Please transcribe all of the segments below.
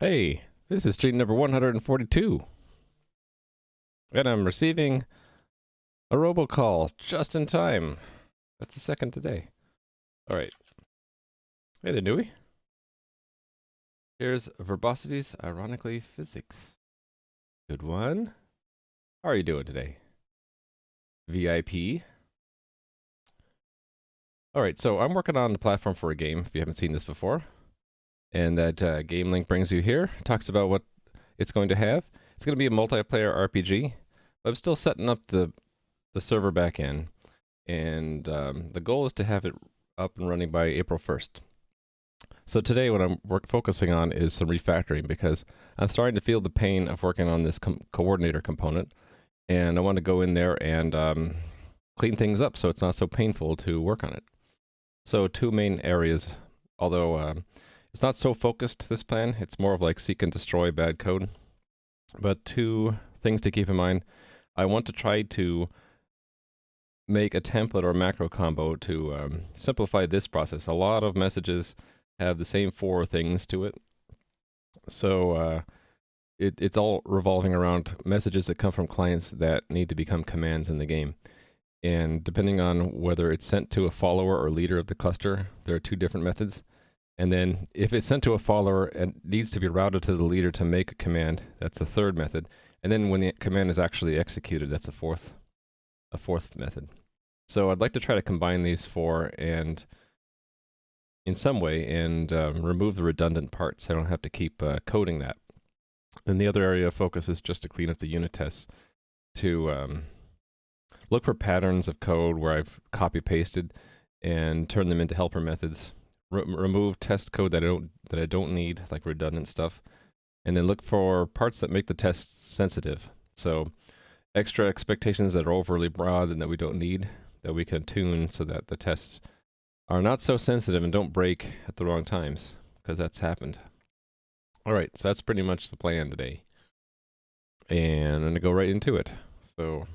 Hey, this is stream number 142, and I'm receiving a robocall just in time. That's the second today. All right. Hey there, Nui. Here's Verbosity's Ironically Physics. Good one. How are you doing today? VIP. All right, so I'm working on the platform for a game, if you haven't seen this before. And that game link brings you here. Talks about what it's going to have. It's going to be a multiplayer RPG. But I'm still setting up the server back end. And the goal is to have it up and running by April 1st. So today what I'm focusing on is some refactoring because I'm starting to feel the pain of working on this coordinator component, and I want to go in there and clean things up so it's not so painful to work on it. So two main areas, although it's not so focused, this plan, it's more of like seek and destroy bad code. But two things to keep in mind. I want to try to make a template or macro combo to simplify this process. A lot of messages have the same four things to it. So it's all revolving around messages that come from clients that need to become commands in the game. And depending on whether it's sent to a follower or leader of the cluster, there are two different methods. And then if it's sent to a follower and needs to be routed to the leader to make a command, that's the third method. And then when the command is actually executed, that's a fourth method. So I'd like to try to combine these four and in some way and remove the redundant parts. I don't have to keep coding that. And the other area of focus is just to clean up the unit tests to look for patterns of code where I've copy pasted and turn them into helper methods. Remove test code that I don't need, like redundant stuff, and then look for parts that make the test sensitive. So extra expectations that are overly broad and that we don't need, that we can tune so that the tests are not so sensitive and don't break at the wrong times, because that's happened. All right, so that's pretty much the plan today. And I'm going to go right into it. So,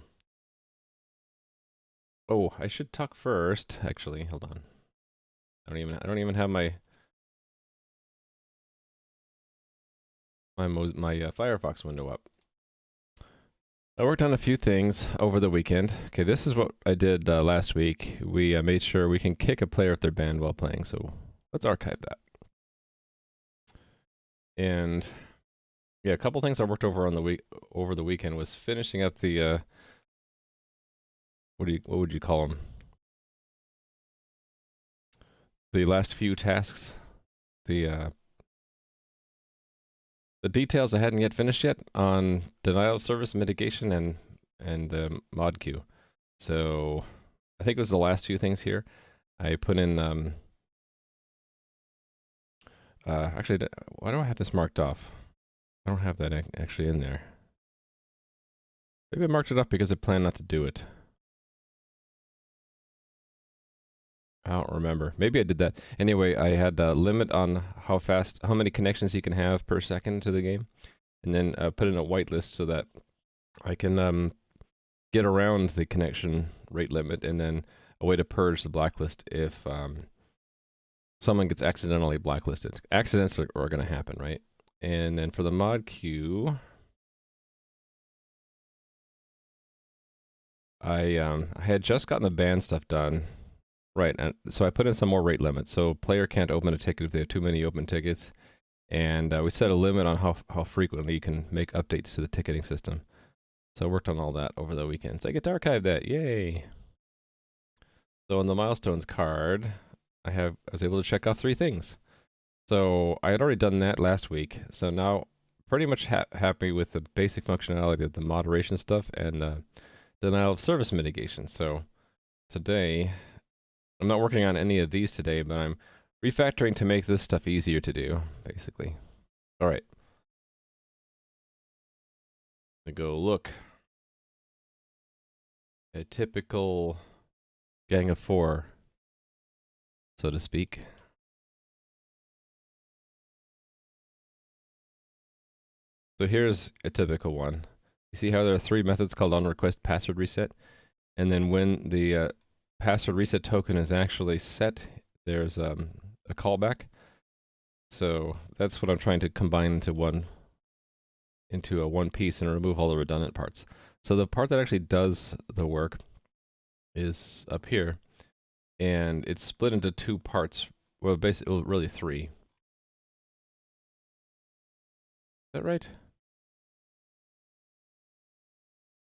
oh, I should talk first. Actually, hold on. I don't even have my Firefox window up. I worked on a few things over the weekend. Okay, this is what I did last week. We made sure we can kick a player if they're banned while playing. So let's archive that. And yeah, a couple things I worked over over the weekend was finishing up the what would you call them? The last few tasks, the details I hadn't yet finished yet on denial of service mitigation and the mod queue. So I think it was the last few things here. I put in actually, why do I have this marked off? I don't have that actually in there. Maybe I marked it off because I planned not to do it. I don't remember. Maybe I did that. Anyway, I had a limit on how many connections you can have per second to the game, and then put in a whitelist so that I can get around the connection rate limit, and then a way to purge the blacklist if someone gets accidentally blacklisted. Accidents are going to happen, right? And then for the mod queue, I had just gotten the ban stuff done. Right, and so I put in some more rate limits. So player can't open a ticket if they have too many open tickets, and we set a limit on how frequently you can make updates to the ticketing system. So I worked on all that over the weekend. So I get to archive that. Yay! So on the milestones card, I was able to check off 3 things. So I had already done that last week. So now pretty much happy with the basic functionality of the moderation stuff and denial of service mitigation. So today, I'm not working on any of these today, but I'm refactoring to make this stuff easier to do, basically. All right. I go look. A typical gang of 4, so to speak. So here's a typical one. You see how there are 3 methods called onRequest password reset? And then when the password reset token is actually set, there's a callback. So that's what I'm trying to combine into a one piece and remove all the redundant parts. So the part that actually does the work is up here, and it's split into two parts. Well, basically, well, really three. Is that right?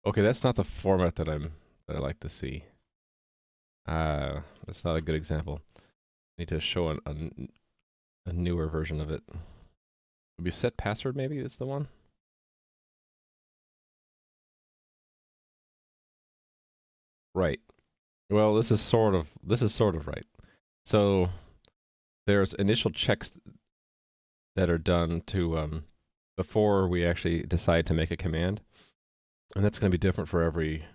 Okay, that's not the format that I like to see. That's not a good example. I need to show a newer version of it. Maybe set password maybe is the one. Right. Well, this is sort of right. So there's initial checks that are done to before we actually decide to make a command, and that's going to be different for every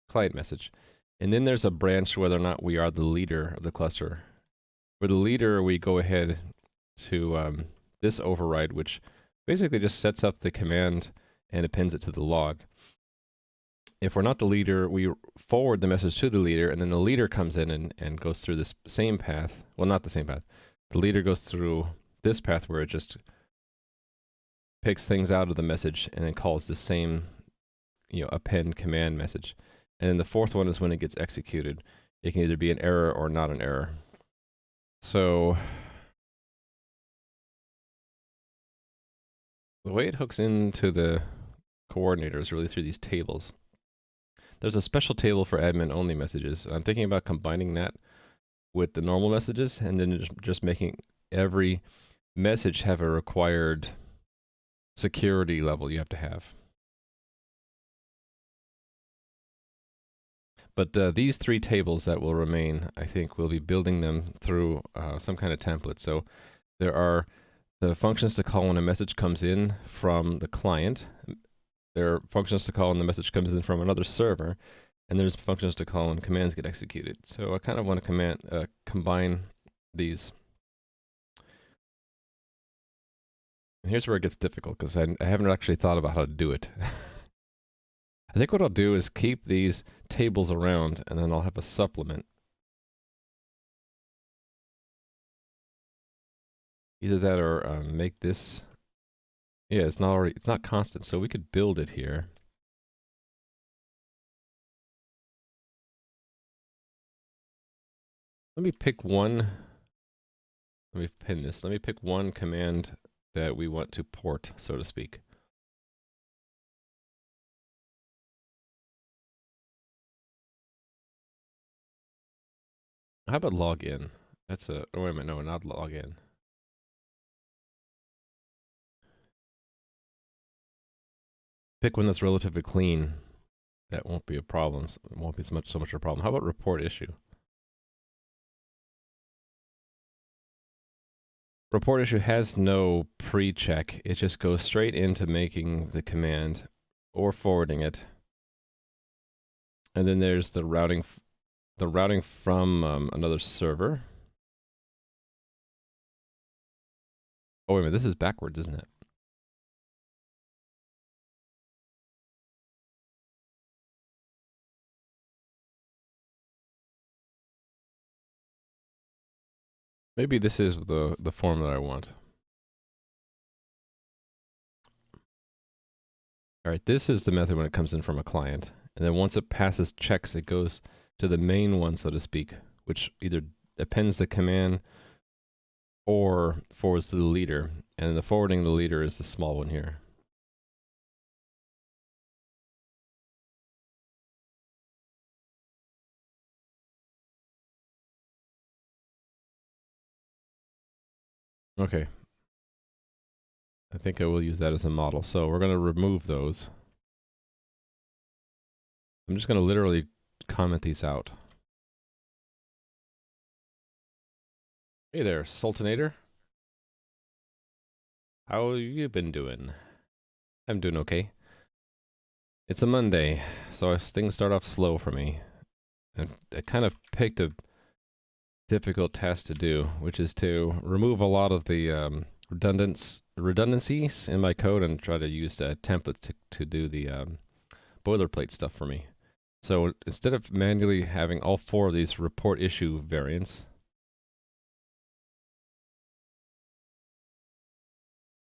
client message. And then there's a branch whether or not we are the leader of the cluster. For the leader, we go ahead to this override, which basically just sets up the command and appends it to the log. If we're not the leader, we forward the message to the leader, and then the leader comes in and goes through this same path. Well, not the same path. The leader goes through this path where it just picks things out of the message and then calls the same, append command message. And then the fourth one is when it gets executed. It can either be an error or not an error. So the way it hooks into the coordinator is really through these tables. There's a special table for admin only messages. I'm thinking about combining that with the normal messages and then just making every message have a required security level you have to have. But these three tables that will remain, I think we'll be building them through some kind of template. So there are the functions to call when a message comes in from the client. There are functions to call when the message comes in from another server. And there's functions to call when commands get executed. So I kind of want to combine these. And here's where it gets difficult, because I haven't actually thought about how to do it. I think what I'll do is keep these tables around, and then I'll have a supplement. Either that or make this. Yeah, it's not constant, so we could build it here. Let me pick one. Let me pin this. Let me pick one command that we want to port, so to speak. How about login? That's a. Oh, wait a minute. No, not login. Pick one that's relatively clean. That won't be a problem. It won't be so much a problem. How about report issue? Report issue has no pre-check. It just goes straight into making the command or forwarding it. And then there's the routing from another server. Oh, wait a minute. This is backwards, isn't it? Maybe this is the form that I want. All right, this is the method when it comes in from a client. And then once it passes checks, it goes to the main one, so to speak, which either appends the command or forwards to the leader. And the forwarding the leader is the small one here. Okay. I think I will use that as a model. So we're going to remove those. I'm just going to literally comment these out. Hey there, Sultanator. How you been doing? I'm doing okay. It's a Monday, so things start off slow for me. And I kind of picked a difficult task to do, which is to remove a lot of the redundancies in my code and try to use templates to do the boilerplate stuff for me. So instead of manually having all four of these report issue variants,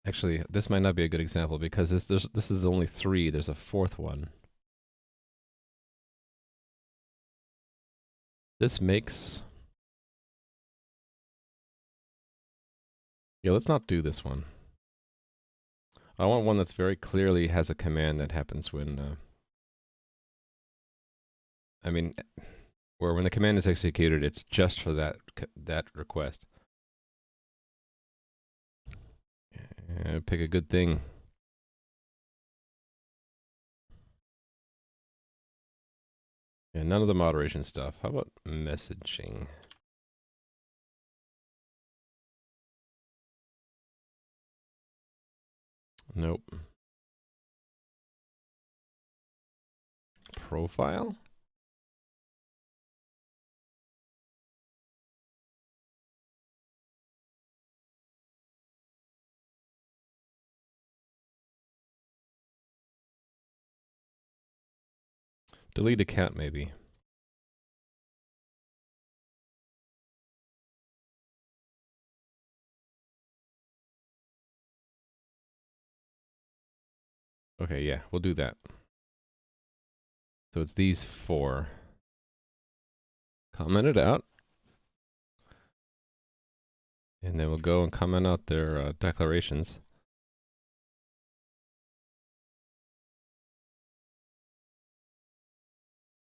Actually, this might not be a good example because this is only 3. There's a 4th one. This makes... Yeah, let's not do this one. I want one that's very clearly has a command that happens when... I mean, where when the command is executed, it's just for that request. Pick a good thing. Yeah, none of the moderation stuff. How about messaging? Nope. Profile? Delete account, maybe. Okay, yeah, we'll do that. So it's these 4. Comment it out. And then we'll go and comment out their declarations.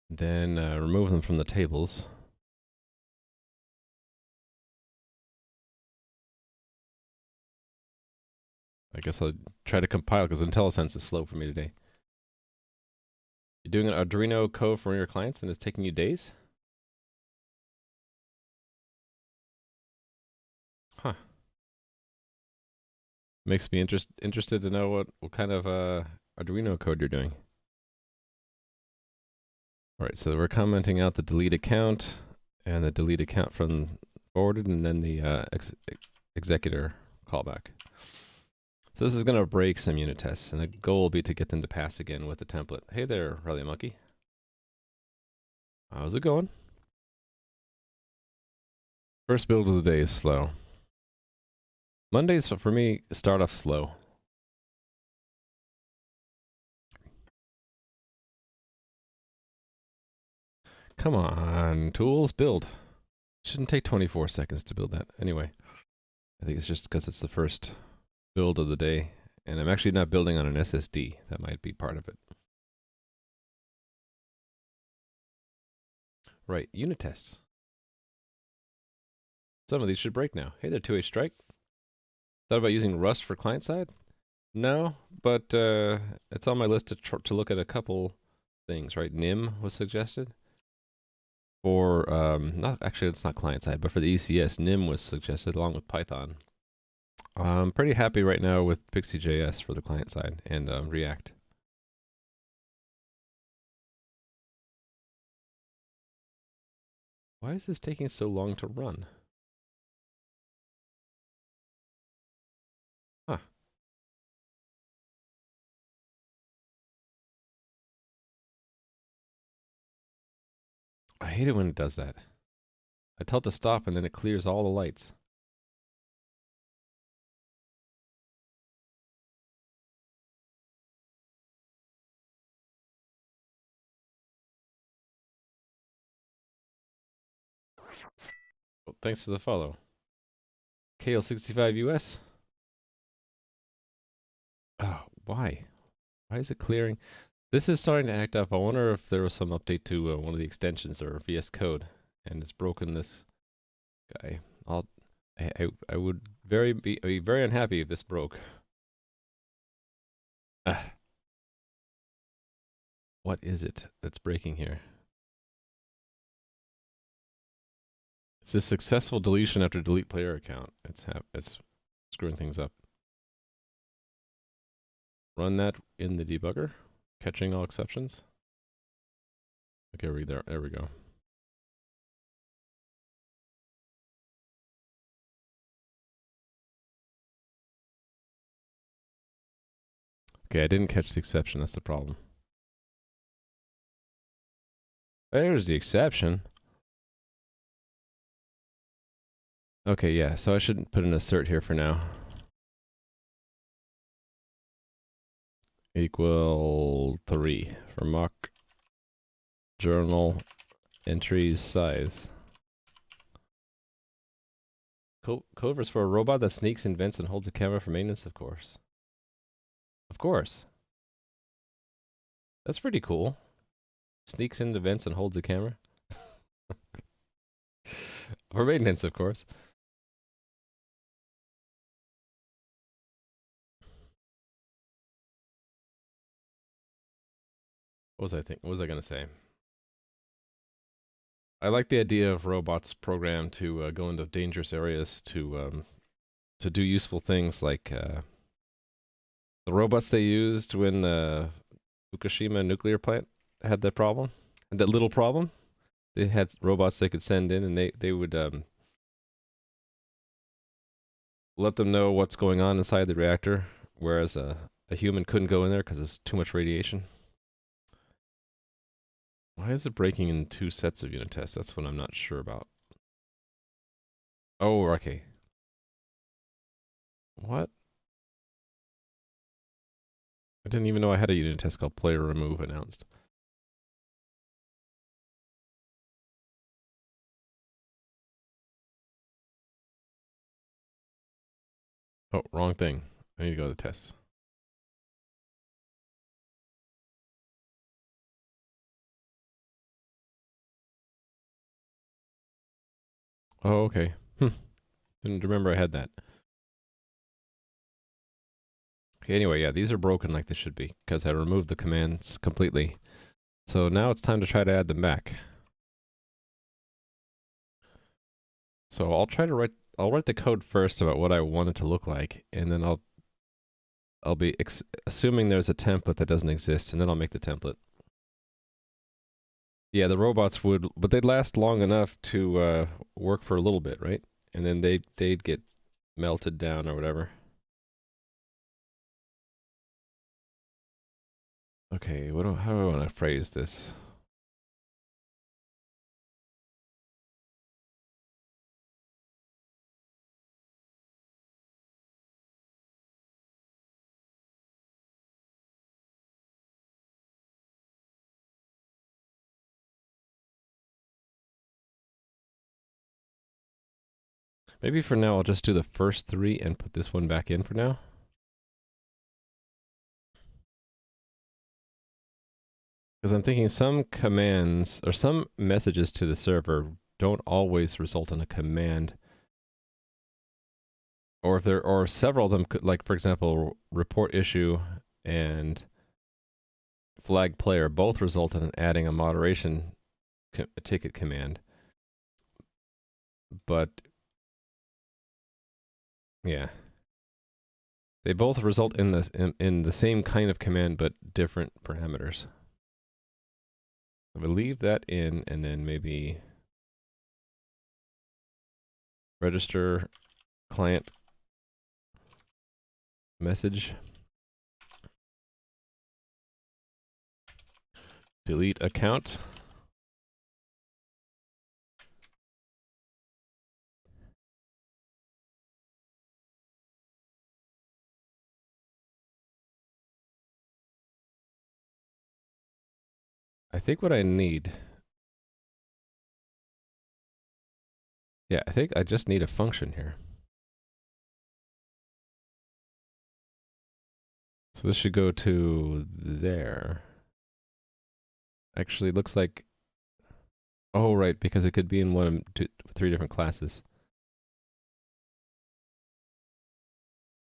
Then remove them from the tables. I guess I'll try to compile because IntelliSense is slow for me today. You're doing an Arduino code for one of your clients and it's taking you days? Huh. Makes me interested to know what kind of Arduino code you're doing. All right, so we're commenting out the delete account and the delete account from forwarded and then the executor callback. So this is going to break some unit tests, and the goal will be to get them to pass again with the template. Hey there, Rally Monkey. How's it going? First build of the day is slow. Mondays, for me, start off slow. Come on, tools, build. Shouldn't take 24 seconds to build that. Anyway, I think it's just because it's the first build of the day, and I'm actually not building on an SSD. That might be part of it. Right, unit tests. Some of these should break now. Hey there, 2H Strike. Thought about using Rust for client side? No, but it's on my list to look at a couple things, right? Nim was suggested. For, not actually, it's not client side, but for the ECS, Nim was suggested along with Python. I'm pretty happy right now with Pixie.js for the client side and React. Why is this taking so long to run? Huh. I hate it when it does that. I tell it to stop and then it clears all the lights. Well, thanks for the follow. KL65US. Oh, why? Why is it clearing? This is starting to act up. I wonder if there was some update to one of the extensions or VS Code, and it's broken this guy. I would be very unhappy if this broke. What is it that's breaking here? It's a successful deletion after delete player account. It's screwing things up. Run that in the debugger, catching all exceptions. Okay, there we go. Okay, I didn't catch the exception. That's the problem. There's the exception. Okay, yeah, so I shouldn't put an assert here for now. equal 3 for mock journal entries size. Covers for a robot that sneaks, invents, and holds a camera for maintenance, of course. Of course. That's pretty cool. Sneaks into vents and holds a camera. For maintenance, of course. What was I gonna say? I like the idea of robots programmed to go into dangerous areas to do useful things, like the robots they used when the Fukushima nuclear plant had that problem, had that little problem. They had robots they could send in, and they would let them know what's going on inside the reactor, whereas a human couldn't go in there because there's too much radiation. Why is it breaking in 2 sets of unit tests? That's what I'm not sure about. Oh, okay. What? I didn't even know I had a unit test called player remove announced. Oh, wrong thing. I need to go to the tests. Oh, okay. Didn't remember I had that. Okay, anyway, yeah, these are broken like they should be, because I removed the commands completely. So now it's time to try to add them back. So I'll write the code first about what I want it to look like, and then I'll be assuming there's a template that doesn't exist, and then I'll make the template. Yeah, the robots would, but they'd last long enough to work for a little bit, right? And then they'd get melted down or whatever. Okay, how do I want to phrase this? Maybe for now I'll just do the first 3 and put this one back in for now. Because I'm thinking some commands or some messages to the server don't always result in a command. Or if there or several of them could, like for example, report issue and flag player both result in adding a moderation ticket command. But yeah, they both result in the same kind of command but different parameters. I would leave that in, and then maybe register client message, delete account. I think what I need, yeah, I think I just need a function here. So this should go to there. Actually, it looks like, oh, right, because it could be in 1 of 3 different classes.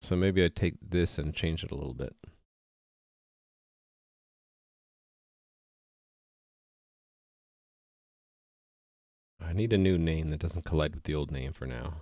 So maybe I take this and change it a little bit. I need a new name that doesn't collide with the old name for now.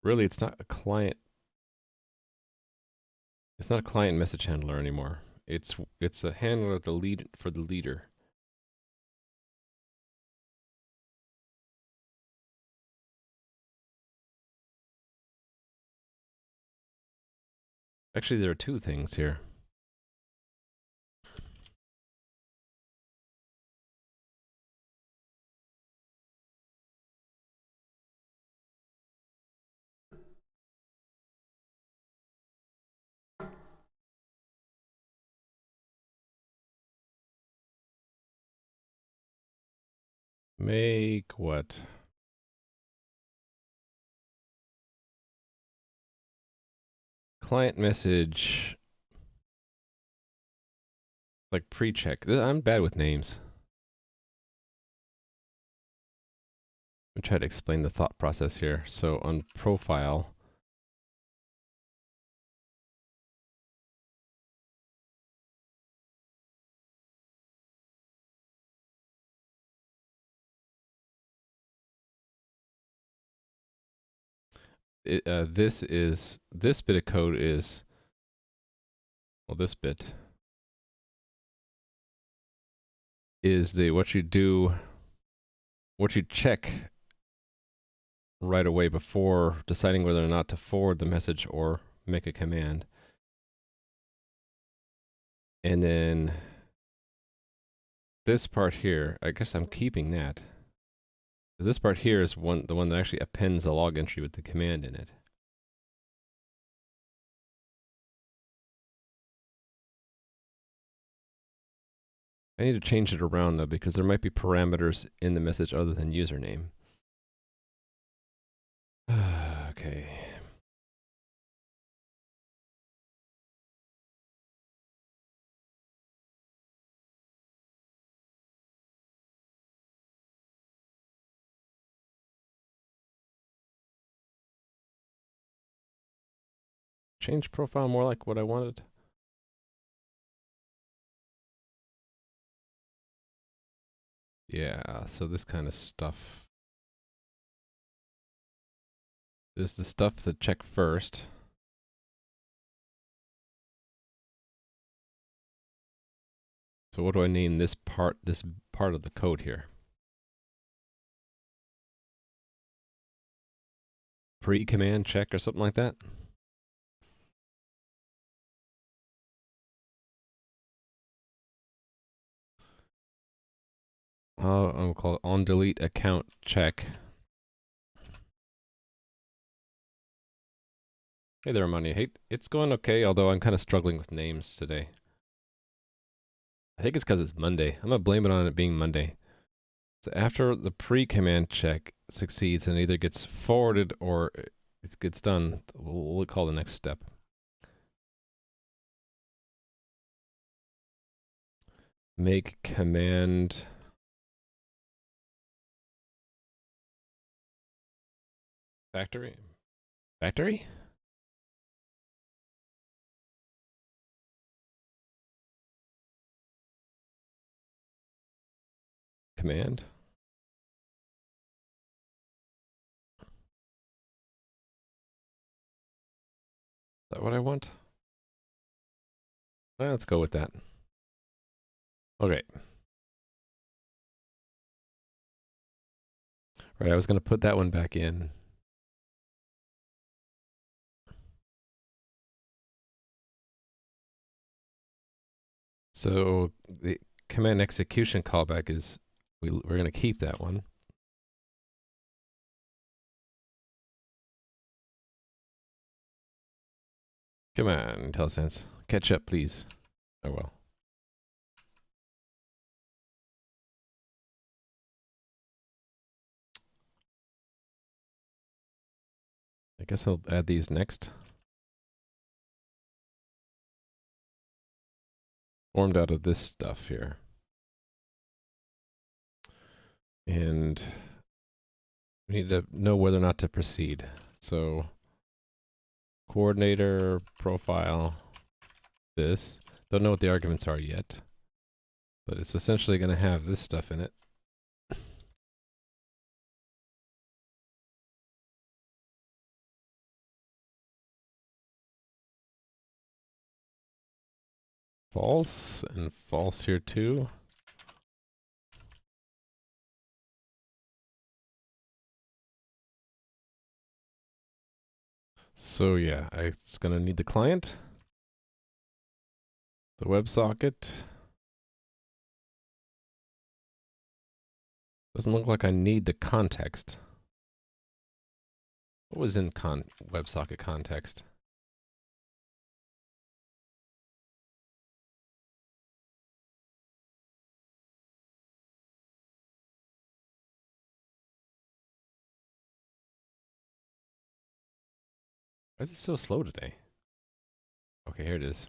Really, it's not a client. It's not a client message handler anymore. It's a handler for the leader. Actually, there are two things here. Make what? Client message, like pre-check. I'm bad with names. I'm trying to explain the thought process here. So on profile, this bit of code is, well, this bit is what you check right away before deciding whether or not to forward the message or make a command. And then this part here, I guess I'm keeping that. This part here is the one that actually appends a log entry with the command in it. I need to change it around though, because there might be parameters in the message other than username. Okay. Change profile more like what I wanted. Yeah, so this kind of stuff. There's the stuff to check first. So what do I name this part of the code here? Pre-command check or something like that? I'll call it on delete account check. Hey there, Money. Hey, it's going okay, although I'm kind of struggling with names today. I think it's because it's Monday. I'm going to blame it on it being Monday. So after the pre-command check succeeds and either gets forwarded or it gets done, we'll call the next step. Make command factory? Factory? Command? Is that what I want? Let's go with that. Okay. Right, I was going to put that one back in. So the command execution callback is, we're going to keep that one. Come on, IntelliSense. Catch up, please. Oh well. I guess I'll add these next. Formed out of this stuff here. And we need to know whether or not to proceed. So coordinator, profile, this. Don't know what the arguments are yet, but it's essentially going to have this stuff in it. False and false here too. So yeah, it's going to need the client. The WebSocket. Doesn't look like I need the context. What was in WebSocket context? Why is it so slow today? Okay, here it is.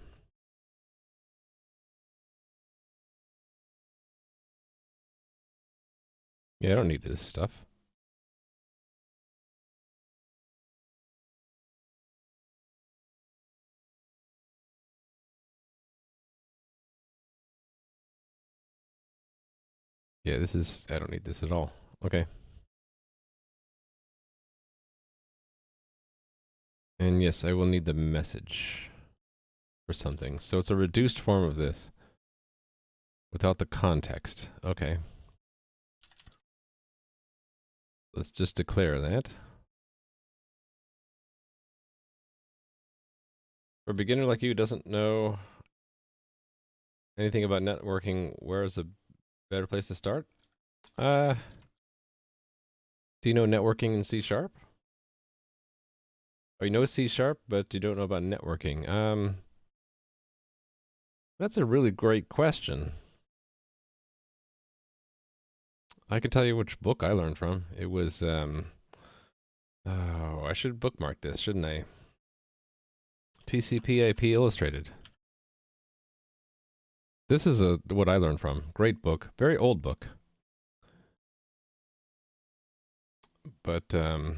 Yeah, I don't need this stuff. Yeah, I don't need this at all. Okay. And yes, I will need the message for something. So it's a reduced form of this without the context. Okay. Let's just declare that. For a beginner like you who doesn't know anything about networking, where is a better place to start? Do you know networking in C#? Oh, you know C#, but you don't know about networking. That's a really great question. I can tell you which book I learned from. It was, oh, I should bookmark this, shouldn't I? TCP/IP Illustrated. This is what I learned from. Great book. Very old book. But I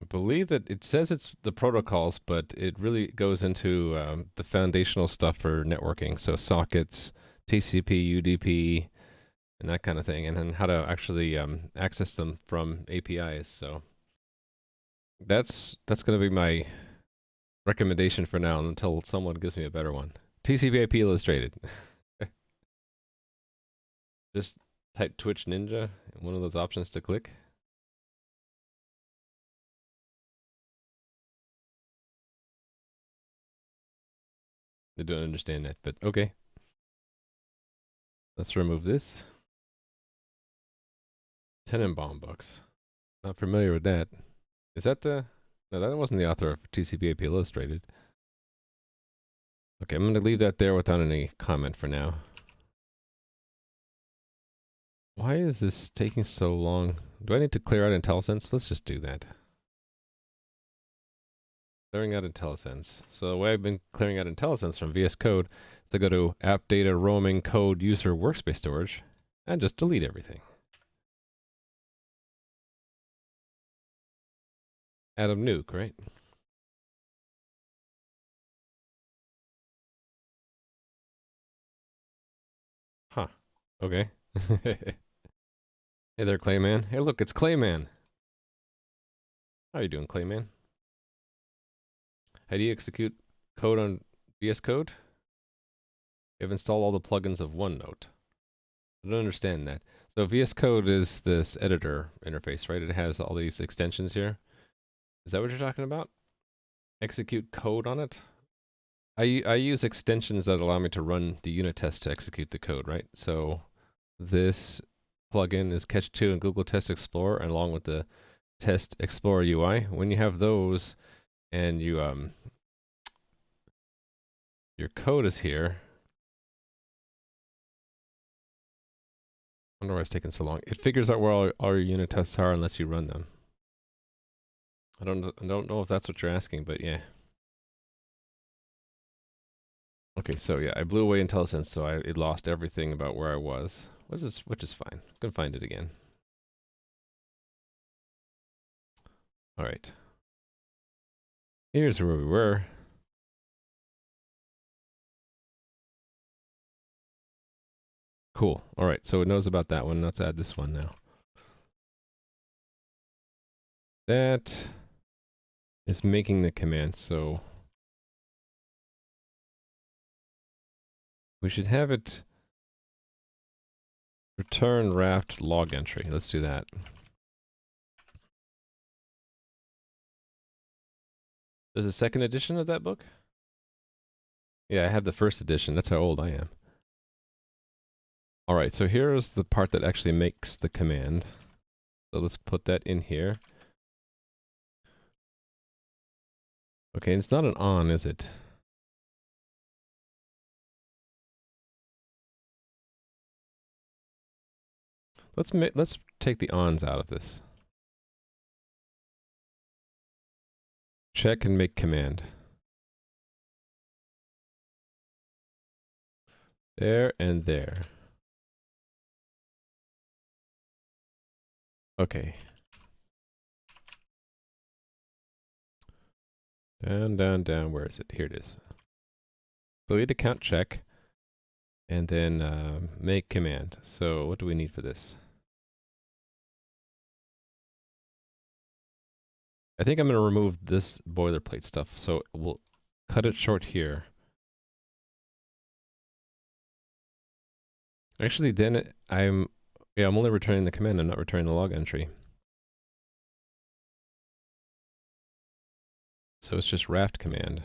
believe that it says it's the protocols, but it really goes into the foundational stuff for networking. So sockets, TCP, UDP, and that kind of thing, and then how to actually access them from APIs. So that's going to be my recommendation for now until someone gives me a better one. TCP/IP Illustrated. Just type Twitch Ninja, one of those options to click. I don't understand that, but okay. Let's remove this. Tenenbaum books. Not familiar with that. Is that the... No, that wasn't the author of TCP/IP Illustrated. Okay, I'm going to leave that there without any comment for now. Why is this taking so long? Do I need to clear out IntelliSense? Let's just do that. Clearing out IntelliSense. So the way I've been clearing out IntelliSense from VS Code is to go to app data roaming code user workspace storage and just delete everything. Adam Nuke, right? Huh. Okay. Hey there, Clayman. Hey, look, it's Clayman. How you doing, Clayman? How do you execute code on VS Code? You have installed all the plugins of OneNote. I don't understand that. So VS Code is this editor interface, right? It has all these extensions here. Is that what you're talking about? Execute code on it? I use extensions that allow me to run the unit test to execute the code, right? So this plugin is Catch2 and Google Test Explorer, and along with the Test Explorer UI. When you have those and you your code is here. I wonder why it's taking so long. It figures out where all your unit tests are unless you run them. I don't know if that's what you're asking, but yeah. Okay, so yeah, I blew away IntelliSense, so it lost everything about where I was, which is fine. I can find it again. All right. Here's where we were. Cool. All right, so it knows about that one. Let's add this one now. That is making the command, so we should have it return raft log entry. Let's do that. There's a second edition of that book? Yeah, I have the first edition. That's how old I am. All right, so here's the part that actually makes the command. So let's put that in here. Okay, it's not an on, is it? Let's take the ons out of this. Check and make command. There and there. Okay. Down, down, down. Where is it? Here it is. Delete account check. And then make command. So what do we need for this? I think I'm going to remove this boilerplate stuff. So we'll cut it short here. Actually, then I'm only returning the command. I'm not returning the log entry. So it's just raft command.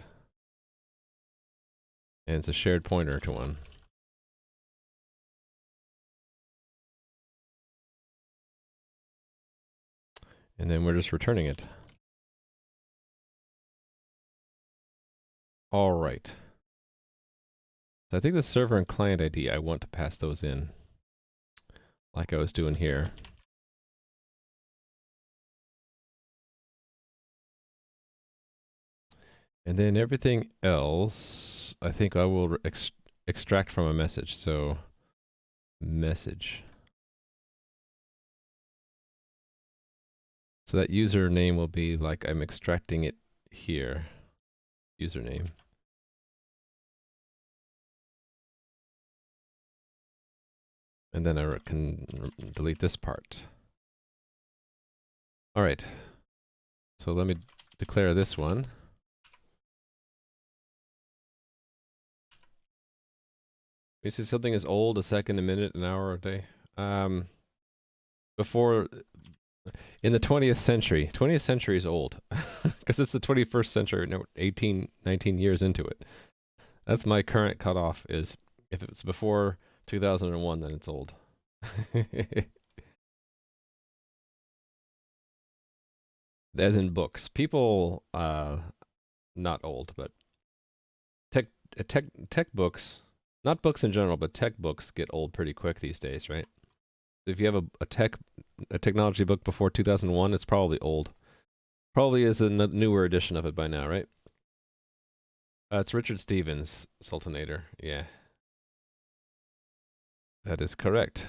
And it's a shared pointer to one. And then we're just returning it. All right. So I think the server and client ID, I want to pass those in. Like I was doing here. And then everything else, I think I will extract from a message. So, message. So that username will be like I'm extracting it here. Username. And then I can delete this part. All right. So let me declare this one. We say something is old, a second, a minute, an hour, a day. Before, in the 20th century. 20th century is old. Because it's the 21st century, 19 years into it. That's my current cutoff is, if it's before 2001, then it's old. As in books. People, not old, but tech books, not books in general, but tech books get old pretty quick these days, right? If you have a technology book before 2001, it's probably old. Probably is a newer edition of it by now, right? It's Richard Stevens, Sultanator. Yeah. That is correct.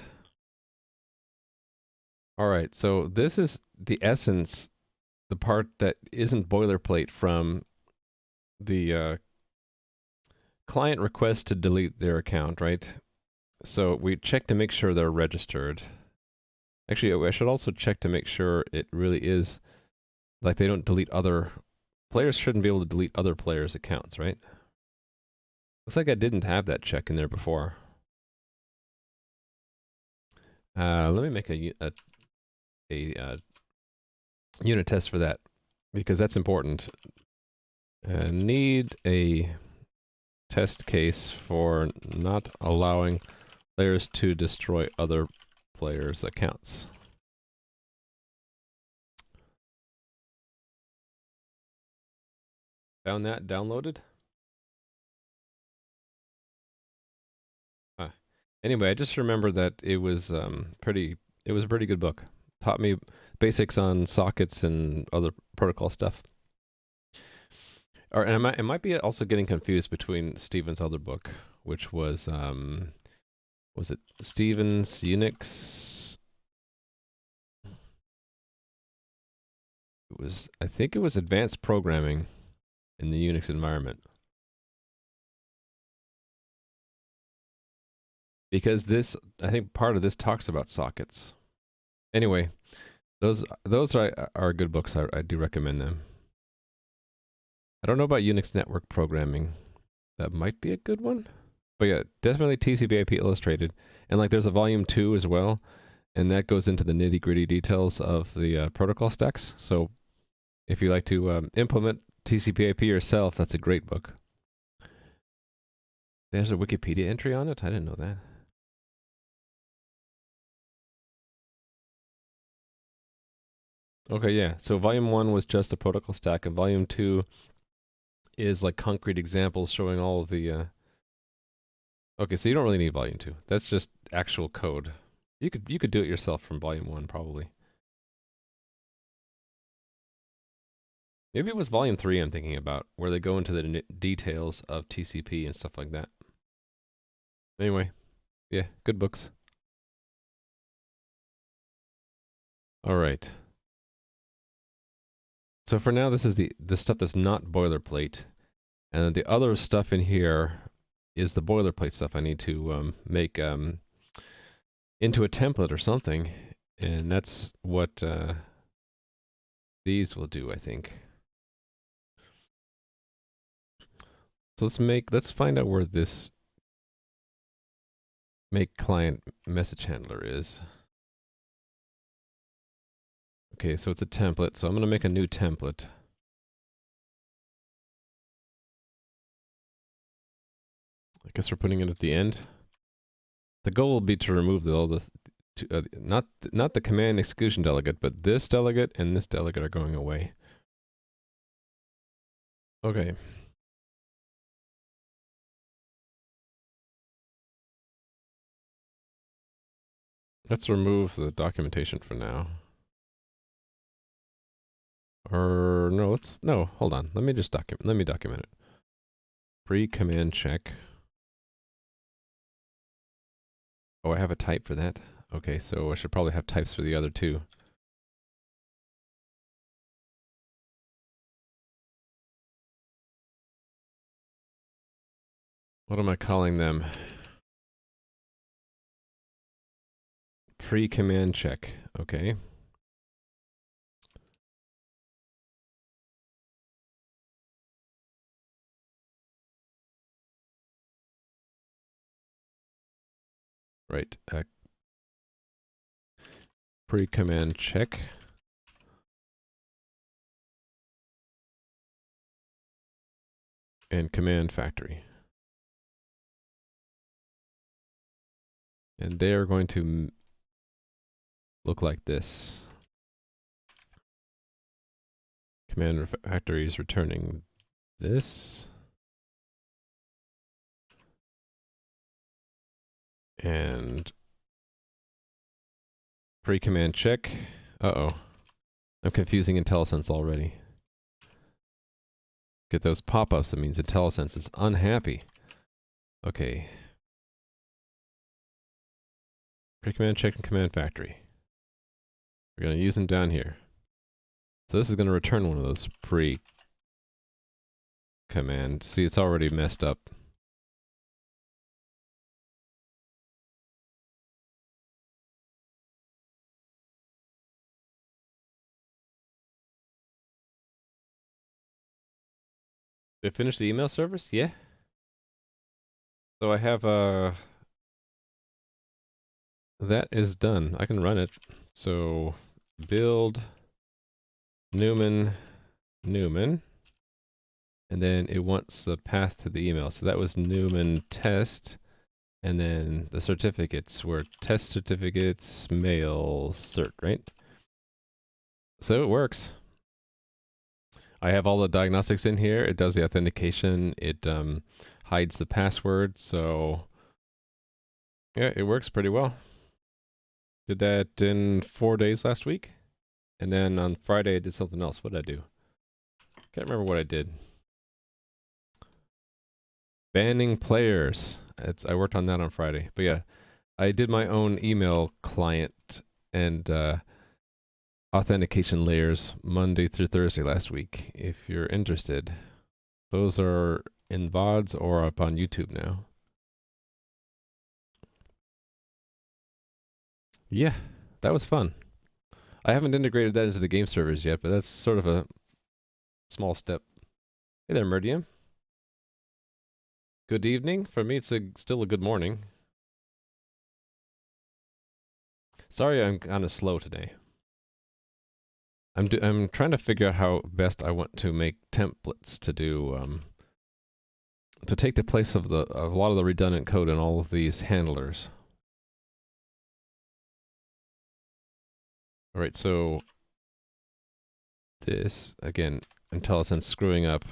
All right, so this is the essence, the part that isn't boilerplate from the client request to delete their account, right? So we check to make sure they're registered. Actually, I should also check to make sure it really is, like they don't delete other, players shouldn't be able to delete other players' accounts, right? Looks like I didn't have that check in there before. Let me make a unit test for that, because that's important. Need a test case for not allowing players to destroy other players' accounts. Found that downloaded? Anyway, I just remember that it was it was a pretty good book. Taught me basics on sockets and other protocol stuff. Or, and I might be also getting confused between Stevens' other book, which was it Stevens Unix? It was, I think it was Advanced Programming in the Unix environment. Because this, I think part of this talks about sockets. Anyway, those are good books. I do recommend them. I don't know about Unix network programming. That might be a good one. But yeah, definitely TCP/IP Illustrated. And like there's a volume 2 as well. And that goes into the nitty-gritty details of the protocol stacks. So if you like to implement TCP/IP yourself, that's a great book. There's a Wikipedia entry on it? I didn't know that. Okay, yeah. So volume 1 was just the protocol stack, and volume 2 is like concrete examples showing all of the... Okay, so you don't really need volume 2. That's just actual code. You could do it yourself from volume 1, probably. Maybe it was volume 3 I'm thinking about, where they go into the details of TCP and stuff like that. Anyway, yeah, good books. All right. So for now, this is the stuff that's not boilerplate. And then the other stuff in here is the boilerplate stuff I need to make into a template or something. And that's what these will do, I think. So let's find out where this make client message handler is. Okay, so it's a template. So I'm going to make a new template. I guess we're putting it at the end. The goal will be to remove all the not the command exclusion delegate, but this delegate and this delegate are going away. Okay. Let's remove the documentation for now. Or no, hold on. Let me document it. Pre-command check. Oh, I have a type for that. Okay, so I should probably have types for the other two. What am I calling them? Pre-command check. Okay. Right. Pre-command check. And command factory. And they are going to look like this. Command factory is returning this. And pre-command check. Uh-oh. I'm confusing IntelliSense already. Get those pop-ups, that means IntelliSense is unhappy. Okay. Pre-command check and command factory. We're going to use them down here. So this is going to return one of those pre-command. See, it's already messed up. Did I finish the email service? Yeah. So I have that is done. I can run it. So build Newman, and then it wants the path to the email. So that was Newman test, and then the certificates were test certificates mail cert, right? So it works. I have all the diagnostics in here. It does the authentication. It hides the password. So yeah, it works pretty well. Did that in 4 days last week. And then on Friday, I did something else. What did I do? Can't remember what I did. Banning players. I worked on that on Friday. But yeah, I did my own email client and authentication layers Monday through Thursday last week. If you're interested, those are in VODs or up on YouTube now. Yeah, that was fun. I haven't integrated that into the game servers yet, but that's sort of a small step. Hey there, Meridian. Good evening. For me, it's still a good morning. Sorry, I'm kind of slow today. I'm trying to figure out how best I want to make templates to do to take the place of a lot of the redundant code in all of these handlers. All right, so this, again, IntelliSense screwing up,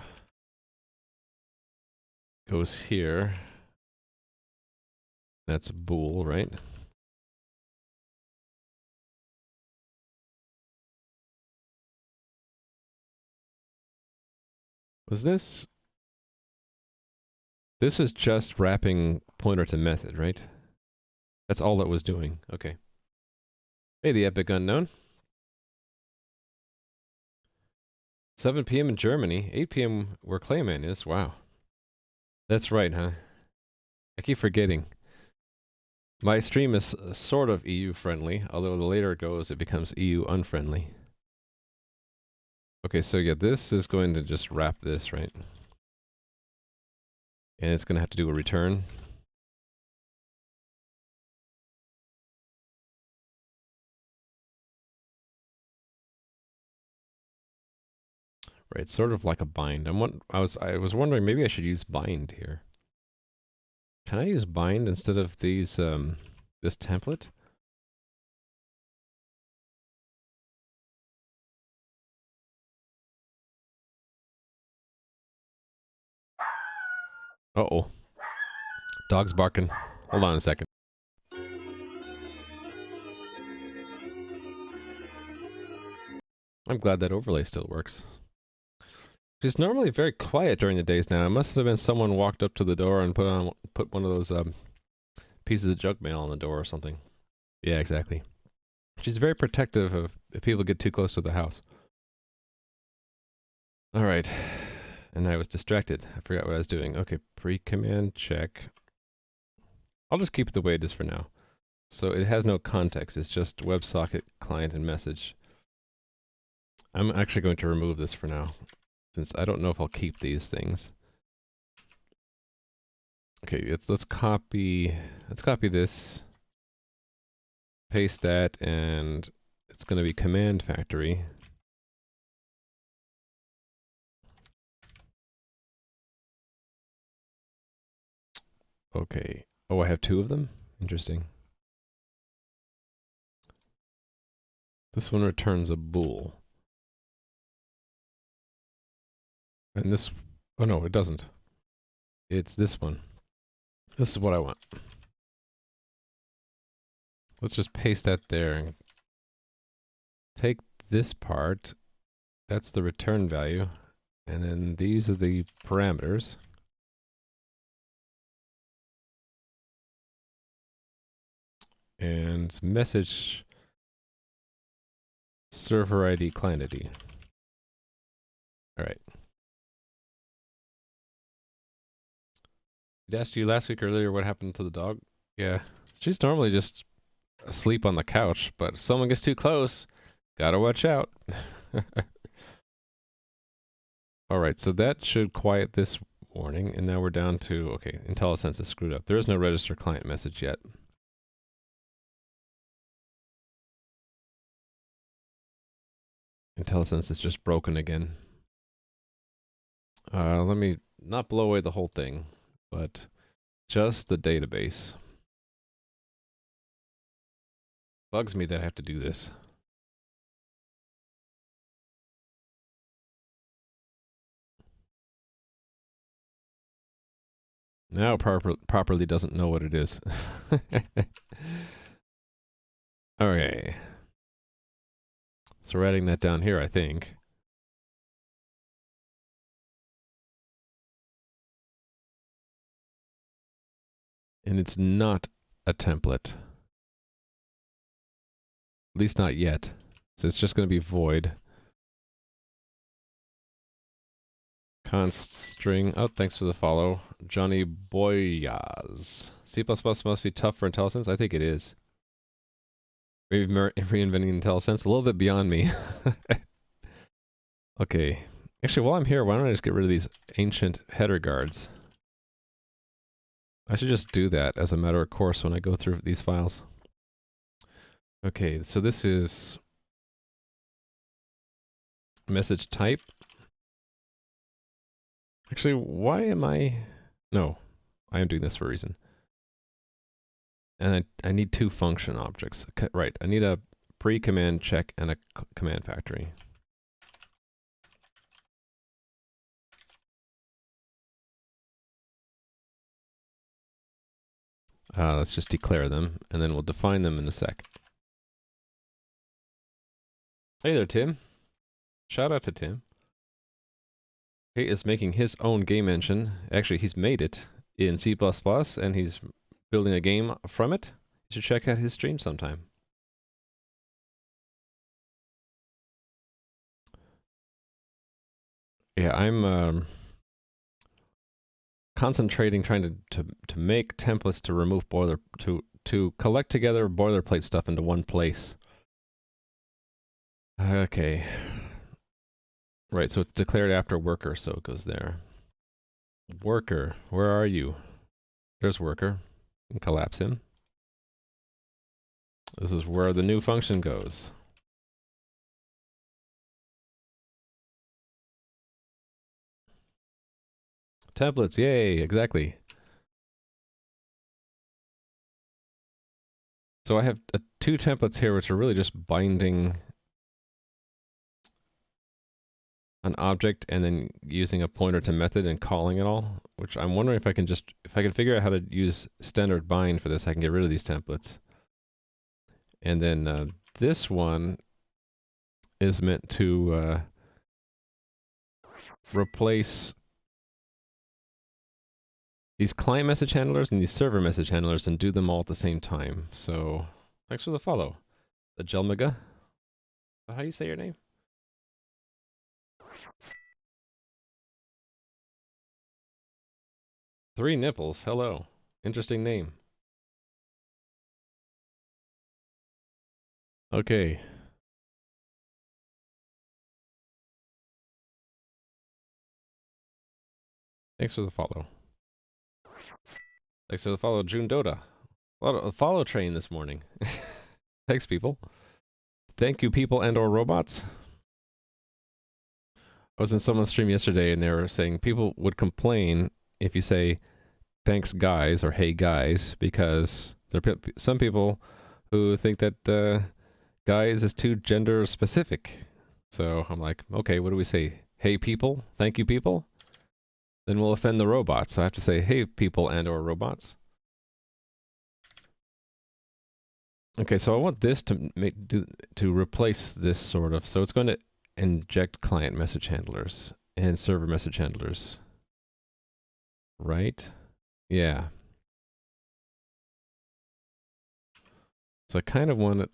goes here. That's bool, right? Was this? This was just wrapping pointer to method, right? That's all it was doing. Okay. Hey, the epic unknown. 7 p.m. in Germany, 8 p.m. where Clayman is. Wow. That's right, huh? I keep forgetting. My stream is sort of EU friendly, although the later it goes, it becomes EU unfriendly. Okay, so yeah, this is going to just wrap this, right? And it's going to have to do a return. Right, sort of like a bind. I was wondering maybe I should use bind here. Can I use bind instead of these this template? Uh-oh. Dog's barking. Hold on a second. I'm glad that overlay still works. She's normally very quiet during the days now. It must have been someone walked up to the door and put one of those pieces of junk mail on the door or something. Yeah, exactly. She's very protective of if people get too close to the house. All right. And I was distracted. I forgot what I was doing. Okay, pre-command check. I'll just keep it the way it is for now. So it has no context. It's just WebSocket, client, and message. I'm actually going to remove this for now, since I don't know if I'll keep these things. Okay, let's copy this, paste that, and it's going to be command factory. Okay. Oh, I have 2 of them? Interesting. This one returns a bool. And this... Oh no, it doesn't. It's this one. This is what I want. Let's just paste that there and take this part. That's the return value. And then these are the parameters. And message server ID, client ID. All right. I asked you last week earlier what happened to the dog. Yeah, she's normally just asleep on the couch, but if someone gets too close, gotta watch out. All right, so that should quiet this warning, and now we're down to, okay, IntelliSense is screwed up. There is no register client message yet. IntelliSense is just broken again. Let me not blow away the whole thing, but just the database. Bugs me that I have to do this. Now properly doesn't know what it is. Okay. So we're adding that down here, I think. And it's not a template. At least not yet. So it's just going to be void. Const string. Oh, thanks for the follow. Johnny Boyaz. C++ must be tough for IntelliSense? I think it is. Reinventing IntelliSense? A little bit beyond me. Okay. Actually, while I'm here, why don't I just get rid of these ancient header guards? I should just do that as a matter of course when I go through these files. Okay, so this is message type. Actually, why am I... No, I am doing this for a reason. And I need two function objects. Right, I need a pre-command check and a command factory. Let's just declare them, and then we'll define them in a sec. Hey there, Tim. Shout out to Tim. He is making his own game engine. Actually, he's made it in C++, and he's building a game from it. You should check out his stream sometime. Yeah, I'm concentrating trying to make templates to remove to collect together boilerplate stuff into one place. Okay. Right, so it's declared after worker, so it goes there. Worker, where are you? There's worker. You can collapse him. This is where the new function goes. Templates, yay, exactly. So I have two templates here which are really just binding an object and then using a pointer to method and calling it all, which I'm wondering if I can figure out how to use standard bind for this, I can get rid of these templates. And then this one is meant to replace these client message handlers and these server message handlers and do them all at the same time. So thanks for the follow. The Jelmiga. How do you say your name? Three Nipples. Hello. Interesting name. Okay. Thanks for the follow. Thanks for the follow, June Dota. A lot of follow train this morning. Thanks, people. Thank you, people and or robots. I was in someone's stream yesterday and they were saying people would complain if you say thanks guys or hey guys, because there are some people who think that guys is too gender specific. So I'm like, okay, what do we say? Hey people? Thank you people? Then we'll offend the robots. So I have to say hey people and or robots. Okay, so I want this to replace this sort of. So it's going to inject client message handlers and server message handlers. Right? Yeah. So I kind of want it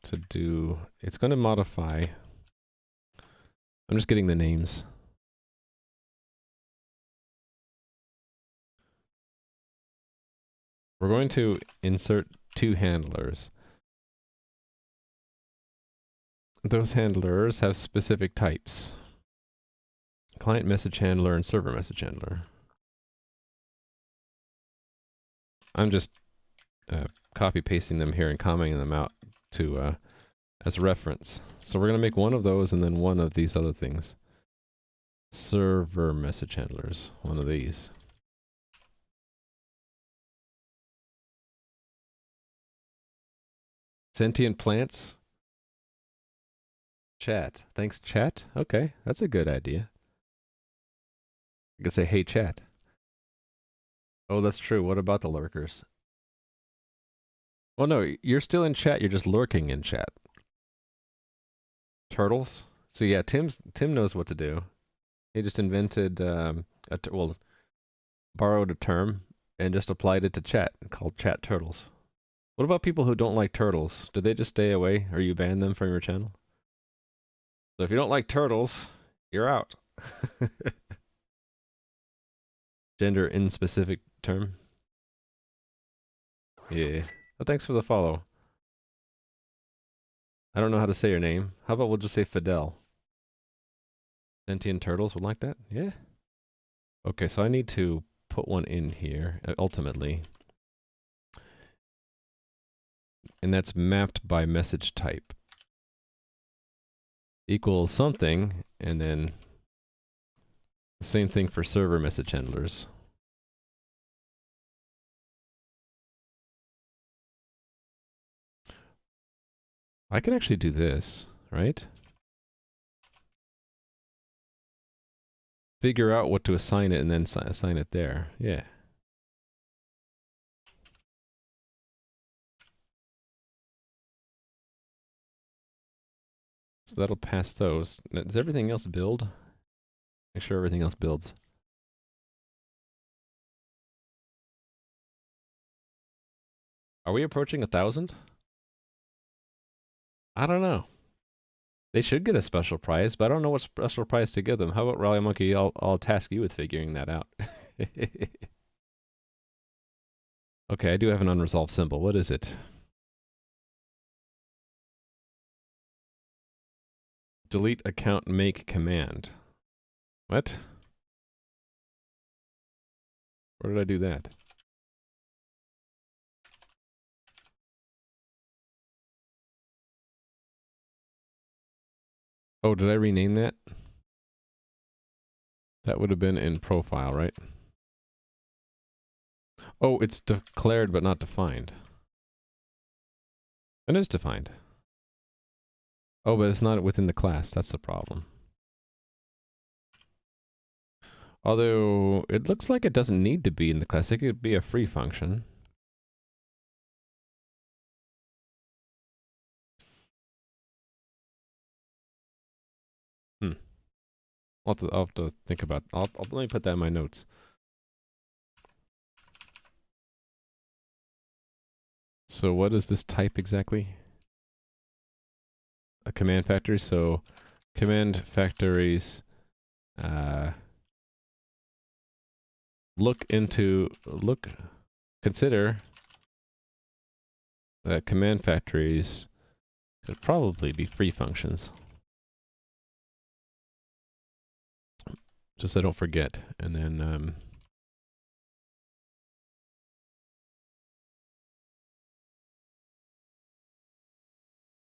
to do, it's going to modify. I'm just getting the names. We're going to insert two handlers. Those handlers have specific types. Client message handler and server message handler. I'm just copy pasting them here and commenting them out to as reference. So we're going to make one of those and then one of these other things. Server message handlers, one of these. Sentient plants. Chat. Thanks, chat. Okay, that's a good idea. You can say, hey, chat. Oh, that's true. What about the lurkers? Well, no, you're still in chat. You're just lurking in chat. Turtles. So yeah, Tim knows what to do. He just invented, borrowed a term and just applied it to chat, called chat turtles. What about people who don't like turtles? Do they just stay away, or you ban them from your channel? So if you don't like turtles, you're out. Gender in specific term. Yeah. But thanks for the follow. I don't know how to say your name. How about we'll just say Fidel? Sentient turtles would like that? Yeah. Okay, so I need to put one in here, ultimately. And that's mapped by message type. Equals something, and then the same thing for server message handlers. I can actually do this, right? Figure out what to assign it and then assign it there. Yeah. So that'll pass those. Now, does everything else build? Make sure everything else builds. Are we approaching 1,000? I don't know. They should get a special prize, but I don't know what special prize to give them. How about Rally Monkey? I'll task you with figuring that out. Okay, I do have an unresolved symbol. What is it? Delete account make command. What? Where did I do that? Oh, did I rename that? That would have been in profile, right? Oh, it's declared but not defined. It is defined. Oh, but it's not within the class. That's the problem. Although, it looks like it doesn't need to be in the class. It could be a free function. I'll have to think about. Let me put that in my notes. So what is this type exactly? A command factory. So command factories consider that command factories could probably be free functions. Just so I don't forget. And then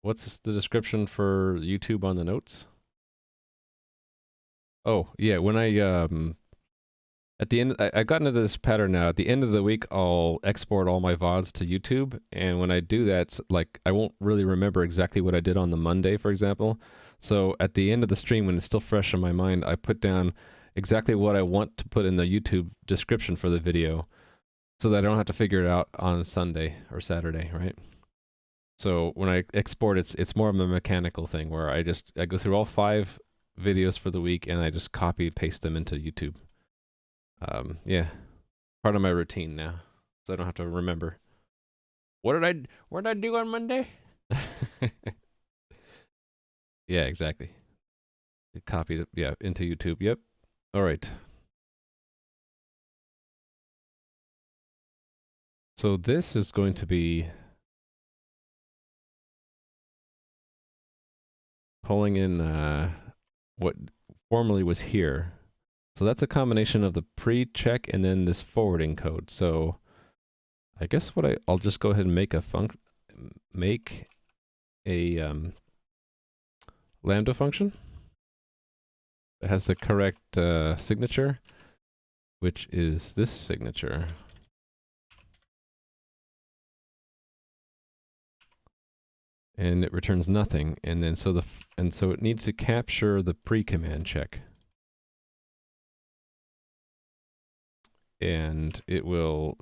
what's the description for YouTube on the notes? Oh, yeah, when I at the end, I got into this pattern now. At the end of the week, I'll export all my VODs to YouTube, and when I do that, like, I won't really remember exactly what I did on the Monday, for example. So at the end of the stream, when it's still fresh in my mind, I put down exactly what I want to put in the YouTube description for the video, so that I don't have to figure it out on Sunday or Saturday, right? So when I export, it's more of a mechanical thing where I go through all 5 videos for the week, and I just copy and paste them into YouTube. Yeah, part of my routine now, so I don't have to remember. What did I do on Monday? Yeah, exactly. Copy into YouTube. Yep. All right. So this is going to be pulling in what formerly was here. So that's a combination of the pre-check and then this forwarding code. So I guess I'll just go ahead and make a lambda function that has the correct signature, which is this signature. And it returns nothing, and then so it needs to capture the pre-command check. And it will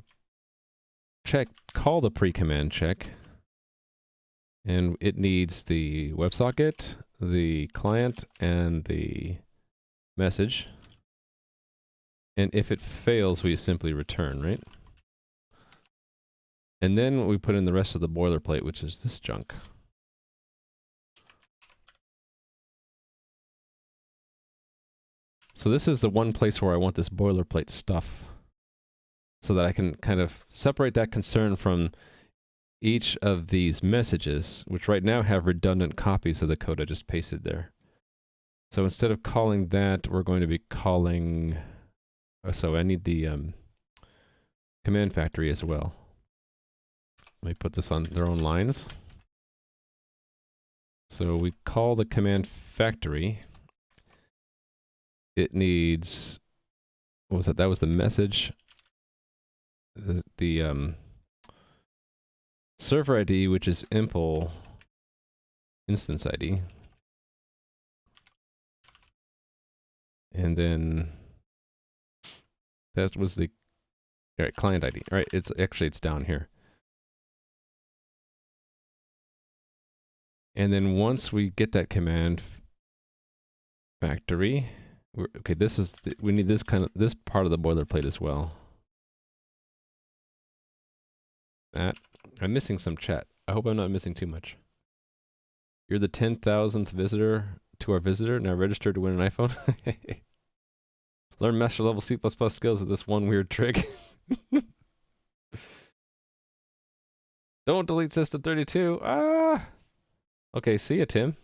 call the pre-command check, and it needs the WebSocket, the client, and the message. And if it fails, we simply return, right? And then we put in the rest of the boilerplate, which is this junk. So this is the one place where I want this boilerplate stuff, so that I can kind of separate that concern from each of these messages, which right now have redundant copies of the code I just pasted there. So instead of calling that, we're going to be calling... So I need the command factory as well. Let me put this on their own lines. So we call the command factory. It needs... What was that? That was the message. The server ID, which is impl instance ID. And then that was the client ID. All right, it's down here. And then once we get that command factory, okay, this is we need this part of the boilerplate as well. That I'm missing some chat. I hope I'm not missing too much. You're the 10,000th visitor to our visitor. Now register to win an iPhone. Learn master level C++ skills with this one weird trick. Don't delete system 32. Ah. Okay, see ya, Tim.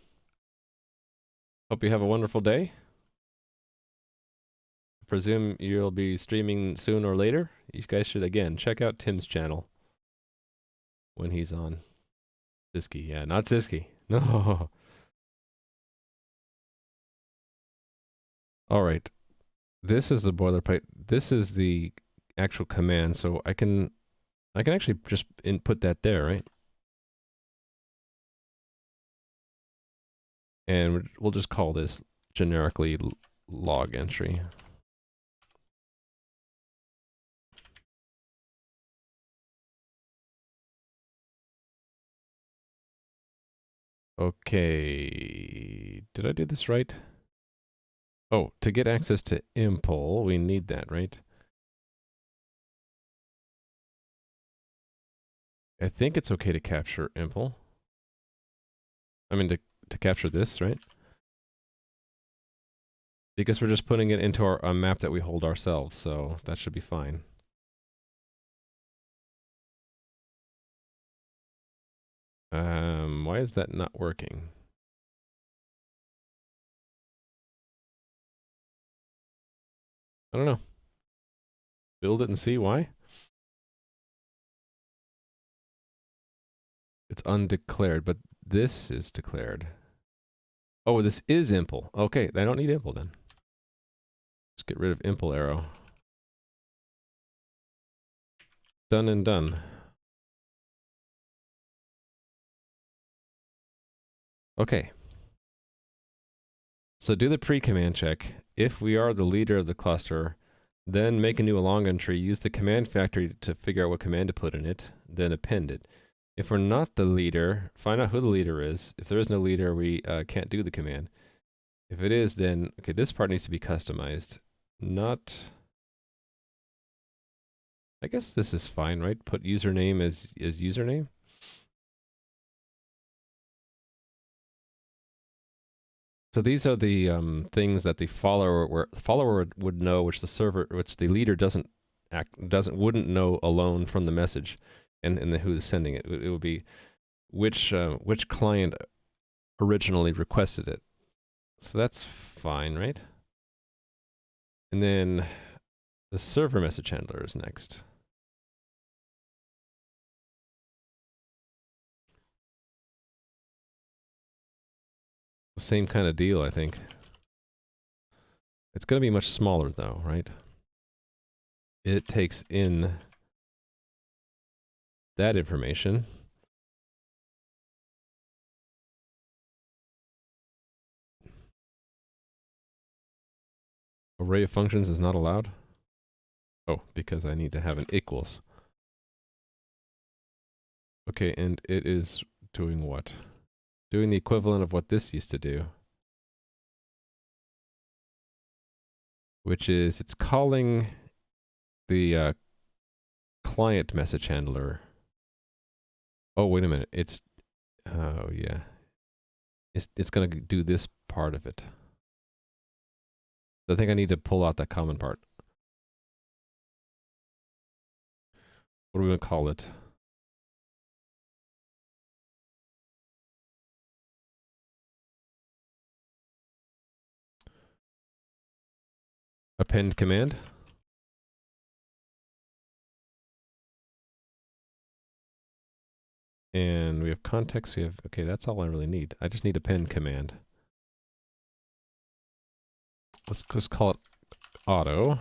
Hope you have a wonderful day. I presume you'll be streaming soon or later. You guys should, again, check out Tim's channel when he's on. Siski, yeah, not Siski. No. All right. This is the boilerplate. This is the actual command, so I can actually just input that there, right? And we'll just call this generically log entry. Okay, did I do this right? Oh, to get access to impl, we need that, right? I think it's okay to capture impl. I mean, to capture this, right? Because we're just putting it into a map that we hold ourselves, so that should be fine. Why is that not working? I don't know. Build it and see why. It's undeclared, but this is declared. Oh, this is impl. Okay, I don't need impl then. Let's get rid of impl arrow. Done and done. Okay. So do the pre-command check. If we are the leader of the cluster, then make a new along entry, use the command factory to figure out what command to put in it, then append it. If we're not the leader, find out who the leader is. If there is no leader, we can't do the command. If it is, then, okay, this part needs to be customized. Not... I guess this is fine, right? Put username as username. So these are the things that the follower would know, which the leader wouldn't know alone from the message, and then who is sending it. It would be which client originally requested it. So that's fine, right? And then the server message handler is next. Same kind of deal, I think. It's going to be much smaller though, right? It takes in that information. Array of functions is not allowed. Oh, because I need to have an equals. Okay, and it is doing what? Doing the equivalent of what this used to do. Which is, it's calling the client message handler. Oh, wait a minute. Oh yeah. It's gonna do this part of it. So I think I need to pull out that common part. What are we gonna call it? Append command. And we have context, okay, that's all I really need. I just need append command. Let's just call it auto.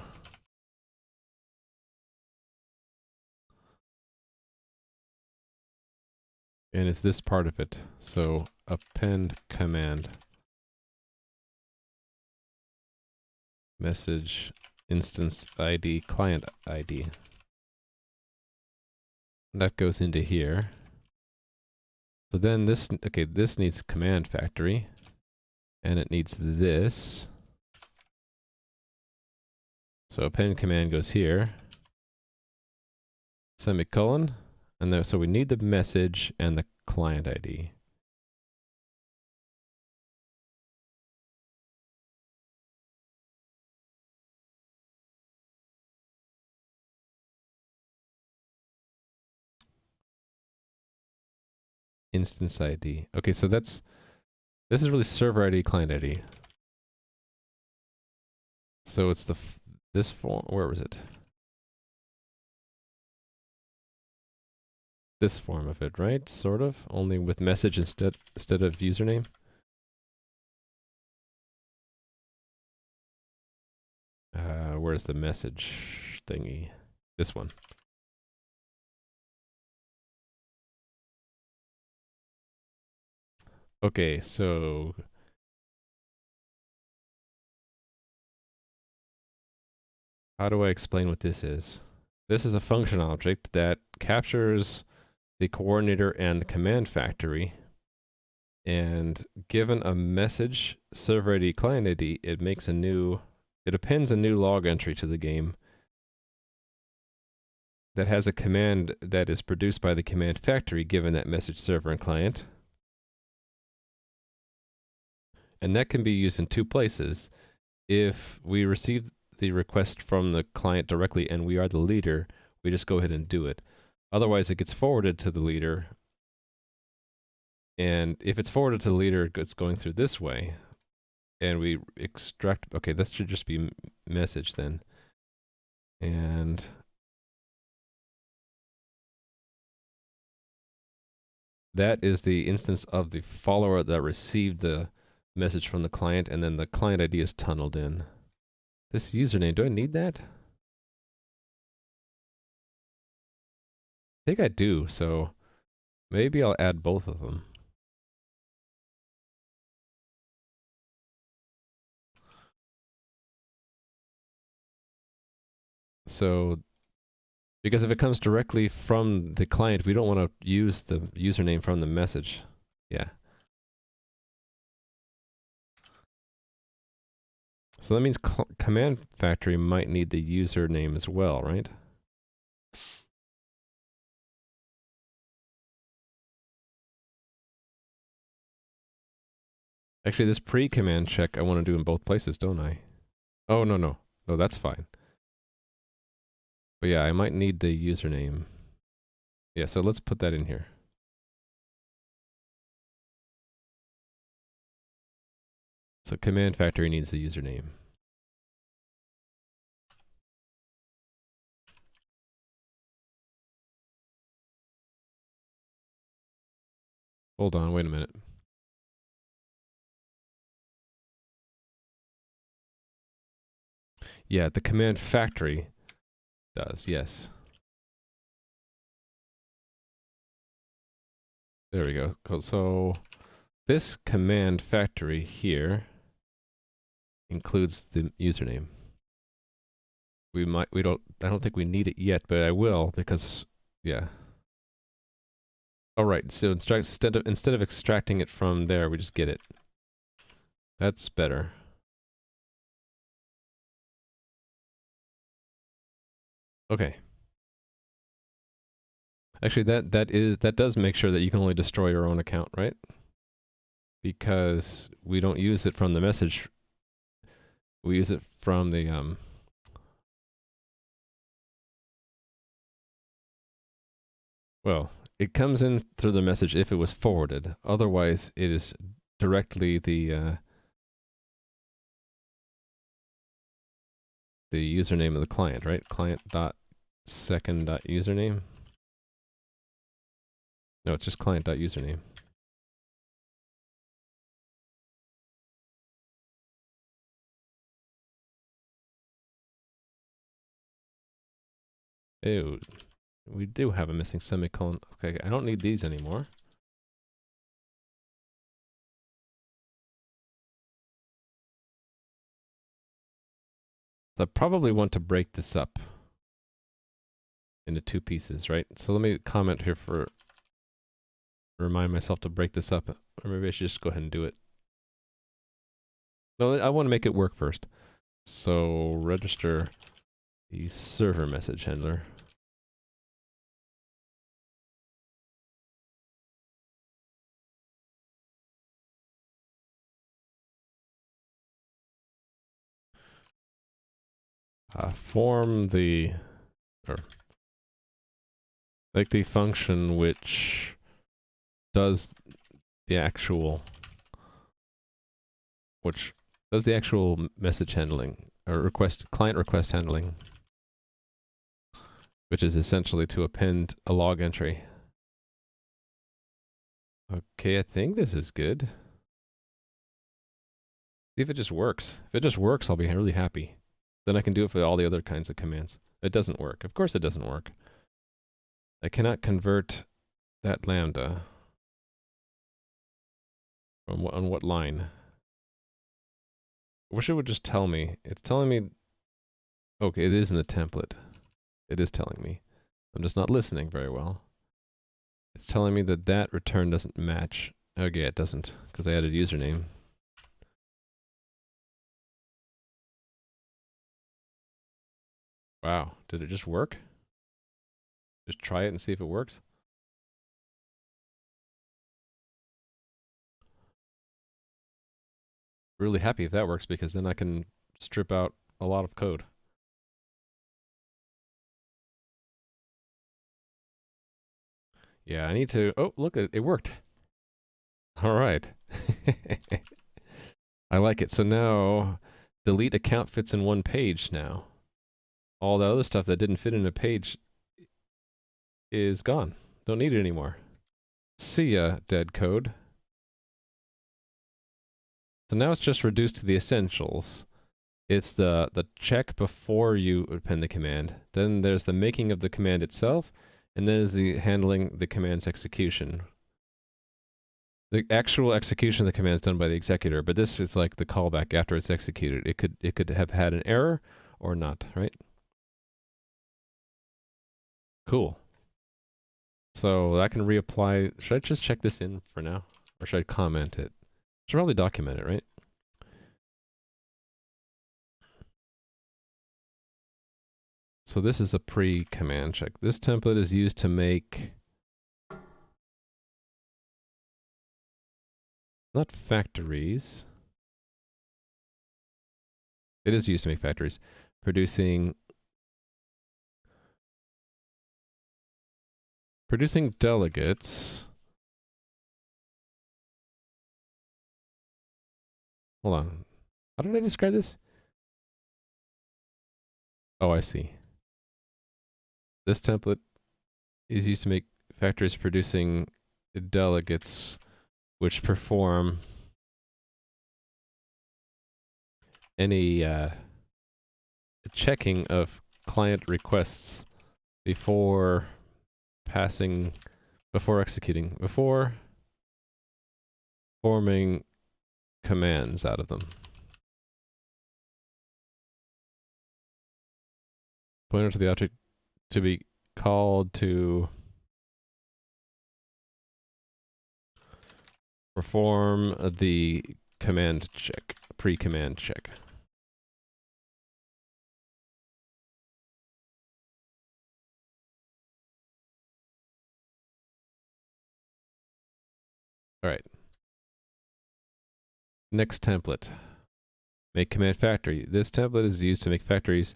And it's this part of it. So append command message instance ID client ID. That goes into here. So then this, okay, this needs command factory, and it needs this. So append command goes here, semicolon, and there, so we need the message and the client ID. Instance ID. Okay, so this is really server ID, client ID. So it's this form, where was it? This form of it, right? Sort of, only with message instead of username. Where's the message thingy? This one. Okay, so how do I explain what this is? This is a function object that captures the coordinator and the command factory, and given a message server ID client ID, it appends a new log entry to the game that has a command that is produced by the command factory given that message server and client. And that can be used in two places. If we receive the request from the client directly and we are the leader, we just go ahead and do it. Otherwise, it gets forwarded to the leader. And if it's forwarded to the leader, it's going through this way. And we extract, okay, that should just be message then. And that is the instance of the follower that received the message from the client, and then the client ID is tunneled in. This username, do I need that? I think I do, so maybe I'll add both of them. So, because if it comes directly from the client, we don't want to use the username from the message. Yeah. So that means command factory might need the username as well, right? Actually, this pre-command check I want to do in both places, don't I? Oh, no, no. No, that's fine. But yeah, I might need the username. Yeah, so let's put that in here. So command factory needs the username. Hold on, wait a minute. Yeah, the command factory does, yes. There we go. So this command factory here includes the username. I don't think we need it yet, but I will because, yeah. All right, so instead of extracting it from there, we just get it. That's better. Okay. Actually, that does make sure that you can only destroy your own account, right? Because we don't use it from the message. We use it from the well, it comes in through the message if it was forwarded. Otherwise, it is directly the username of the client, right? Client.second.username. No, it's just client.username. Ew. We do have a missing semicolon. Okay, I don't need these anymore. So I probably want to break this up into two pieces, right? So let me comment here for remind myself to break this up, or maybe I should just go ahead and do it. No, I want to make it work first. So register the server message handler. Form the, or like the function which does the actual, message handling, or client request handling, which is essentially to append a log entry. Okay, I think this is good. See if it just works. If it just works, I'll be really happy. Then I can do it for all the other kinds of commands. It doesn't work. Of course it doesn't work. I cannot convert that lambda. On what line? I wish it would just tell me. It's telling me... Okay, it is in the template. It is telling me. I'm just not listening very well. It's telling me that that return doesn't match. Okay, it doesn't, because I added username. Wow, did it just work? Just try it and see if it works? Really happy if that works, because then I can strip out a lot of code. Yeah, I need to... Oh, look, it worked. All right. I like it. So now, delete account fits in one page now. All the other stuff that didn't fit in a page is gone. Don't need it anymore. See ya, dead code. So now it's just reduced to the essentials. It's the check before you append the command. Then there's the making of the command itself, and then there's the handling the command's execution. The actual execution of the command is done by the executor, but this is like the callback after it's executed. It could have had an error or not, right? Cool. So I can reapply. Should I just check this in for now? Or should I comment it? Should probably document it, right? So this is a pre-command check. This template is used to make... not factories. It is used to make factories. Producing delegates. Hold on. How did I describe this? Oh, I see. This template is used to make factories producing delegates which perform any checking of client requests before executing, before forming commands out of them. Pointer to the object to be called to perform the command check, pre-command check. All right. Next template. Make command factory. This template is used to make factories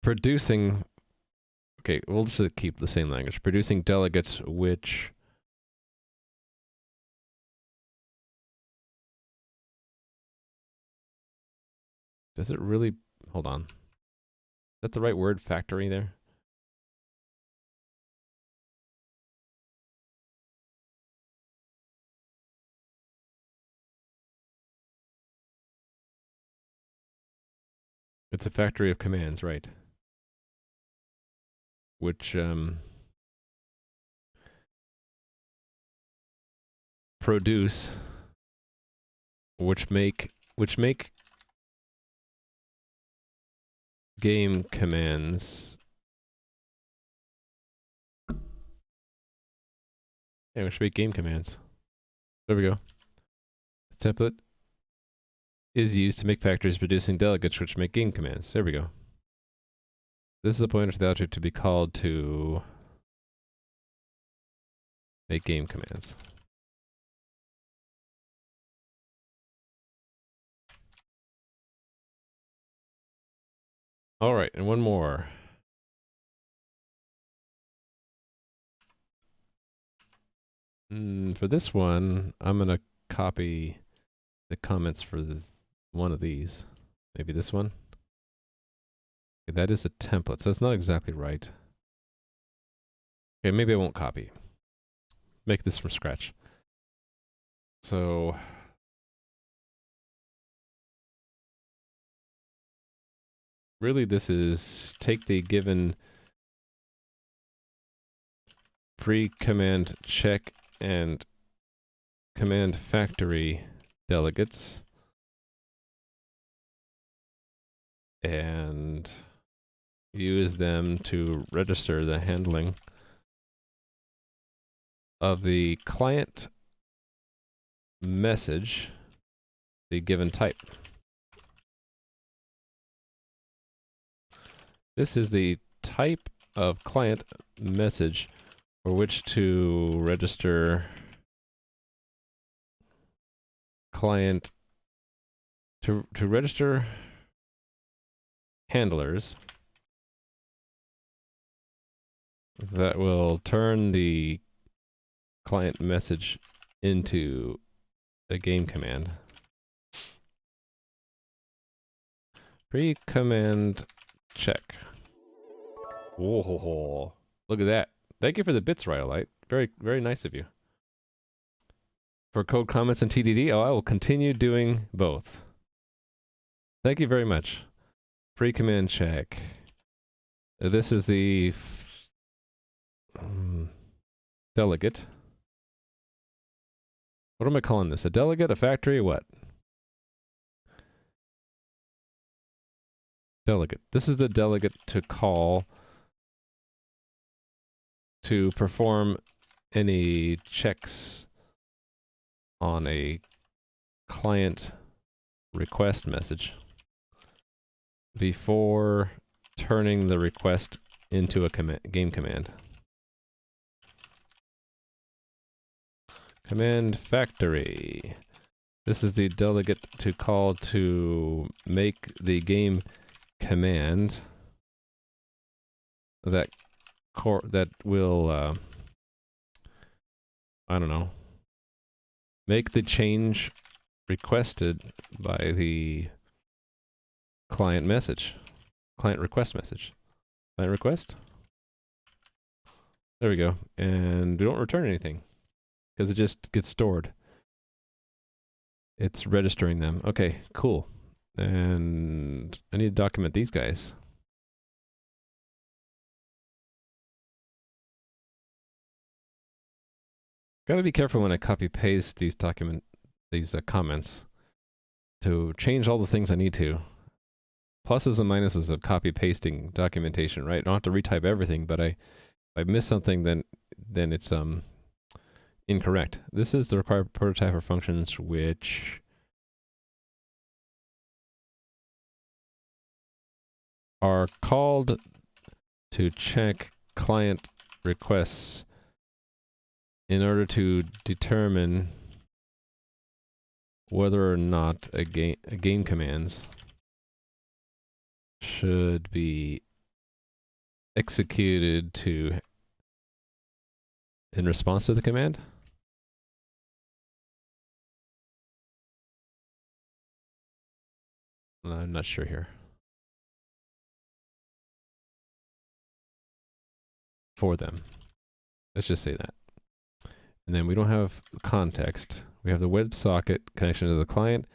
producing... Okay, we'll just keep the same language. Producing delegates which... Does it really... Hold on. Is that the right word, factory there? It's a factory of commands, right? Which produce which make game commands. Yeah, which make game commands. There we go. The template is used to make factories producing delegates which make game commands. There we go. This is a pointer to the object to be called to make game commands. All right, and one more. For this one, I'm going to copy the comments for one of these. Maybe this one. Okay, that is a template, so it's not exactly right. Okay, maybe I won't copy. Make this from scratch. So really this is take the given pre-command check and command factory delegates and use them to register the handling of the client message, the given type. This is the type of client message for which to register client to register handlers that will turn the client message into a game command. Pre-command check. Whoa, look at that. Thank you for the bits, Rhyolite. Very, very nice of you. For code comments and TDD, I will continue doing both. Thank you very much. Pre-command check. This is the delegate. What am I calling this? A delegate? A factory? What? Delegate. This is the delegate to call to perform any checks on a client request message before turning the request into a game command. Command factory. This is the delegate to call to make the game command that will I don't know, make the change requested by the client message, client request message. Client request. There we go. And we don't return anything because it just gets stored. It's registering them. Okay, cool. And I need to document these guys. Gotta be careful when I copy paste these comments to change all the things I need to. Pluses and minuses of copy pasting documentation, right? I don't have to retype everything, but if I miss something, then it's incorrect. This is the required prototype for functions which are called to check client requests in order to determine whether or not a game commands should be executed in response to the command. I'm not sure here. For them. Let's just say that. And then we don't have context. We have the WebSocket connection to the client,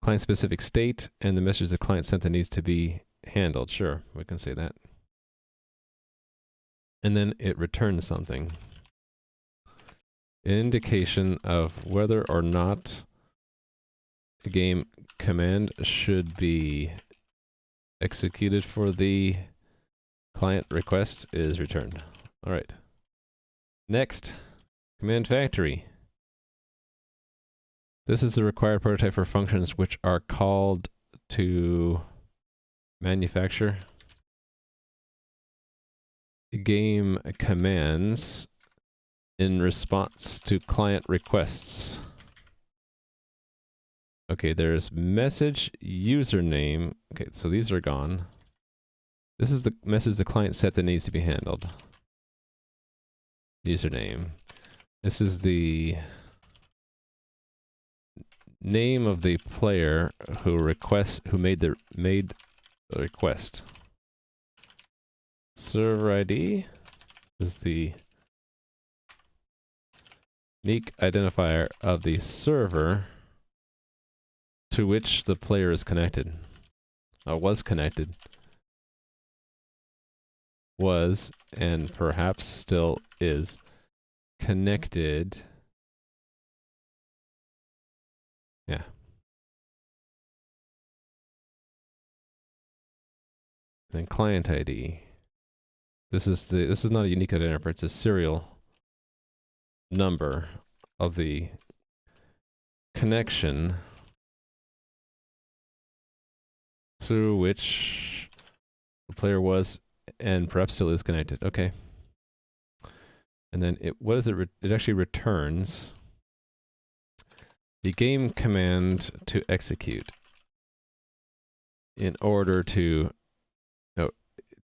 client-specific state, and the message the client sent that needs to be handled. Sure, we can say that. And then it returns something. An indication of whether or not game command should be executed for the client request is returned. All right. Next, command factory. This is the required prototype for functions which are called to manufacture game commands in response to client requests. Okay, there's message username. Okay, so these are gone. This is the message the client set that needs to be handled. Username. This is the name of the player who made the request. Server ID is the unique identifier of the server to which the player is connected. Was connected. Was, and perhaps still is, connected. Yeah. Then client ID. This is not a unique identifier, it's a serial number of the connection through which the player was and perhaps still is connected. Okay. And then what does it actually returns the game command to execute in order to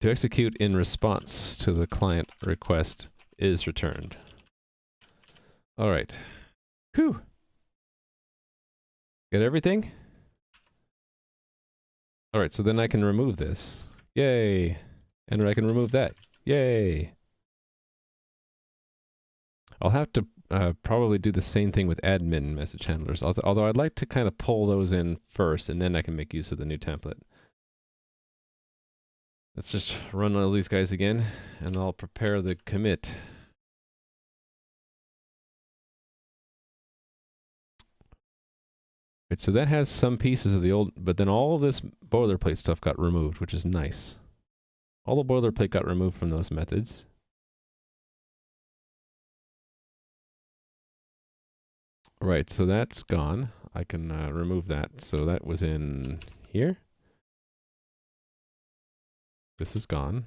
execute in response to the client request is returned. All right. Whew. Got everything? All right, so then I can remove this. Yay. And I can remove that. Yay. I'll have to probably do the same thing with admin message handlers, although I'd like to kind of pull those in first, and then I can make use of the new template. Let's just run all these guys again, and I'll prepare the commit. Right, so that has some pieces of the old, but then all this boilerplate stuff got removed, which is nice. All the boilerplate got removed from those methods. Right, so that's gone. I can remove that. So that was in here. This is gone.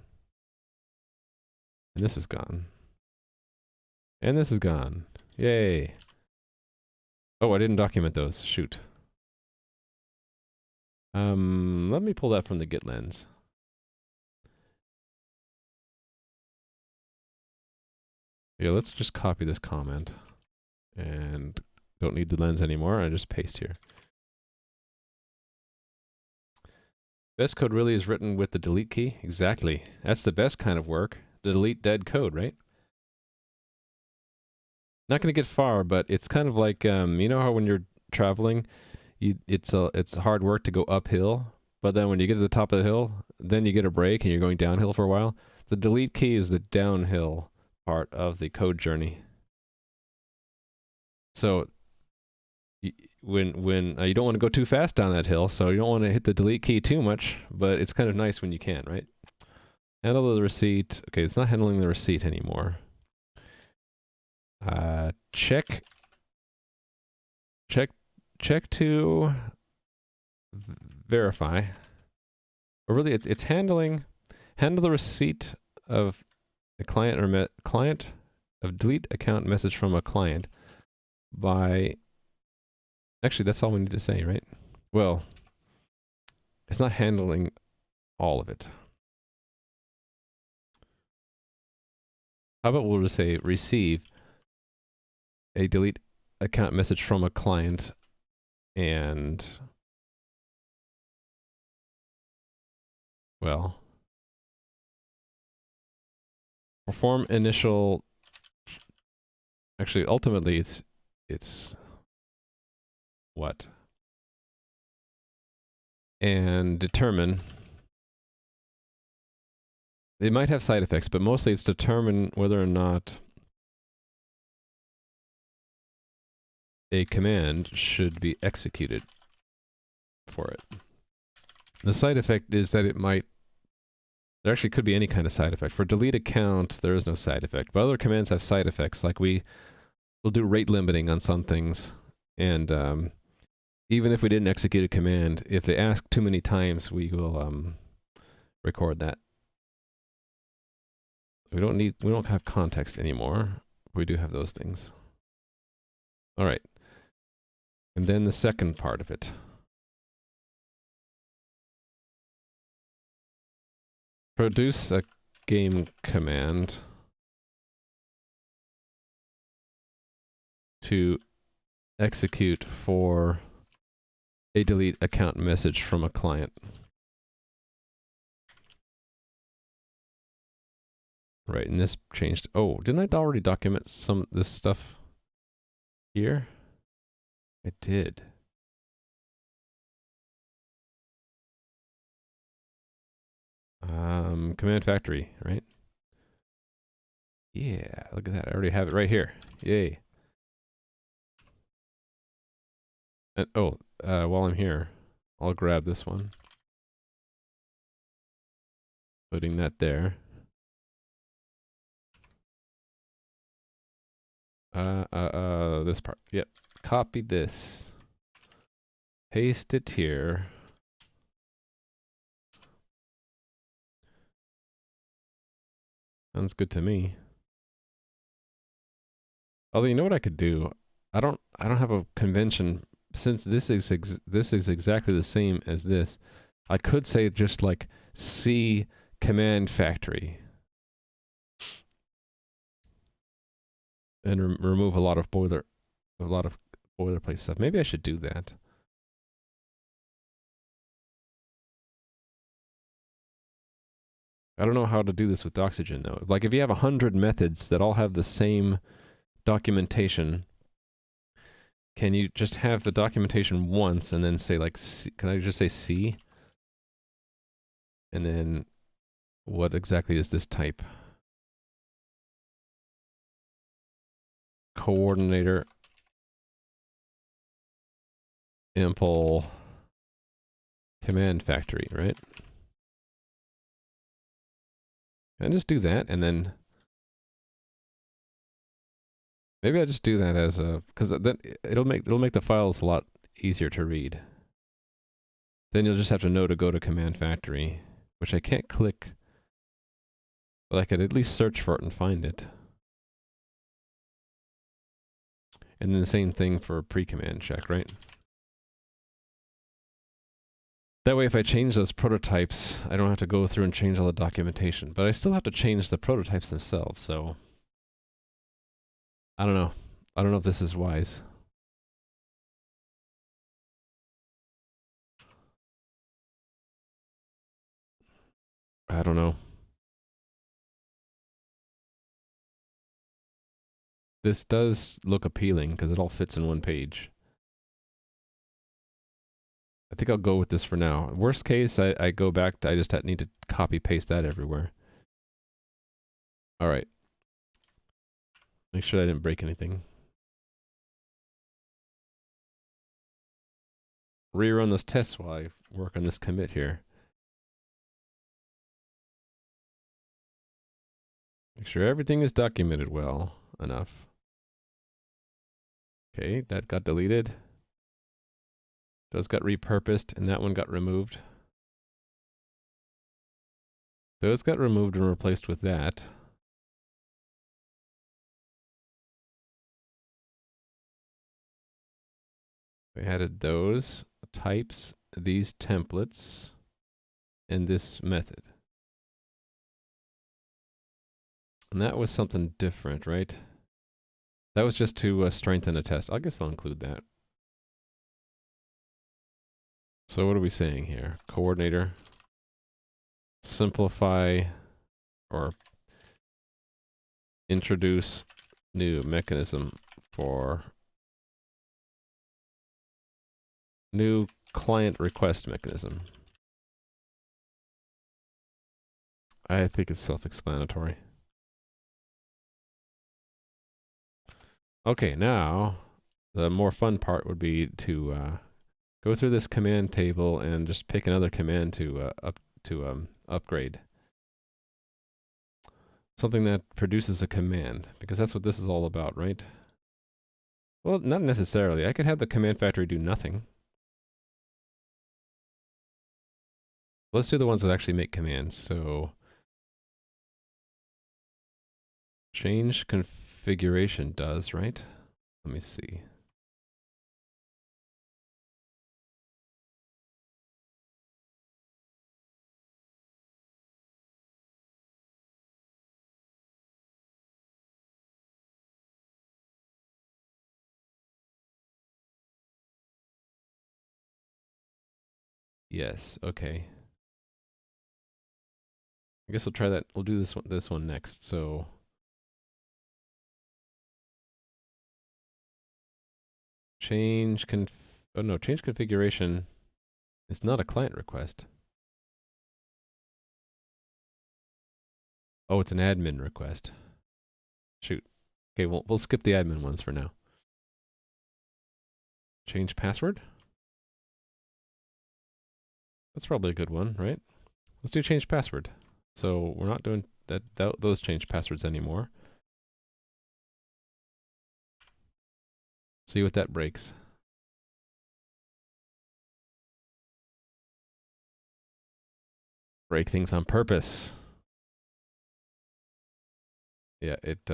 And this is gone. And this is gone. Yay. Oh, I didn't document those. Shoot. Let me pull that from the Git lens. Yeah, let's just copy this comment. And don't need the lens anymore. I just paste here. Best code really is written with the delete key. Exactly. That's the best kind of work. Delete dead code, right? Not going to get far, but it's kind of like, you know how when you're traveling, it's hard work to go uphill, but then when you get to the top of the hill, then you get a break and you're going downhill for a while. The delete key is the downhill part of the code journey. So when you don't want to go too fast down that hill, so you don't want to hit the delete key too much, but it's kind of nice when you can, right? Handle the receipt. Okay, it's not handling the receipt anymore. Check to verify. Or really, it's handle the receipt of a client or client of delete account message from a client by. Actually, that's all we need to say, right? Well, it's not handling all of it. How about we'll just say receive a delete account message from a client and, well, perform initial, actually, ultimately, it's what? And determine, it might have side effects, but mostly it's determine whether or not a command should be executed for it. The side effect is that it might... There actually could be any kind of side effect. For delete account, there is no side effect. But other commands have side effects, like we'll do rate limiting on some things. And even if we didn't execute a command, if they ask too many times, we will record that. We don't have context anymore. We do have those things. All right. And then the second part of it. Produce a game command to execute for a delete account message from a client. Right, and this changed. Oh, didn't I already document some of this stuff here? I did. Command factory, right? Yeah, look at that. I already have it right here. Yay. And, while I'm here, I'll grab this one. Putting that there. This part. Yep. Copy this. Paste it here. Sounds good to me. Although, you know what I could do? I don't have a convention, since this is exactly the same as this. I could say just like C command factory and remove a lot of boilerplate stuff. Maybe I should do that. I don't know how to do this with Doxygen though. Like if you have 100 methods that all have the same documentation, can you just have the documentation once and then say like C, can I just say C? And then what exactly is this type? Coordinator impl command factory, right? And just do that, and then maybe I just do that as a, because then it'll make the files a lot easier to read. Then you'll just have to know to go to command factory, which I can't click, but I could at least search for it and find it. And then the same thing for pre-command check, right? That way if I change those prototypes, I don't have to go through and change all the documentation, but I still have to change the prototypes themselves, so I don't know. I don't know if this is wise. I don't know. This does look appealing because it all fits in one page. I think I'll go with this for now. Worst case, I go back to, I just need to copy paste that everywhere. All right. Make sure I didn't break anything. Rerun those tests while I work on this commit here. Make sure everything is documented well enough. Okay, that got deleted. Those got repurposed, and that one got removed. Those got removed and replaced with that. We added those types, these templates, and this method. And that was something different, right? That was just to strengthen a test. I guess I'll include that. So what are we saying here? Coordinator, simplify, or introduce new mechanism for new client request mechanism. I think it's self-explanatory. Okay, now the more fun part would be to Go through this command table and just pick another command to upgrade. Something that produces a command, because that's what this is all about, right? Well, not necessarily. I could have the command factory do nothing. Let's do the ones that actually make commands. So, change configuration does, right? Let me see. Yes, okay. I guess we'll try that. We'll do this one next. So, change change configuration is not a client request. Oh, it's an admin request. Shoot. Okay, we'll skip the admin ones for now. Change password? That's probably a good one, right? Let's do change password. So we're not doing those change passwords anymore. See what that breaks. Break things on purpose. Yeah, it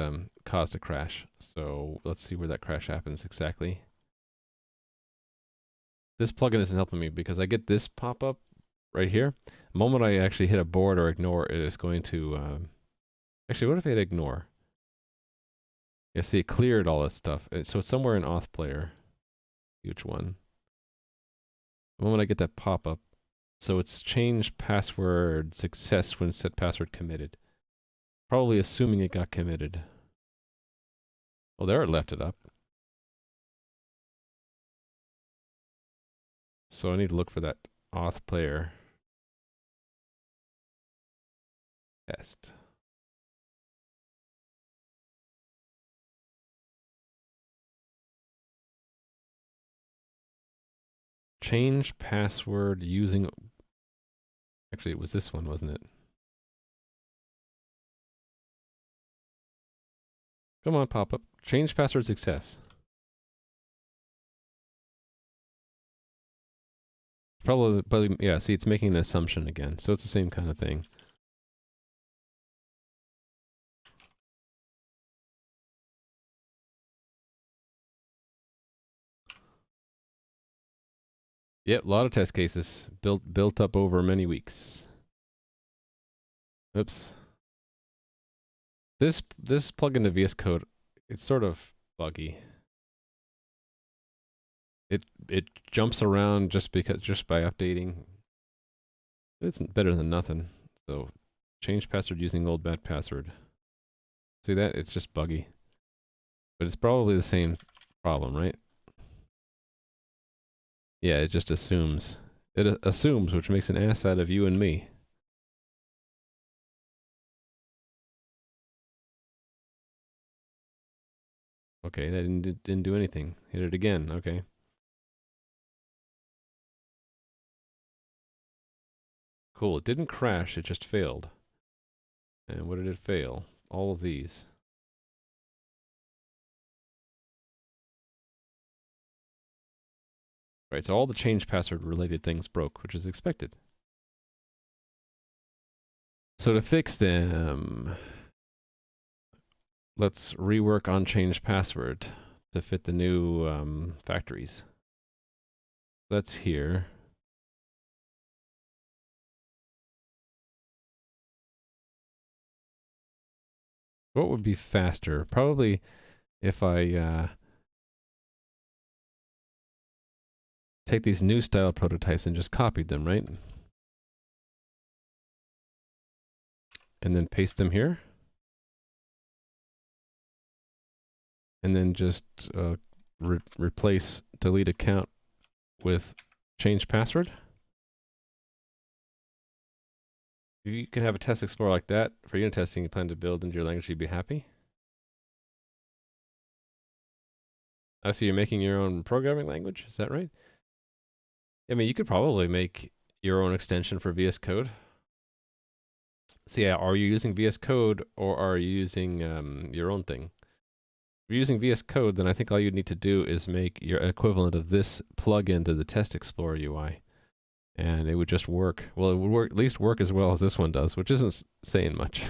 caused a crash. So let's see where that crash happens exactly. This plugin isn't helping me because I get this pop-up right here. The moment I actually hit abort or ignore, it is going to... actually, what if I hit ignore? Yeah, see, it cleared all this stuff. So it's somewhere in auth player. Huge one. The moment I get that pop-up, so it's change password success when set password committed. Probably assuming it got committed. Oh, there it left it up. So I need to look for that auth player test. Change password using... Actually, it was this one, wasn't it? Come on, pop-up. Change password success. Probably, yeah, see, it's making an assumption again. So it's the same kind of thing. Yep, a lot of test cases built up over many weeks. Oops. This plugin to VS Code, it's sort of buggy. It jumps around just by updating. It's better than nothing. So change password using old bad password. See that? It's just buggy. But it's probably the same problem, right? Yeah, it just assumes. It assumes, which makes an ass out of you and me. Okay, that didn't do anything. Hit it again. Okay. Cool. It didn't crash. It just failed. And what did it fail? All of these. Right, so all the change password related things broke, which is expected. So to fix them, let's rework on change password to fit the new factories. That's here. What would be faster? Probably if I take these new style prototypes and just copied them, right? And then paste them here. And then just replace delete account with change password. If you can have a test explorer like that for unit testing you plan to build into your language, you'd be happy. I see you're making your own programming language, is that right? I mean, you could probably make your own extension for VS Code. So yeah, are you using VS Code or are you using your own thing? If you're using VS Code, then I think all you need to do is make your equivalent of this plugin to the Test Explorer UI, and it would just work. Well, it would work, at least work as well as this one does, which isn't saying much.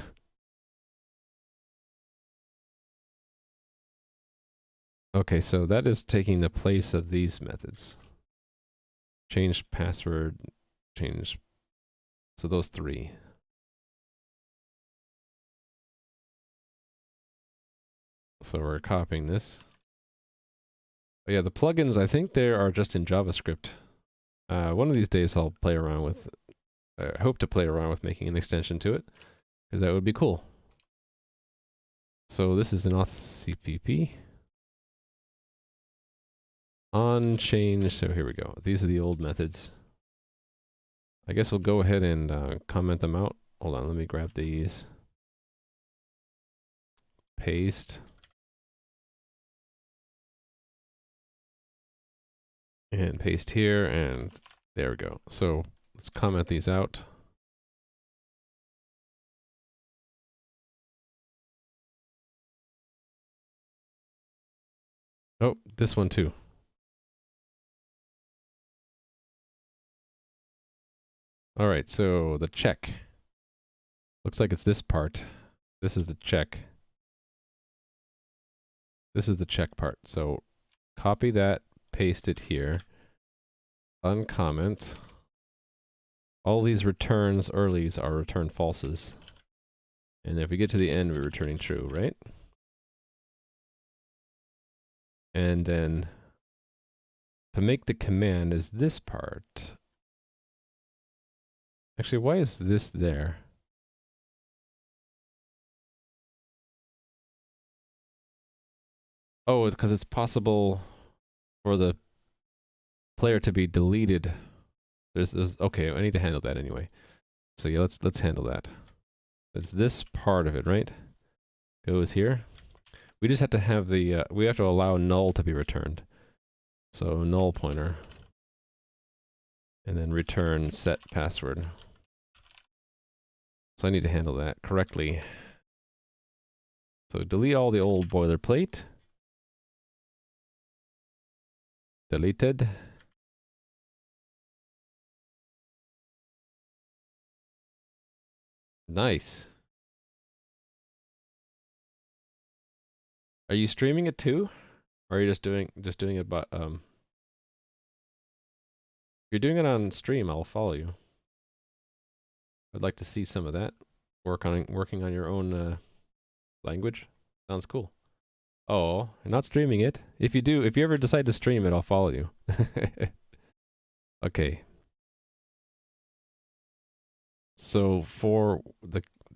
Okay, so that is taking the place of these methods. Change password, change. So those three. So we're copying this. But yeah, the plugins, I think they are just in JavaScript. One of these days I'll play around with, I hope to play around with making an extension to it, because that would be cool. So this is an auth CPP. On change, so here we go. These are the old methods. I guess we'll go ahead and comment them out. Hold on, let me grab these. Paste. And paste here, and there we go. So let's comment these out. Oh, this one too. All right, so the check. Looks like it's this part. This is the check. This is the check part. So copy that, paste it here, uncomment. All these returns earlies are return falses. And if we get to the end, we're returning true, right? And then to make the command is this part. Actually, why is this there? Oh, because it's possible for the player to be deleted. There's okay, I need to handle that anyway. So yeah, let's handle that. It's this part of it, right? Goes here. We just have to have the we have to allow null to be returned. So null pointer. And then return set password. So I need to handle that correctly. So delete all the old boilerplate. Deleted. Nice. Are you streaming it too? Or are you just doing it by if you're doing it on stream, I'll follow you. I'd like to see some of that. Working on your own language. Sounds cool. Oh, you're not streaming it. If you ever decide to stream it, I'll follow you. Okay. So for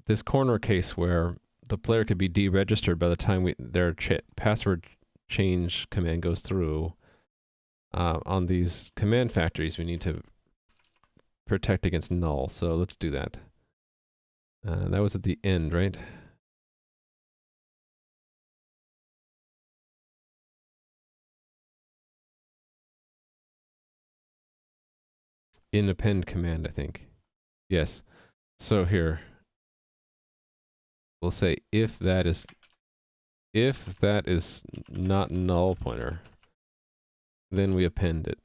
this corner case where the player could be deregistered by the time their password change command goes through, on these command factories, we need to protect against null. So let's do that. That was at the end, right? In append command, I think. Yes. So here, we'll say if that is not null pointer, then we append it.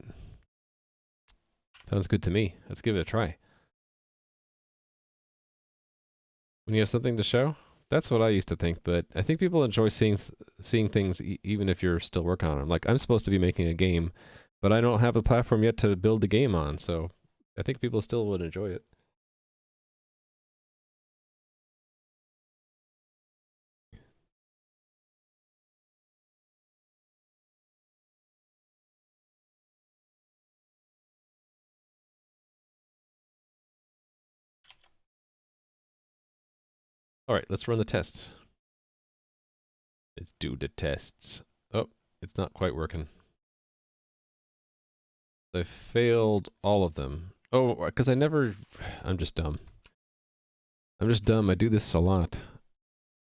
Sounds good to me. Let's give it a try. When you have something to show, that's what I used to think. But I think people enjoy seeing things even if you're still working on them. Like I'm supposed to be making a game, but I don't have a platform yet to build the game on. So I think people still would enjoy it. All right, let's run the test. Let's do the tests. Oh, it's not quite working. I failed all of them. Oh, because I'm just dumb. I'm just dumb. I do this a lot.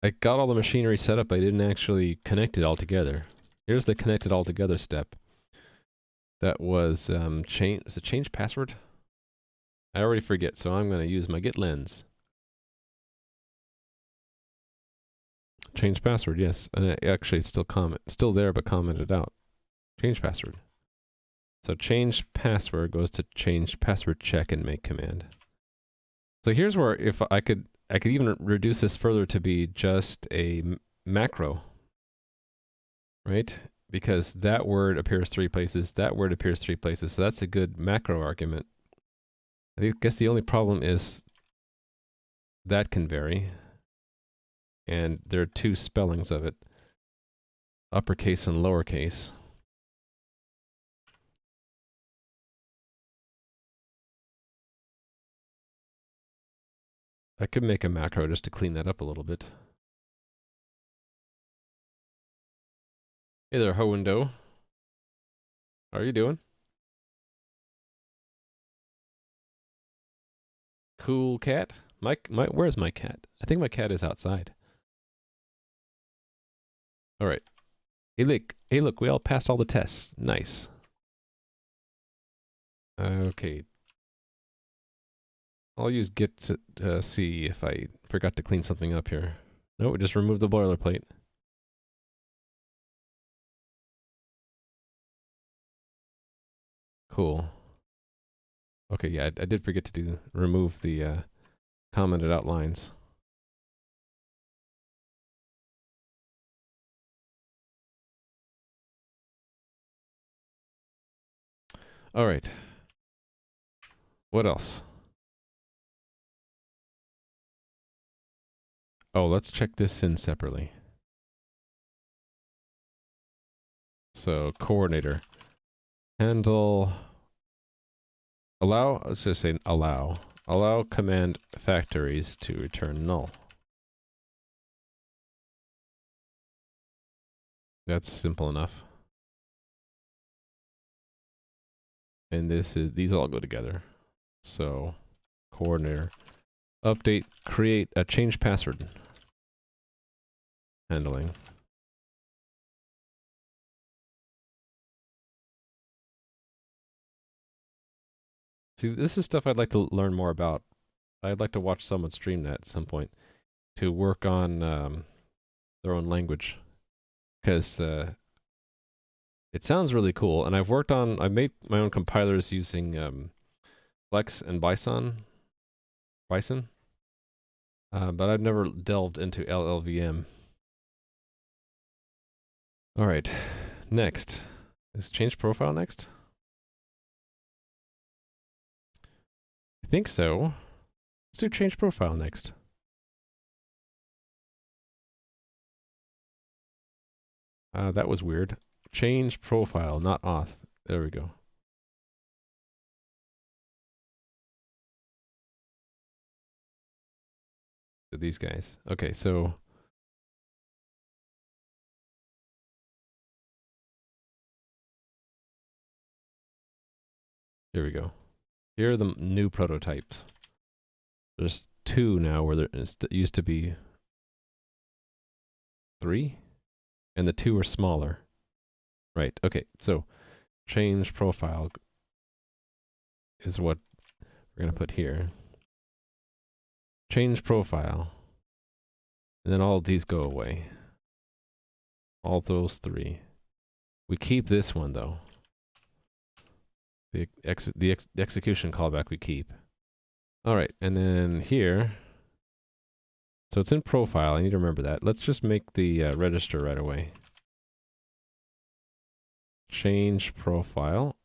I got all the machinery set up. I didn't actually connect it all together. Here's the connect it all together step. That was change password? I already forget, so I'm going to use my git lens. Change password, yes. And actually it's still there, but commented out. Change password. So change password goes to change password check and make command. So here's where if I could even reduce this further to be just a macro, right? Because that word appears 3 places, that word appears 3 places, so that's a good macro argument. I guess the only problem is that can vary, and there are 2 spellings of it, uppercase and lowercase. I could make a macro just to clean that up a little bit. Hey there, Ho and Do. How are you doing? Cool cat? Where's my cat? I think my cat is outside. All right. Hey look, we all passed all the tests. Nice. Okay. I'll use git to see if I forgot to clean something up here. No, just remove the boilerplate. Cool. Okay, yeah, I did forget to remove the commented out lines. All right. What else? Oh, let's check this in separately. So, coordinator. Handle. Allow, let's just say allow. Allow command factories to return null. That's simple enough. And these all go together. So, coordinator. Update, create a change password. Handling. See, this is stuff I'd like to learn more about. I'd like to watch someone stream that at some point to work on their own language. Because it sounds really cool. And I made my own compilers using Flex and Bison. But I've never delved into LLVM. All right, next. Is change profile next? I think so. Let's do change profile next. That was weird. Change profile, not auth. There we go. These guys. Okay, so here we go. Here are the new prototypes. There's 2 now where there used to be 3, and the 2 are smaller. Right, okay, so change profile is what we're going to put here. Change profile. And then all of these go away. All those 3. We keep this one though. The execution callback we keep. All right, and then here. So it's in profile. I need to remember that. Let's just make the register right away. Change profile.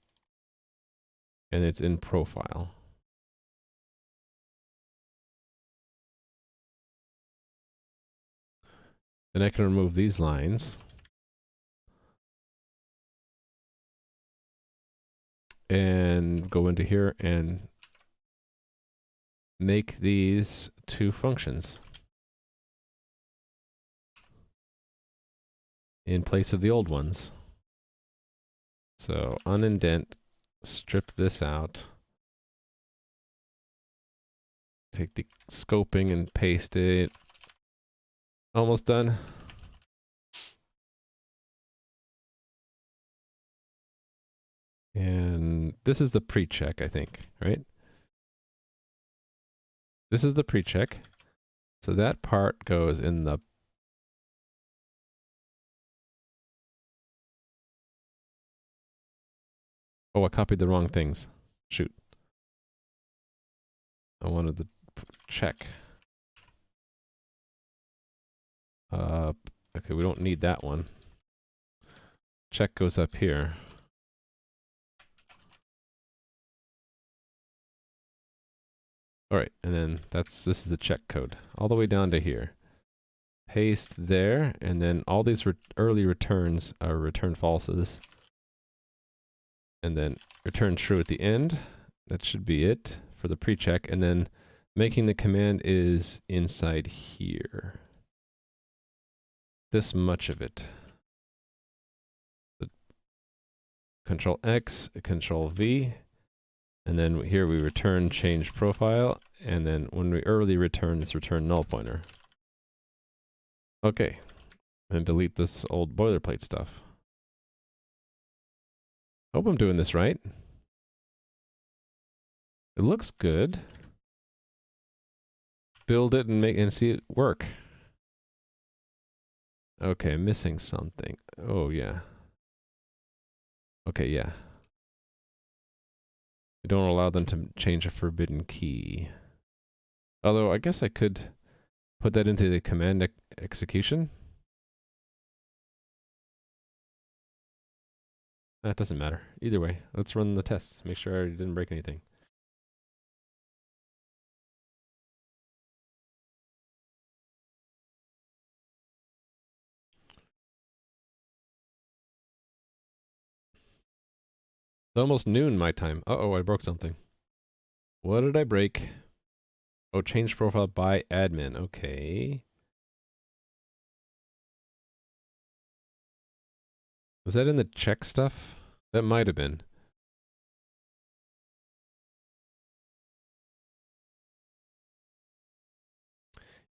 And it's in profile. Then I can remove these lines. And go into here and make these 2 functions in place of the old ones. So unindent, strip this out. Take the scoping and paste it. Almost done. And this is the pre-check, I think, right? This is the pre-check. So that part goes in the... Oh, I copied the wrong things. Shoot. I wanted the check. Okay, we don't need that one. Check goes up here. All right, and then this is the check code all the way down to here. Paste there, and then all these early returns are return falses. And then return true at the end. That should be it for the pre-check. And then making the command is inside here. This much of it. Control X, Control V. And then here we return change profile. And then when we early return, it's return null pointer. Okay. And delete this old boilerplate stuff. Hope I'm doing this right. It looks good. Build it and see it work. Okay, I'm missing something. Oh, yeah. Okay, yeah. We don't allow them to change a forbidden key. Although, I guess I could put that into the command execution. That doesn't matter. Either way, let's run the tests. Make sure I didn't break anything. It's almost noon my time. Uh-oh, I broke something. What did I break? Oh, change profile by admin. Okay. Was that in the check stuff? That might have been.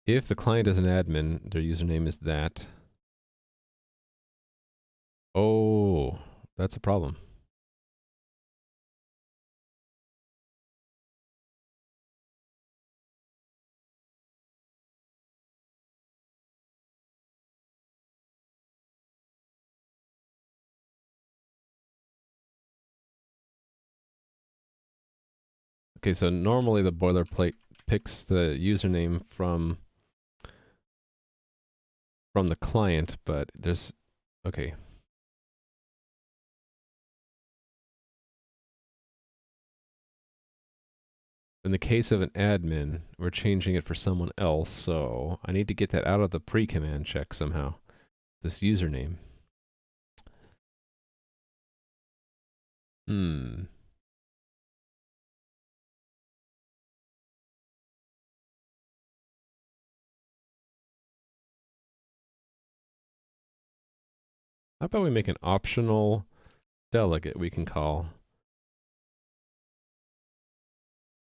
If the client is an admin, their username is that. Oh, that's a problem. Okay, so normally the boilerplate picks the username from the client, but there's... Okay. In the case of an admin, we're changing it for someone else, so I need to get that out of the pre-command check somehow. This username. How about we make an optional delegate we can call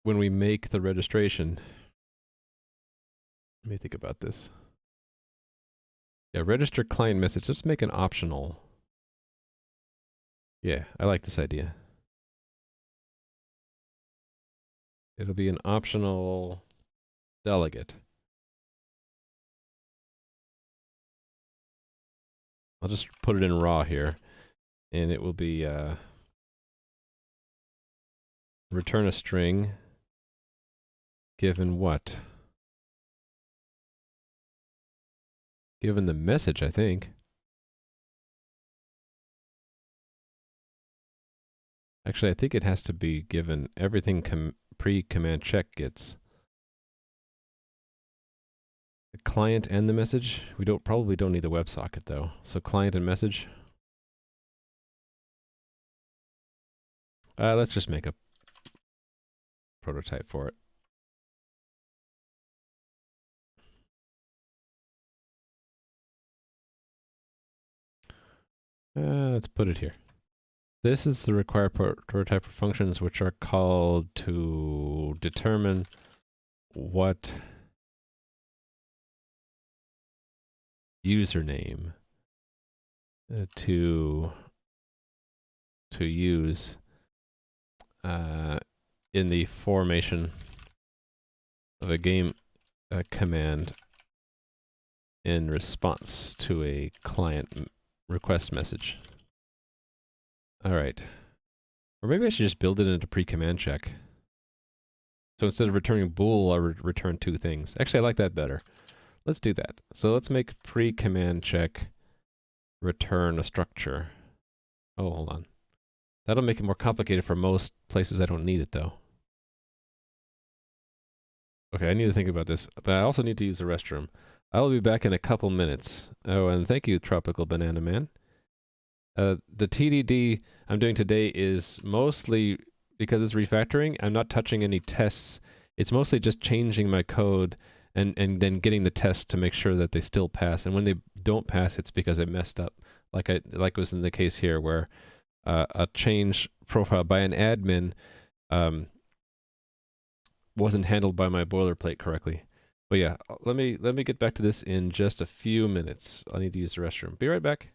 when we make the registration? Let me think about this. Yeah, register client message. Let's make an optional. Yeah, I like this idea. It'll be an optional delegate. I'll just put it in raw here, and it will be return a string given what? Given the message, I think. Actually, I think it has to be given everything pre-command check gets. The client and the message. We probably don't need the WebSocket though. So client and message. Let's just make a prototype for it. Let's put it here. This is the required prototype for functions which are called to determine what username to use in the formation of a game command in response to a client request message. All right. Or maybe I should just build it into pre-command check. So instead of returning bool, I'll return two things. Actually, I like that better. Let's do that. So let's make pre-command check return a structure. Oh, hold on. That'll make it more complicated for most places I don't need it, though. Okay, I need to think about this, but I also need to use the restroom. I will be back in a couple minutes. Oh, and thank you, Tropical Banana Man. The TDD I'm doing today is mostly, because it's refactoring, I'm not touching any tests. It's mostly just changing my code and then getting the tests to make sure that they still pass. And when they don't pass, it's because I messed up, like was in the case here, where a change profile by an admin wasn't handled by my boilerplate correctly. But yeah, let me get back to this in just a few minutes. I need to use the restroom. Be right back.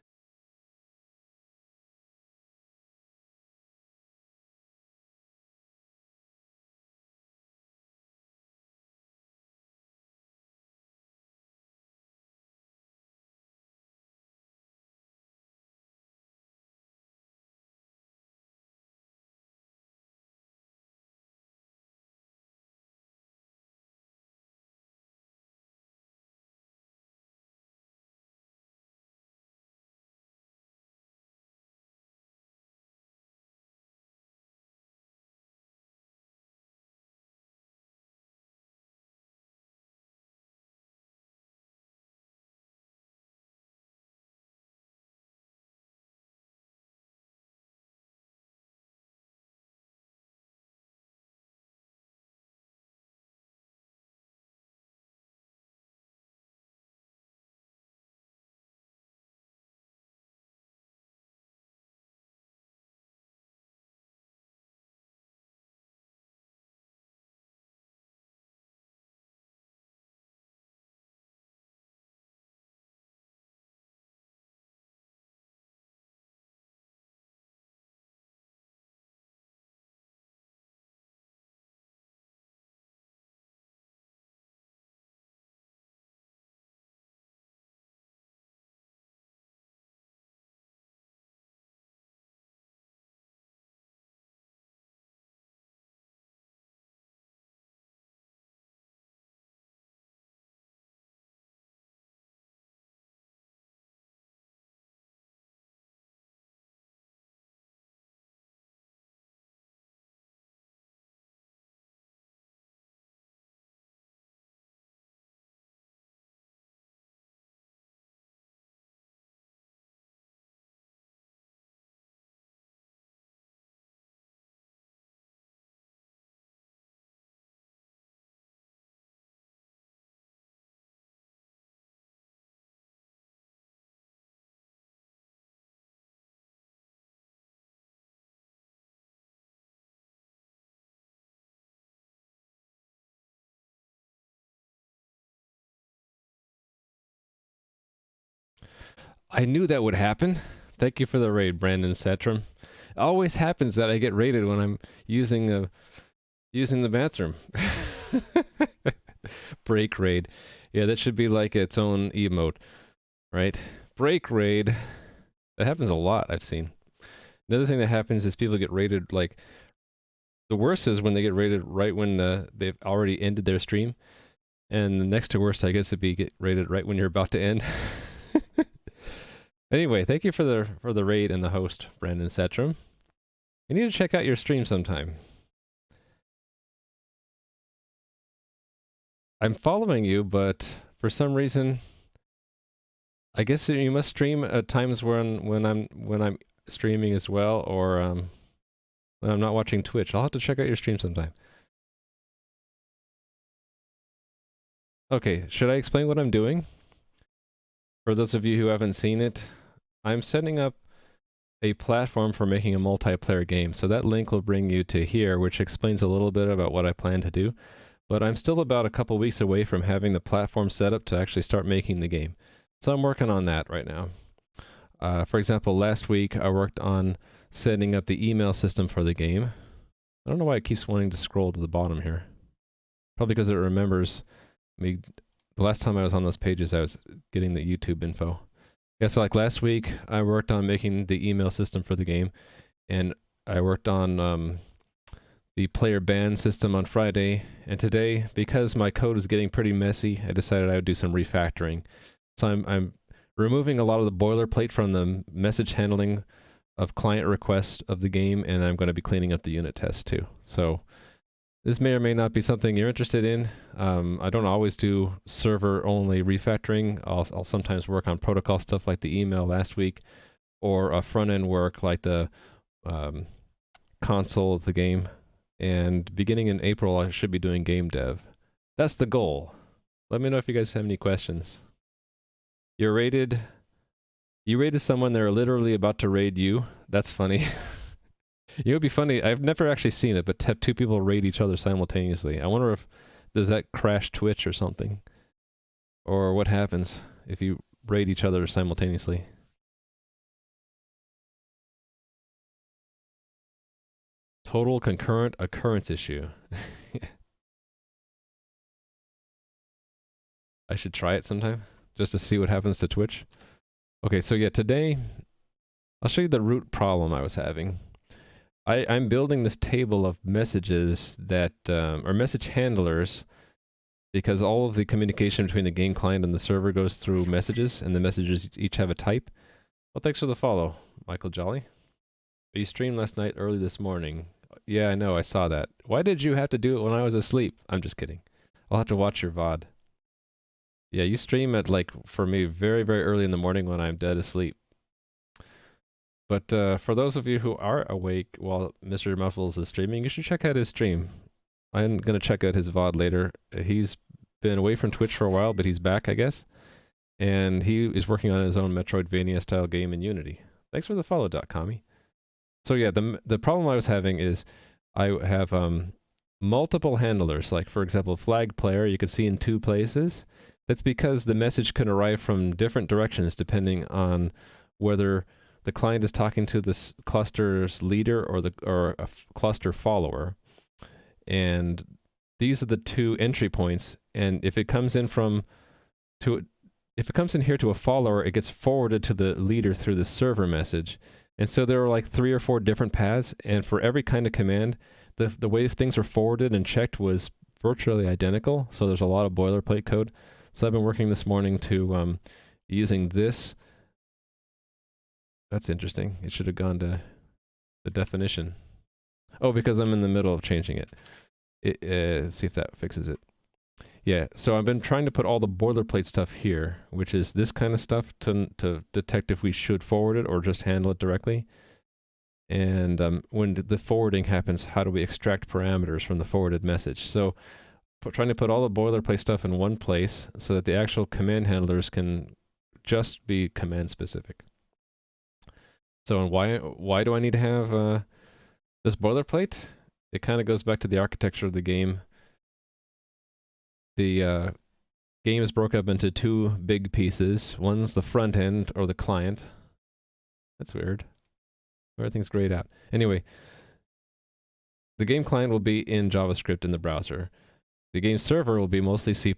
I knew that would happen. Thank you for the raid, Brandon Satram. It always happens that I get raided when I'm using the bathroom. Break raid. Yeah, that should be like its own emote, right? Break raid. That happens a lot, I've seen. Another thing that happens is people get raided, like, the worst is when they get raided right when they've already ended their stream. And the next to worst, I guess, would be get raided right when you're about to end. Anyway, thank you for the raid and the host, Brandon Satram. You need to check out your stream sometime. I'm following you, but for some reason, I guess you must stream at times when I'm streaming as well, or when I'm not watching Twitch. I'll have to check out your stream sometime. Okay, should I explain what I'm doing? For those of you who haven't seen it, I'm setting up a platform for making a multiplayer game. So that link will bring you to here, which explains a little bit about what I plan to do. But I'm still about a couple weeks away from having the platform set up to actually start making the game. So I'm working on that right now. For example, last week I worked on setting up the email system for the game. I don't know why it keeps wanting to scroll to the bottom here. Probably because it remembers me. The last time I was on those pages, I was getting the YouTube info. Yeah, so like last week, I worked on making the email system for the game, and I worked on the player ban system on Friday, and today, because my code is getting pretty messy, I decided I would do some refactoring. So I'm removing a lot of the boilerplate from the message handling of client requests of the game, and I'm going to be cleaning up the unit test too. So this may or may not be something you're interested in. I don't always do server-only refactoring. I'll sometimes work on protocol stuff like the email last week, or a front-end work like the console of the game. And beginning in April, I should be doing game dev. That's the goal. Let me know if you guys have any questions. You raided someone, they're literally about to raid you. That's funny. It would be funny. I've never actually seen it, but have two people raid each other simultaneously. I wonder if, does that crash Twitch or something? Or what happens if you raid each other simultaneously? Total concurrent occurrence issue. I should try it sometime, just to see what happens to Twitch. Okay, so yeah, today, I'll show you the root problem I was having. I'm building this table of messages that are message handlers, because all of the communication between the game client and the server goes through messages, and the messages each have a type. Well, thanks for the follow, Michael Jolly. You streamed last night early this morning. Yeah, I know, I saw that. Why did you have to do it when I was asleep? I'm just kidding. I'll have to watch your VOD. Yeah, you stream at, like, for me, very, very early in the morning when I'm dead asleep. But for those of you who are awake while Mr. Muffles is streaming, you should check out his stream. I'm going to check out his VOD later. He's been away from Twitch for a while, but he's back, I guess. And he is working on his own Metroidvania-style game in Unity. Thanks for the follow, .commie. So yeah, the problem I was having is I have multiple handlers. Like, for example, flag player, you can see in 2 places. That's because the message can arrive from different directions depending on whether the client is talking to this cluster's leader or a cluster follower. And these are the 2 entry points. And if it comes in here to a follower, it gets forwarded to the leader through the server message. And so there are like 3 or 4 different paths, and for every kind of command, the way things were forwarded and checked was virtually identical. So there's a lot of boilerplate code. So I've been working this morning to using this. That's interesting. It should have gone to the definition. Oh, because I'm in the middle of changing it. Let's see if that fixes it. Yeah, so I've been trying to put all the boilerplate stuff here, which is this kind of stuff to detect if we should forward it or just handle it directly. And when the forwarding happens, how do we extract parameters from the forwarded message? So trying to put all the boilerplate stuff in one place so that the actual command handlers can just be command specific. So why do I need to have this boilerplate? It kind of goes back to the architecture of the game. The game is broken up into 2 big pieces. One's the front end, or the client. That's weird. Everything's grayed out. Anyway, the game client will be in JavaScript in the browser. The game server will be mostly C++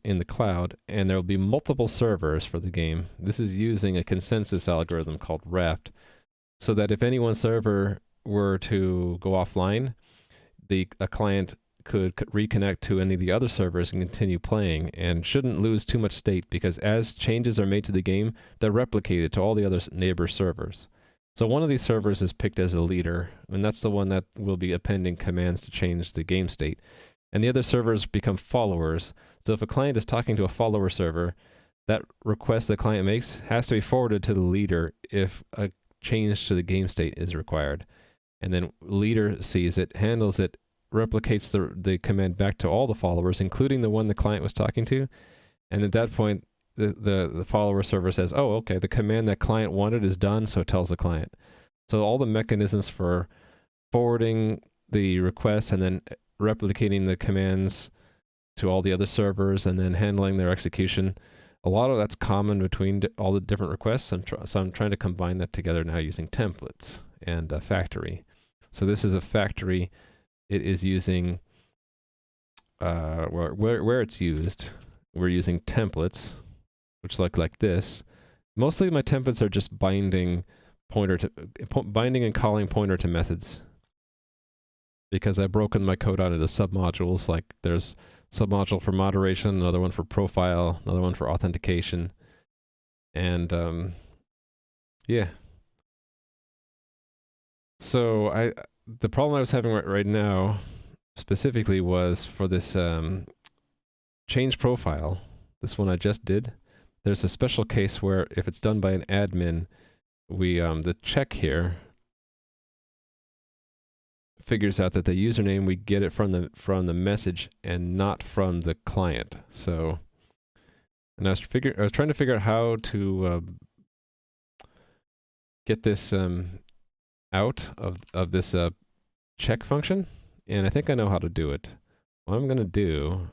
in the cloud, and there will be multiple servers for the game. This is using a consensus algorithm called wrapped, so that if any one server were to go offline, a client could reconnect to any of the other servers and continue playing, and shouldn't lose too much state, because as changes are made to the game, they're replicated to all the other neighbor servers. So one of these servers is picked as a leader, and that's the one that will be appending commands to change the game state. And the other servers become followers. So if a client is talking to a follower server, that request the client makes has to be forwarded to the leader if a change to the game state is required. And then leader sees it, handles it, replicates the command back to all the followers, including the one the client was talking to. And at that point, the follower server says, oh, okay, the command that client wanted is done, so it tells the client. So all the mechanisms for forwarding the request and then replicating the commands to all the other servers and then handling their execution, a lot of that's common between all the different requests. So I'm trying to combine that together now using templates and a factory. So this is a factory it is using, where it's used, we're using templates, which look like this. Mostly my templates are just binding and calling pointer to methods. Because I've broken my code out into submodules, like there's submodule for moderation, another one for profile, another one for authentication. And yeah. So the problem I was having right now specifically was for this change profile, this one I just did. There's a special case where if it's done by an admin, we the check here figures out that the username, we get it from the message and not from the client. So, and I was trying to figure out how to get this out of this check function, and I think I know how to do it. What I'm going to do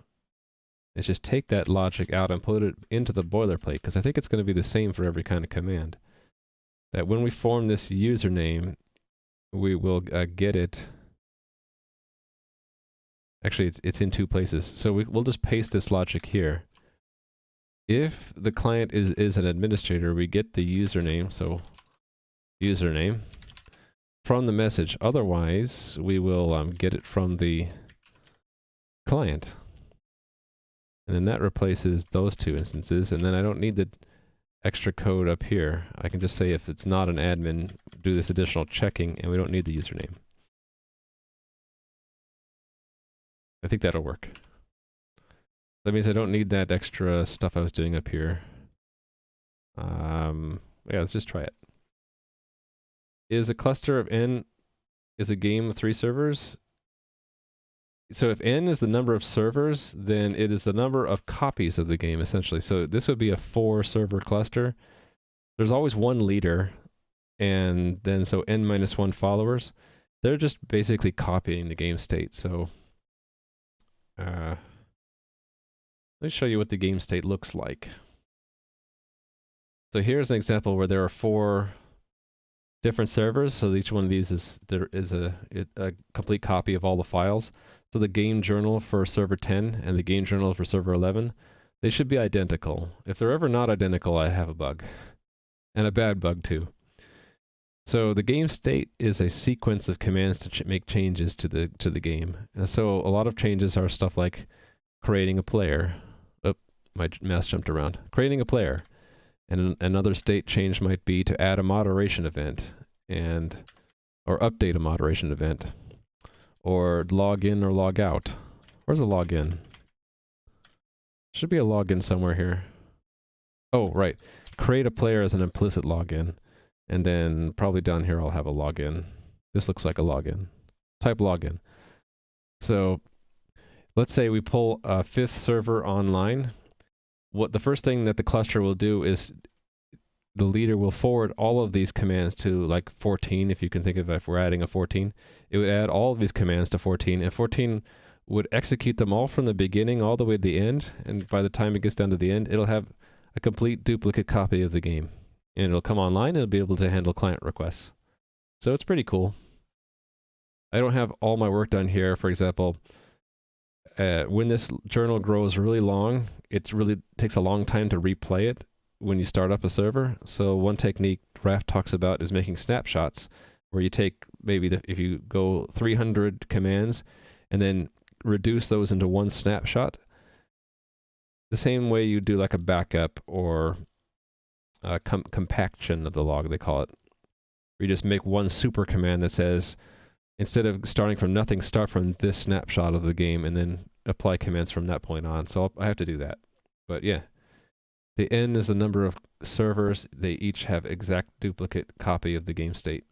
is just take that logic out and put it into the boilerplate, because I think it's going to be the same for every kind of command. That when we form this username, we will get it. Actually, it's in two places. So we'll just paste this logic here. If the client is an administrator, we get the username, so username, from the message. Otherwise, we will get it from the client. And then that replaces those two instances, and then I don't need the extra code up here. I can just say if it's not an admin, do this additional checking, and we don't need the username. I think that'll work. That means I don't need that extra stuff I was doing up here. Yeah, let's just try it. Is a cluster of n is a game of 3 servers? So if n is the number of servers, then it is the number of copies of the game, essentially. So this would be a 4-server cluster. There's always one leader, and then so n minus 1 followers. They're just basically copying the game state. So let me show you what the game state looks like. So here's an example where there are 4 different servers. So each one of these is a complete copy of all the files. So the game journal for server 10 and the game journal for server 11, they should be identical. If they're ever not identical, I have a bug. And a bad bug too. So the game state is a sequence of commands to make changes to the game. And so a lot of changes are stuff like creating a player. Oh, my mouse jumped around. Creating a player. And another state change might be to add a moderation event or update a moderation event. Or log in or log out. Where's a login? Should be a login somewhere here. Oh, right. Create a player as an implicit login. And then probably down here I'll have a login. This looks like a login. Type login. So let's say we pull a 5th server online. What the first thing that the cluster will do is the leader will forward all of these commands to like 14, if you can think of if we're adding a 14. It would add all of these commands to 14, and 14 would execute them all from the beginning all the way to the end, and by the time it gets down to the end, it'll have a complete duplicate copy of the game. And it'll come online and it'll be able to handle client requests. So it's pretty cool. I don't have all my work done here. For example, when this journal grows really long, it really takes a long time to replay it when you start up a server. So one technique Raft talks about is making snapshots, where you take maybe if you go 300 commands and then reduce those into one snapshot. The same way you do like a backup or compaction of the log, they call it. We just make one super command that says, instead of starting from nothing, start from this snapshot of the game and then apply commands from that point on. So I have to do that. But yeah, the n is the number of servers. They each have exact duplicate copy of the game state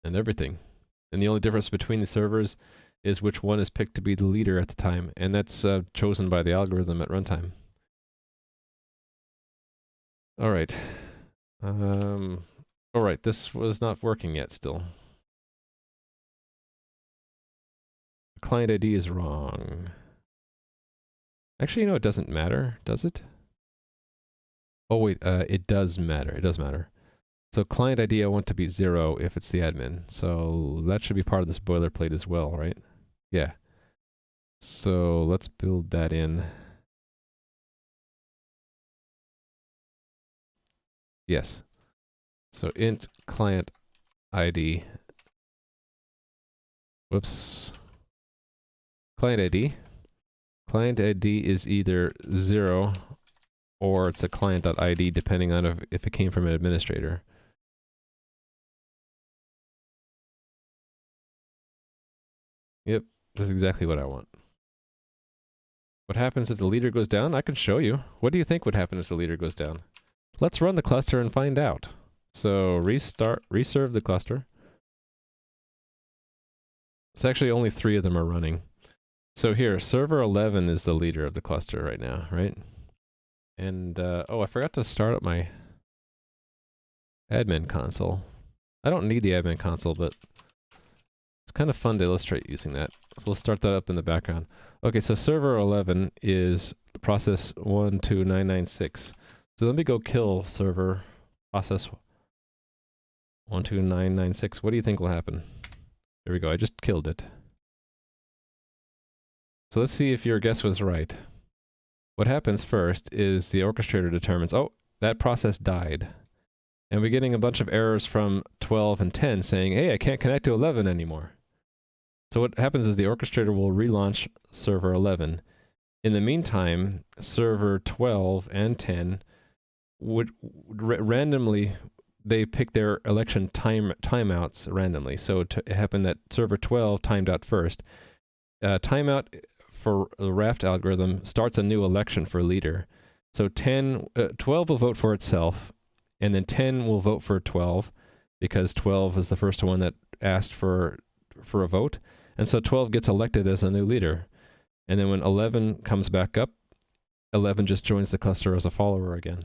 and everything. And the only difference between the servers is which one is picked to be the leader at the time. And that's chosen by the algorithm at runtime. All right. All right, this was not working yet still. Client ID is wrong. Actually, you know, it doesn't matter, does it? Oh wait, it does matter. It does matter. So client ID I want to be 0 if it's the admin. So that should be part of this boilerplate as well, right? Yeah. So let's build that in. Yes. So int client ID. Whoops. Client ID. Client ID is either 0 or it's a client.id depending on if it came from an administrator. Yep, that's exactly what I want. What happens if the leader goes down? I can show you. What do you think would happen if the leader goes down? Let's run the cluster and find out. So reserve the cluster. It's actually only 3 of them are running. So here, server 11 is the leader of the cluster right now, right? And, oh, I forgot to start up my admin console. I don't need the admin console, but it's kind of fun to illustrate using that. So we'll start that up in the background. Okay, so server 11 is process 12996. So let me go kill server process 12996. What do you think will happen? There we go, I just killed it. So let's see if your guess was right. What happens first is the orchestrator determines, oh, that process died. And we're getting a bunch of errors from 12 and 10 saying, hey, I can't connect to 11 anymore. So what happens is the orchestrator will relaunch server 11. In the meantime, server 12 and 10 would randomly, they pick their election timeouts randomly. So it happened that server 12 timed out first. Timeout for the Raft algorithm starts a new election for leader. So 12 will vote for itself, and then 10 will vote for 12 because 12 was the first one that asked for a vote. And so 12 gets elected as a new leader. And then when 11 comes back up, 11 just joins the cluster as a follower again.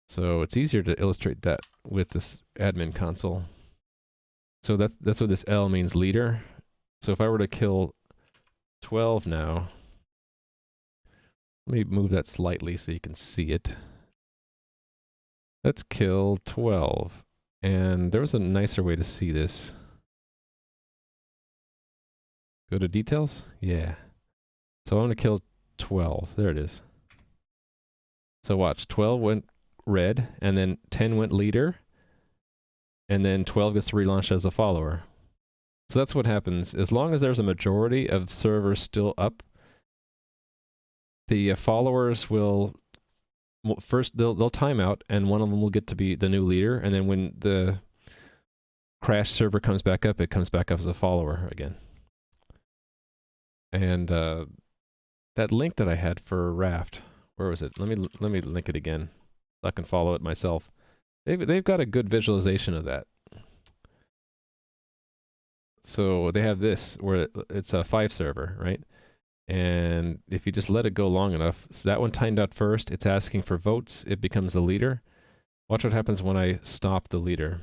So it's easier to illustrate that with this admin console. So that's what this L means, leader. So if I were to kill 12 now, let me move that slightly so you can see it. Let's kill 12. And there was a nicer way to see this. Go to details? Yeah. So I'm going to kill 12. There it is. So watch, 12 went red, and then 10 went leader, and then 12 gets relaunched as a follower. So that's what happens. As long as there's a majority of servers still up, the followers will first they'll time out, and one of them will get to be the new leader, and then when the crash server comes back up, it comes back up as a follower again. And that link that I had for Raft, where was it? Let me link it again so I can follow it myself. They've got a good visualization of that. So they have this where it's a 5 server, right? And if you just let it go long enough, so that one timed out first, it's asking for votes, it becomes the leader. Watch what happens when I stop the leader.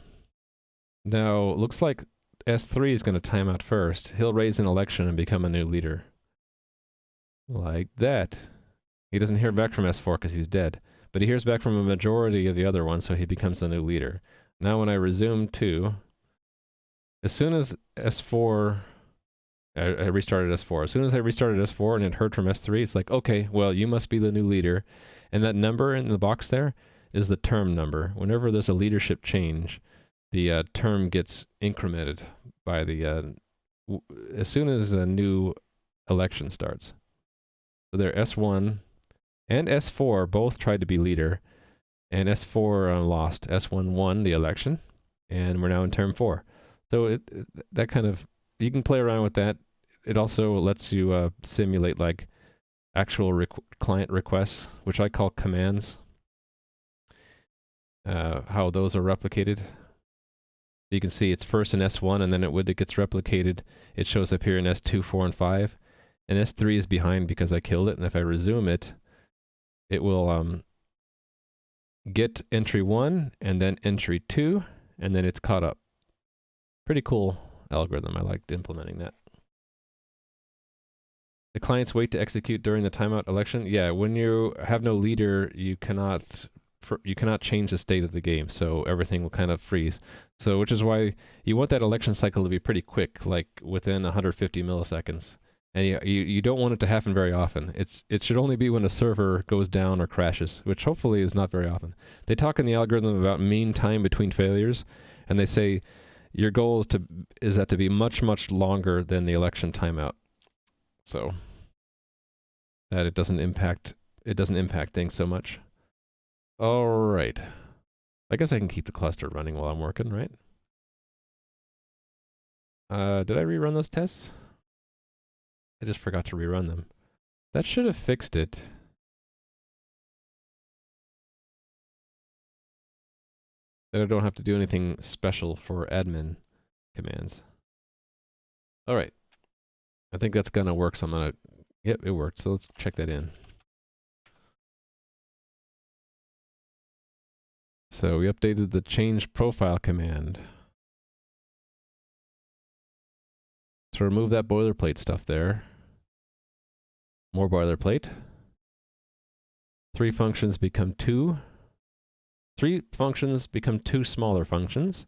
Now, looks like S3 is going to time out first. He'll raise an election and become a new leader. Like that. He doesn't hear back from S4 because he's dead. But he hears back from a majority of the other ones, so he becomes the new leader. Now when I resume 2, as soon as S4... I restarted S4. As soon as I restarted S4 and it heard from S3, it's like, okay, well, you must be the new leader. And that number in the box there is the term number. Whenever there's a leadership change, the term gets incremented by the... as soon as a new election starts. So there, S1 and S4 both tried to be leader, and S4 lost. S1 won the election, and we're now in term 4. So that kind of... you can play around with that. It also lets you simulate like actual client requests, which I call commands, how those are replicated. You can see it's first in S1, and then when it gets replicated, it shows up here in S2, 4, and 5. And S3 is behind because I killed it, and if I resume it, it will get entry 1, and then entry 2, and then it's caught up. Pretty cool algorithm. I liked implementing that. The clients wait to execute during the timeout election. Yeah, when you have no leader, you cannot you cannot change the state of the game, so everything will kind of freeze. So which is why you want that election cycle to be pretty quick, like within 150 milliseconds. And you don't want it to happen very often. It should only be when a server goes down or crashes, which hopefully is not very often. They talk in the algorithm about mean time between failures, and they say your goal is that to be much, much longer than the election timeout. So that it doesn't impact things so much. All right. I guess I can keep the cluster running while I'm working, right? Did I rerun those tests? I just forgot to rerun them. That should have fixed it. Then I don't have to do anything special for admin commands. All right. I think that's gonna work, so I'm gonna... Yep, it worked, so let's check that in. So we updated the change profile command to remove that boilerplate stuff there. More boilerplate. 3 functions become 2. 3 functions become 2 smaller functions.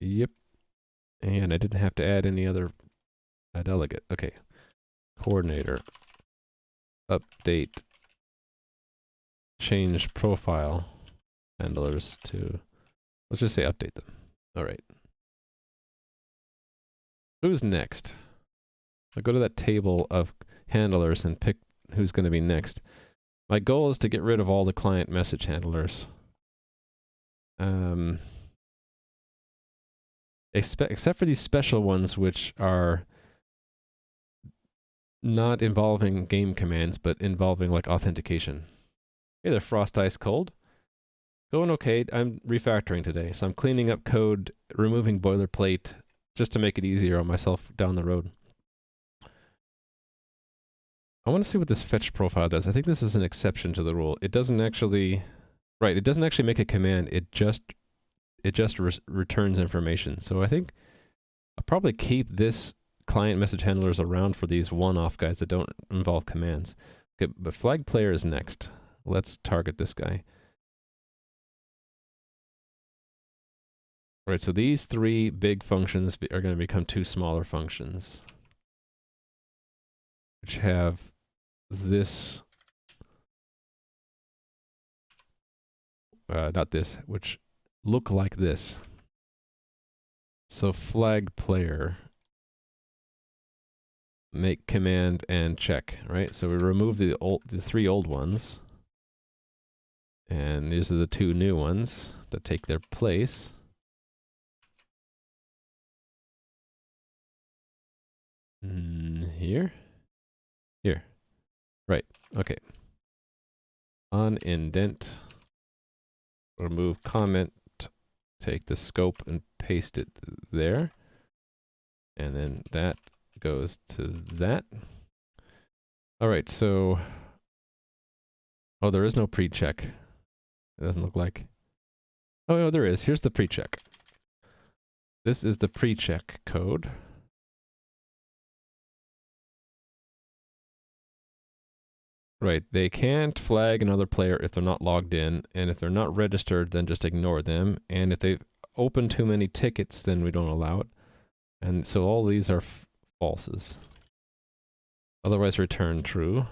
Yep. And I didn't have to add any other delegate. Okay. Coordinator. Update. Change profile handlers to... Let's just say update them. All right. Who's next? I'll go to that table of handlers and pick who's going to be next. My goal is to get rid of all the client message handlers. Except for these special ones, which are not involving game commands, but involving like authentication. Hey there, Frost Ice Cold. Going okay. I'm refactoring today, so I'm cleaning up code, removing boilerplate, just to make it easier on myself down the road. I want to see what this fetch profile does. I think this is an exception to the rule. It doesn't actually... Right, it doesn't actually make a command. It just returns information. So I think I'll probably keep this client message handlers around for these one-off guys that don't involve commands. Okay, but flag player is next. Let's target this guy. All right, so these 3 big functions are going to become 2 smaller functions, which have this, not this, which look like this. So flag player, make command and check, right? So we remove the 3 old ones, and these are the 2 new ones that take their place. Here? Here. Right, okay. On indent, remove comment, take the scope and paste it there. And then that goes to that. All right, so... Oh, there is no pre-check. It doesn't look like... Oh, no, there is. Here's the pre-check. This is the pre-check code. Right, they can't flag another player if they're not logged in, and if they're not registered, then just ignore them. And if they've opened too many tickets, then we don't allow it. And so all these are falses. Otherwise return true.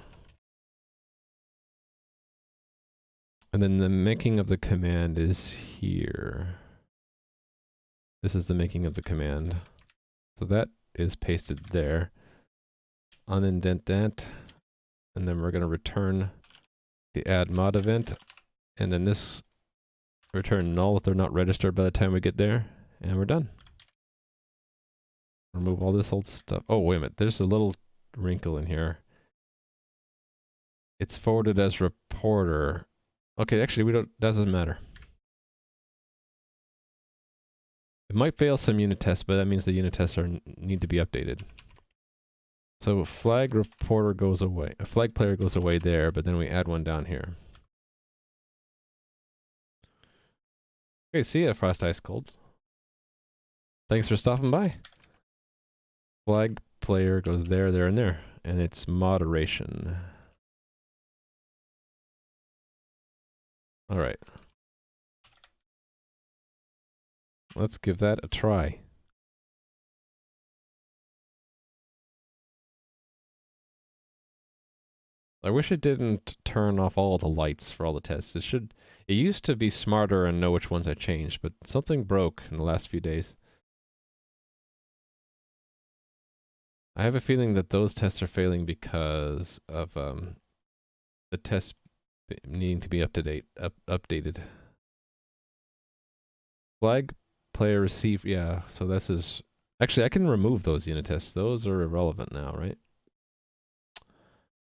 And then the making of the command is here. This is the making of the command. So that is pasted there. Unindent that. And then we're going to return the add mod event. And then this return null if they're not registered by the time we get there. And we're done. Remove all this old stuff. Oh, wait a minute. There's a little wrinkle in here. It's forwarded as reporter. Okay, actually, doesn't matter. It might fail some unit tests, but that means the unit tests need to be updated. So flag reporter goes away. A flag player goes away there, but then we add one down here. Okay, see ya, Frost Ice Cold. Thanks for stopping by. Flag player goes there, there, and there. And it's moderation. All right. Let's give that a try. I wish it didn't turn off all the lights for all the tests. It used to be smarter and know which ones I changed, but something broke in the last few days. I have a feeling that those tests are failing because of the tests needing to be updated. Flag player receive, yeah, so this is... Actually, I can remove those unit tests. Those are irrelevant now, right?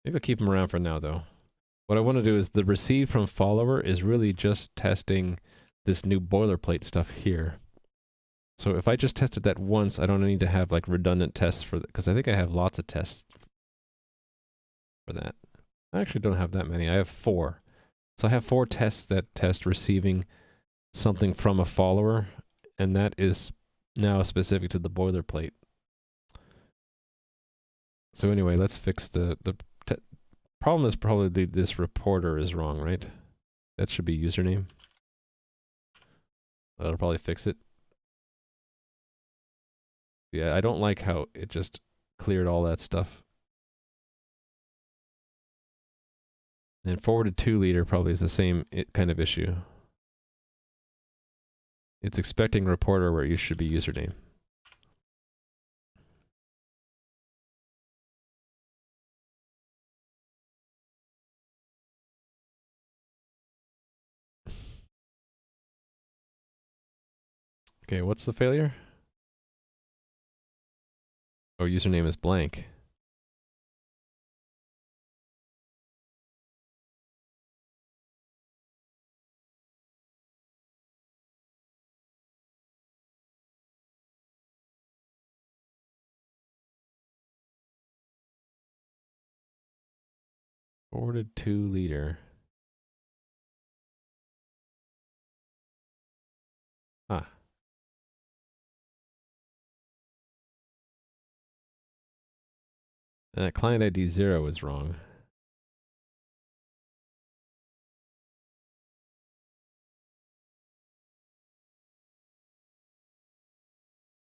Maybe I'll keep them around for now, though. What I want to do is the receive from follower is really just testing this new boilerplate stuff here. So if I just tested that once, I don't need to have like redundant tests for that, because I think I have lots of tests for that. I actually don't have that many. I have 4. So I have 4 tests that test receiving something from a follower, and that is now specific to the boilerplate. So anyway, let's fix the problem is probably this reporter is wrong, right? That should be username. That'll probably fix it. Yeah, I don't like how it just cleared all that stuff. And forwarded to leader probably is the same kind of issue. It's expecting reporter where you should be username. Okay, what's the failure? Oh, username is blank. Forwarded to leader. Ah. Client ID 0 is wrong.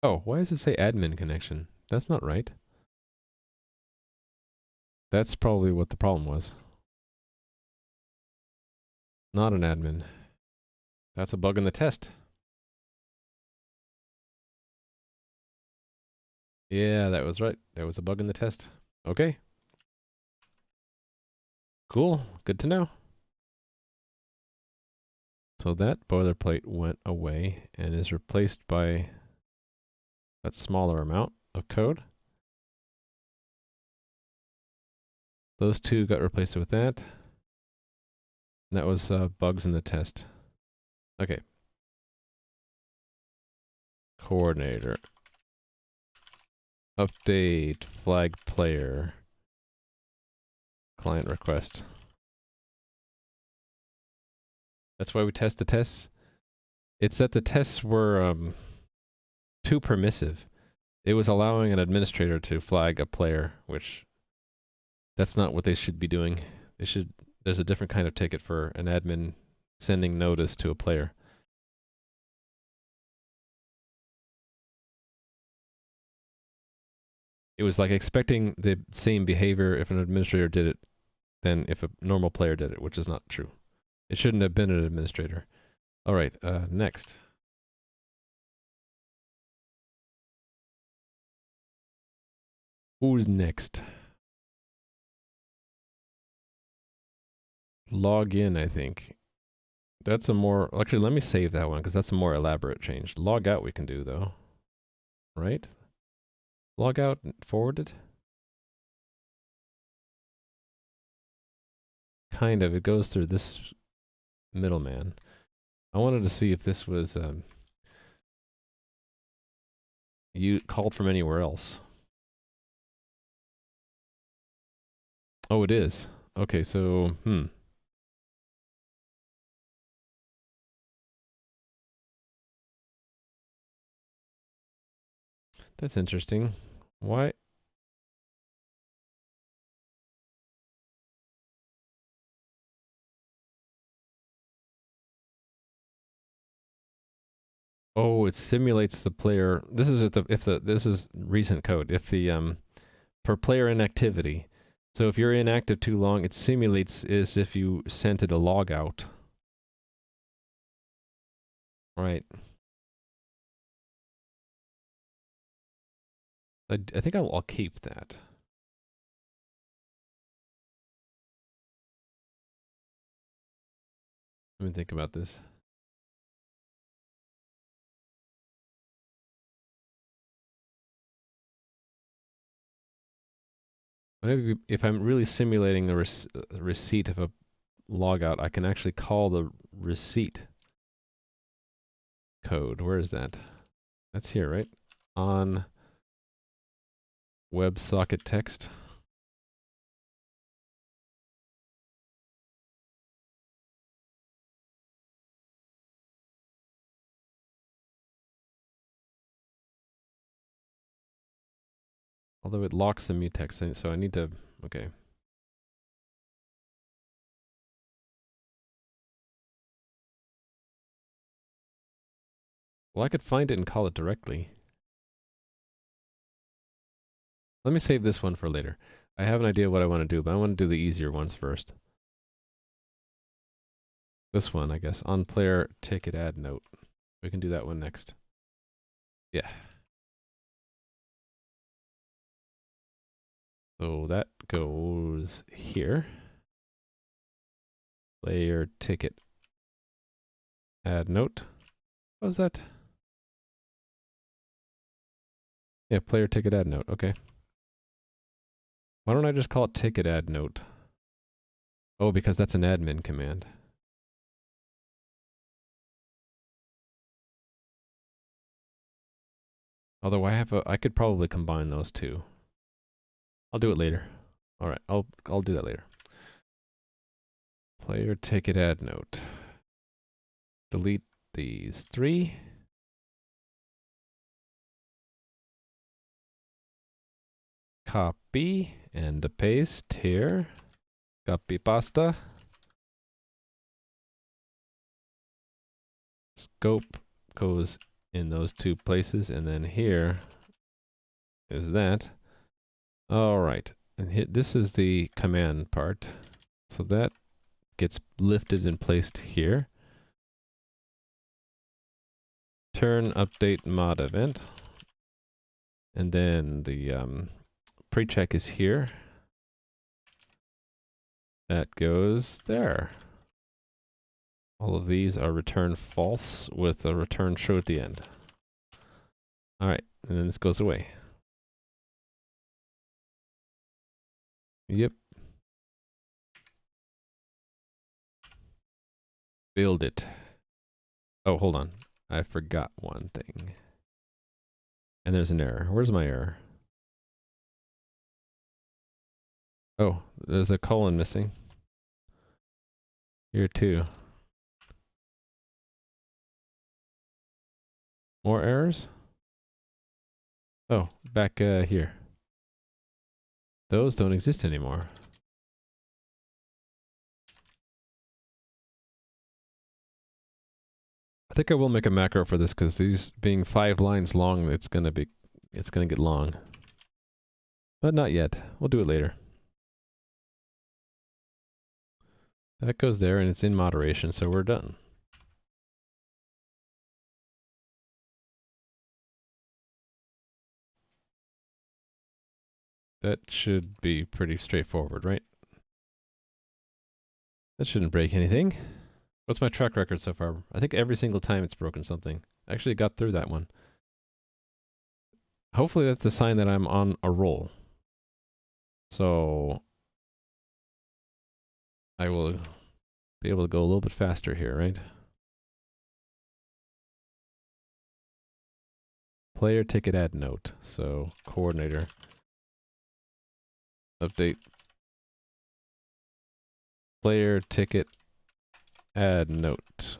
Oh, why does it say admin connection? That's not right. That's probably what the problem was. Not an admin. That's a bug in the test. Yeah, that was right. There was a bug in the test. Okay. Cool. Good to know. So that boilerplate went away and is replaced by that smaller amount of code. Those two got replaced with that. And that was bugs in the test. Okay. Coordinator. Update flag player. Client request. That's why we test the tests. It's that the tests were too permissive. It was allowing an administrator to flag a player, which that's not what they should be doing. There's a different kind of ticket for an admin sending notice to a player. It was like expecting the same behavior if an administrator did it than if a normal player did it, which is not true. It shouldn't have been an administrator. All right, next. Who's next? Log in, I think. That's a more... Actually, let me save that one, because that's a more elaborate change. Log out we can do, though. Right? Log out forwarded? Kind of. It goes through this middleman. I wanted to see if this was you called from anywhere else. Oh, it is. Okay, so, That's interesting. Why? Oh, it simulates the player. This is this is recent code. If the for player inactivity. So if you're inactive too long, it simulates as if you sent it a log out. Right. I think I'll keep that. Let me think about this. Maybe if I'm really simulating the receipt of a logout, I can actually call the receipt code. Where is that? That's here, right? On WebSocket text. Although it locks the mutex, so I need to, okay. Well, I could find it and call it directly. Let me save this one for later. I have an idea what I want to do, but I want to do the easier ones first. This one, I guess, on player ticket add note. We can do that one next. Yeah. So that goes here. Player ticket add note. What was that? Yeah, player ticket add note. Okay. Why don't I just call it ticket add note? Oh, because that's an admin command. Although I could probably combine those two. I'll do it later. All right, I'll do that later. Player ticket add note. Delete these three. Copy and paste here. Copy pasta. Scope goes in those two places, and then here is that. All right, and this is the command part. So that gets lifted and placed here. Turn update mod event. And then the pre-check is here. That goes there. All of these are return false with a return true at the end. All right, and then this goes away. Yep. Build it. Oh, hold on. I forgot one thing. And there's an error. Where's my error? Oh, there's a colon missing. Here too. More errors? Oh, back here. Those don't exist anymore. I think I will make a macro for this because these being 5 lines long, it's gonna get long. But not yet. We'll do it later. That goes there and it's in moderation, so we're done. That should be pretty straightforward, right? That shouldn't break anything. What's my track record so far? I think every single time it's broken something. I actually got through that one. Hopefully that's a sign that I'm on a roll. So I will be able to go a little bit faster here, right? Player ticket add note. So coordinator update player ticket add note.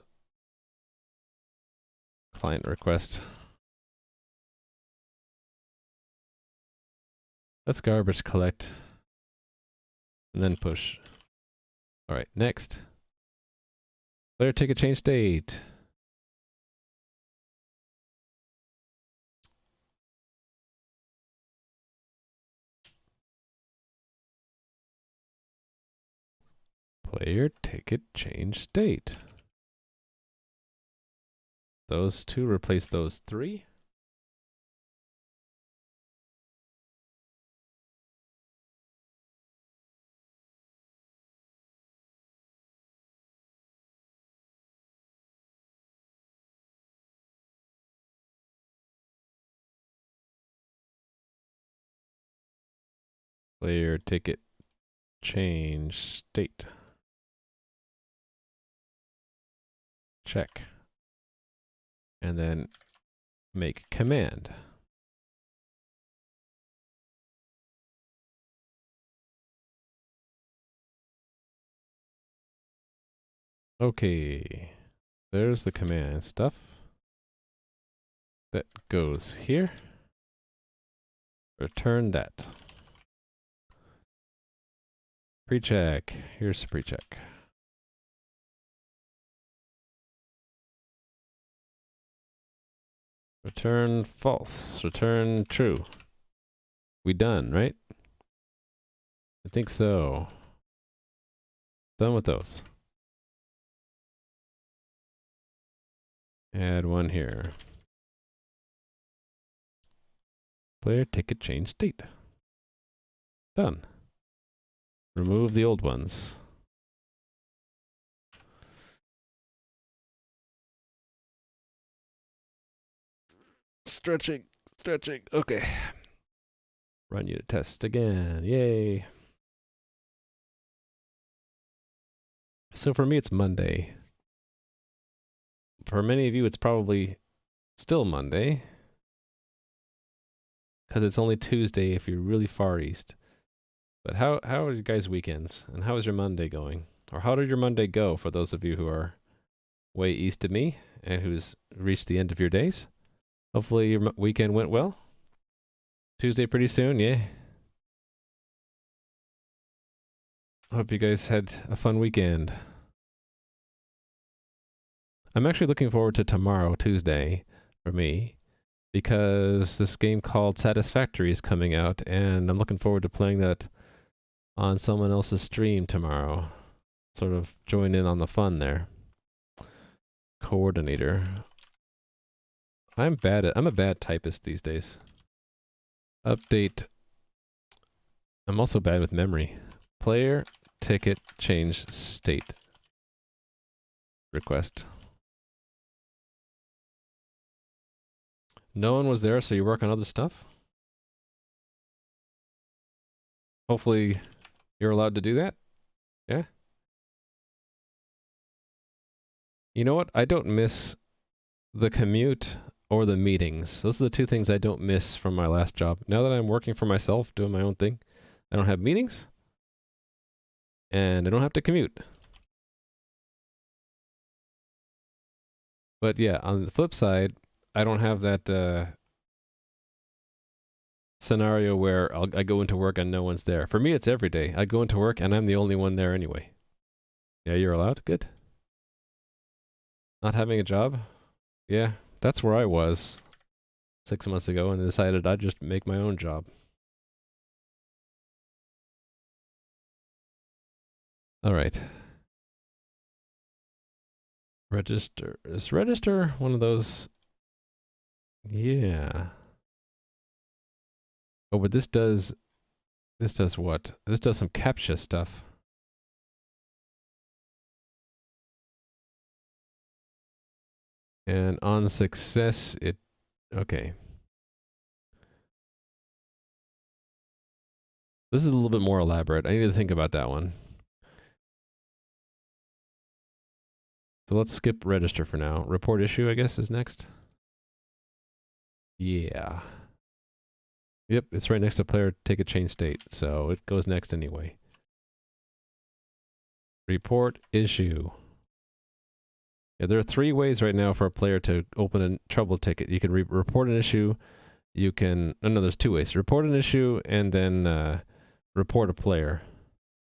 Client request. Let's garbage collect and then push. All right, next. Player ticket change state. Player ticket change state. Those two replace those three. Player ticket change state. Check. And then make command. Okay. There's the command stuff. That goes here. Return that. Pre-check. Here's the pre-check. Return false. Return true. We done, right? I think so. Done with those. Add one here. Player ticket change state. Done. Remove the old ones. Stretching. Okay. Run unit test again. Yay. So for me, it's Monday. For many of you, it's probably still Monday. Because it's only Tuesday if you're really far east. But how are you guys' weekends? And how is your Monday going? Or how did your Monday go for those of you who are way east of me and who's reached the end of your days? Hopefully your weekend went well. Tuesday pretty soon, yeah? Hope you guys had a fun weekend. I'm actually looking forward to tomorrow, Tuesday, for me, because this game called Satisfactory is coming out, and I'm looking forward to playing that on someone else's stream tomorrow. Sort of join in on the fun there. Coordinator. I'm a bad typist these days. Update. I'm also bad with memory. Player ticket change state. Request. No one was there, so you work on other stuff? Hopefully you're allowed to do that? Yeah? You know what? I don't miss the commute or the meetings. Those are the two things I don't miss from my last job. Now that I'm working for myself, doing my own thing, I don't have meetings, and I don't have to commute. But yeah, on the flip side, I don't have that scenario where I go into work and no one's there. For me, it's every day. I go into work and I'm the only one there anyway. Yeah, you're allowed? Good. Not having a job? Yeah, that's where I was 6 months ago and decided I'd just make my own job. All right. Register. Is register one of those? Yeah. Oh, but this does what? This does some CAPTCHA stuff. And on success, okay. This is a little bit more elaborate. I need to think about that one. So let's skip register for now. Report issue, I guess, is next. Yeah. Yep, it's right next to player ticket change state, so it goes next anyway. Report issue. Yeah, there are 3 ways right now for a player to open a trouble ticket. You can report an issue. You can... No, there's 2 ways. Report an issue and then report a player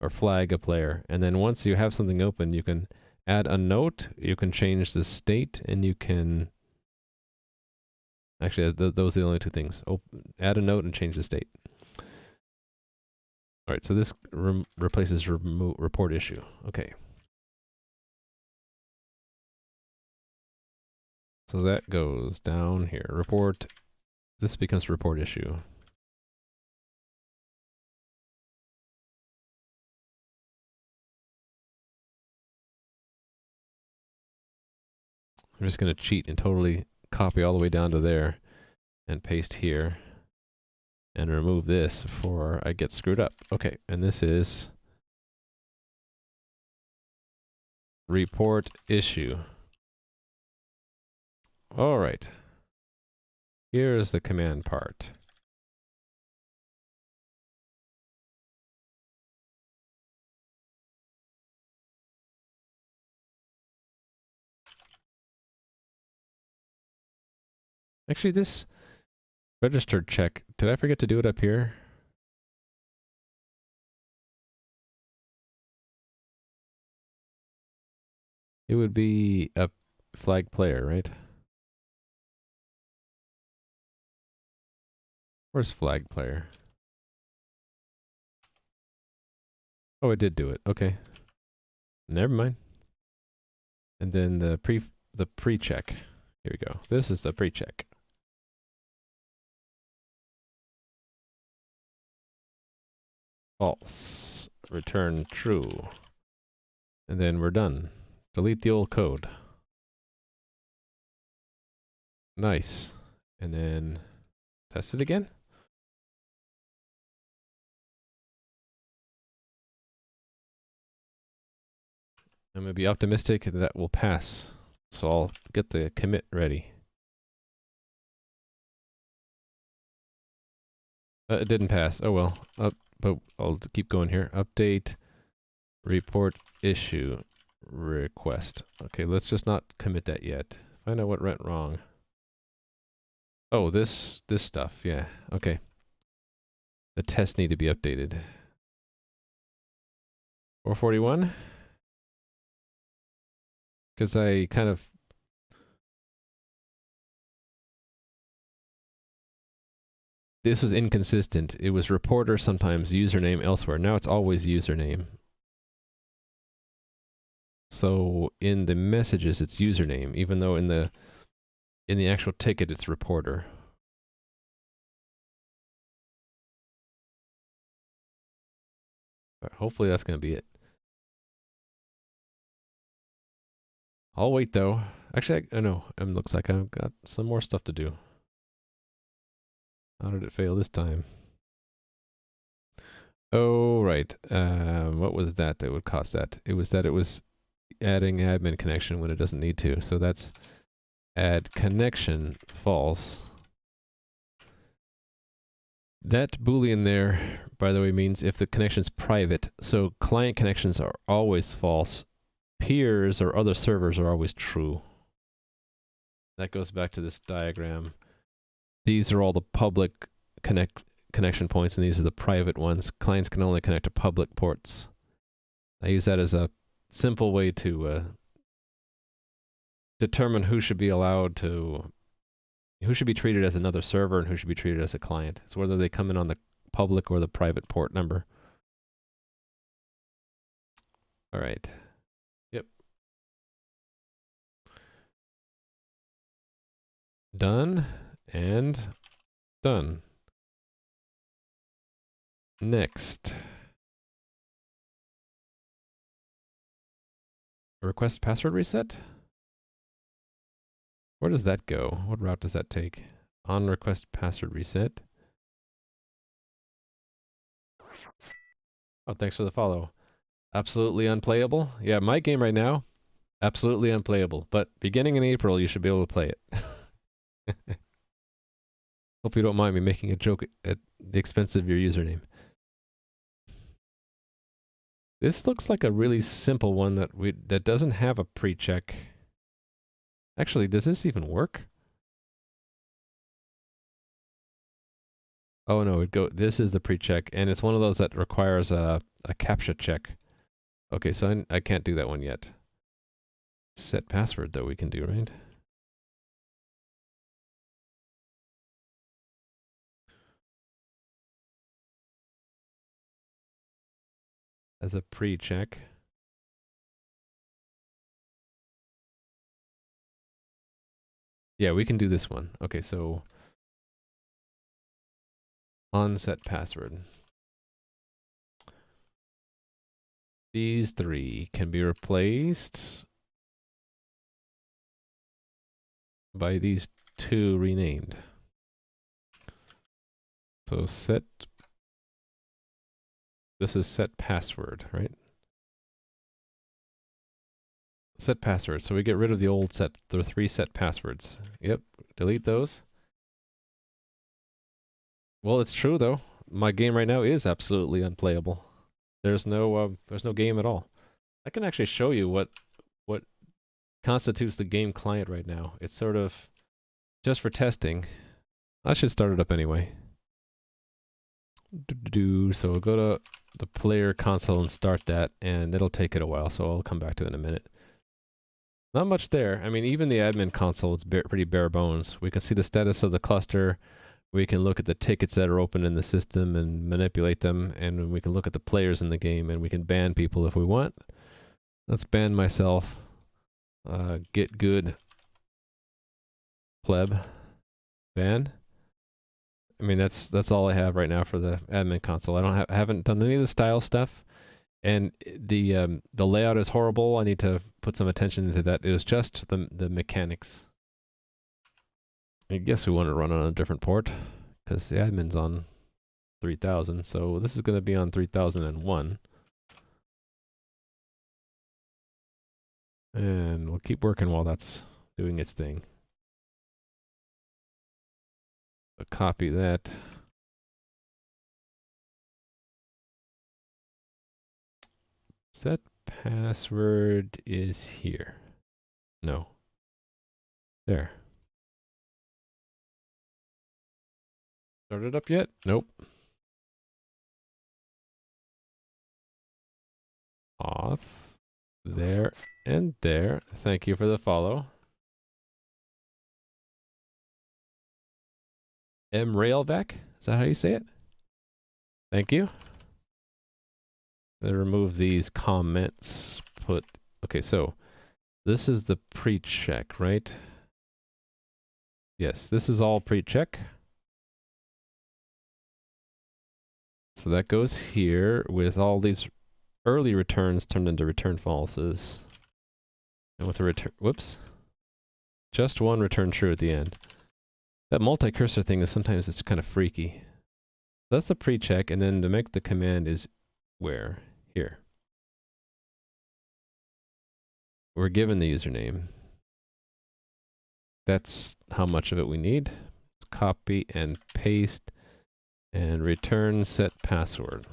or flag a player. And then once you have something open, you can add a note, you can change the state, and you can... Actually, those are the only 2 things. Add a note and change the state. All Alright, so this replaces report issue. Okay. So that goes down here. Report. This becomes report issue. I'm just going to cheat and totally copy all the way down to there and paste here and remove this before I get screwed up. Okay, and this is report issue. All right. Here's the command part. Actually, this registered check, did I forget to do it up here? It would be a flag player, right? Where's flag player? Oh, I did do it. Okay. Never mind. And then the pre-check. Here we go. This is the pre-check. False. Return true. And then we're done. Delete the old code. Nice. And then test it again. I'm going to be optimistic that will pass. So I'll get the commit ready. It didn't pass. Oh well. But I'll keep going here. Update report issue request. Okay, let's just not commit that yet. Find out what went wrong. Oh, this stuff. Yeah. Okay. The tests need to be updated. 441? Because I kind of... This was inconsistent. It was reporter sometimes, username elsewhere. Now it's always username. So in the messages it's username, even though in the actual ticket it's reporter. But hopefully that's going to be it. I'll wait though. Actually, I know. It looks like I've got some more stuff to do. How did it fail this time? Oh, right. What was that would cause that? It was that it was adding admin connection when it doesn't need to. So that's add connection false. That Boolean there, by the way, means if the connection's private. So client connections are always false. Peers or other servers are always true. That goes back to this diagram. These are all the public connection points, and these are the private ones. Clients can only connect to public ports. I use that as a simple way to determine who should be allowed to, who should be treated as another server and who should be treated as a client. It's whether they come in on the public or the private port number. All right. Yep. Done and done. Next. Request password reset? Where does that go? What route does that take? On request password reset. Oh, thanks for the follow. Absolutely unplayable? Yeah, my game right now, absolutely unplayable. But beginning in April, you should be able to play it. Hope you don't mind me making a joke at the expense of your username. This looks like a really simple one that doesn't have a pre-check. Actually, does this even work? Oh no, this is the pre-check, and it's one of those that requires a CAPTCHA check. Okay, so I can't do that one yet. Set password though we can do, right? as a pre-check. Yeah, we can do this one. Okay, so onset password. These three can be replaced by these two renamed. So set, this is set password, right? Set password. So we get rid of the old set, the 3 set passwords. Yep, delete those. Well, it's true though. My game right now is absolutely unplayable. There's no game at all. I can actually show you what constitutes the game client right now. It's sort of just for testing. I should start it up anyway. So we'll go to the player console and start that, and it'll take it a while, so I'll come back to it in a minute. Not much there. I mean, even the admin console is pretty bare bones. We can see the status of the cluster. We can look at the tickets that are open in the system and manipulate them, and we can look at the players in the game, and we can ban people if we want. Let's ban myself. Get good. Pleb. Ban. I mean, that's all I have right now for the admin console. I haven't done any of the style stuff, and the layout is horrible. I need to put some attention into that. It was just the mechanics. I guess we want to run on a different port because the admin's on 3000, so this is going to be on 3001. And we'll keep working while that's doing its thing. So copy that. Set password is here. No. There. Started up yet? Nope. Auth. There and there. Thank you for the follow. mrailvac? Is that how you say it? Thank you. Then remove these comments. Okay, so this is the pre-check, right? Yes, this is all pre-check. So that goes here with all these early returns turned into return falses. And with a return, whoops. Just one return true at the end. That multi-cursor thing is sometimes it's kind of freaky. That's the pre-check, and then to make the command is where? Here. We're given the username. That's how much of it we need. Copy and paste and return set password.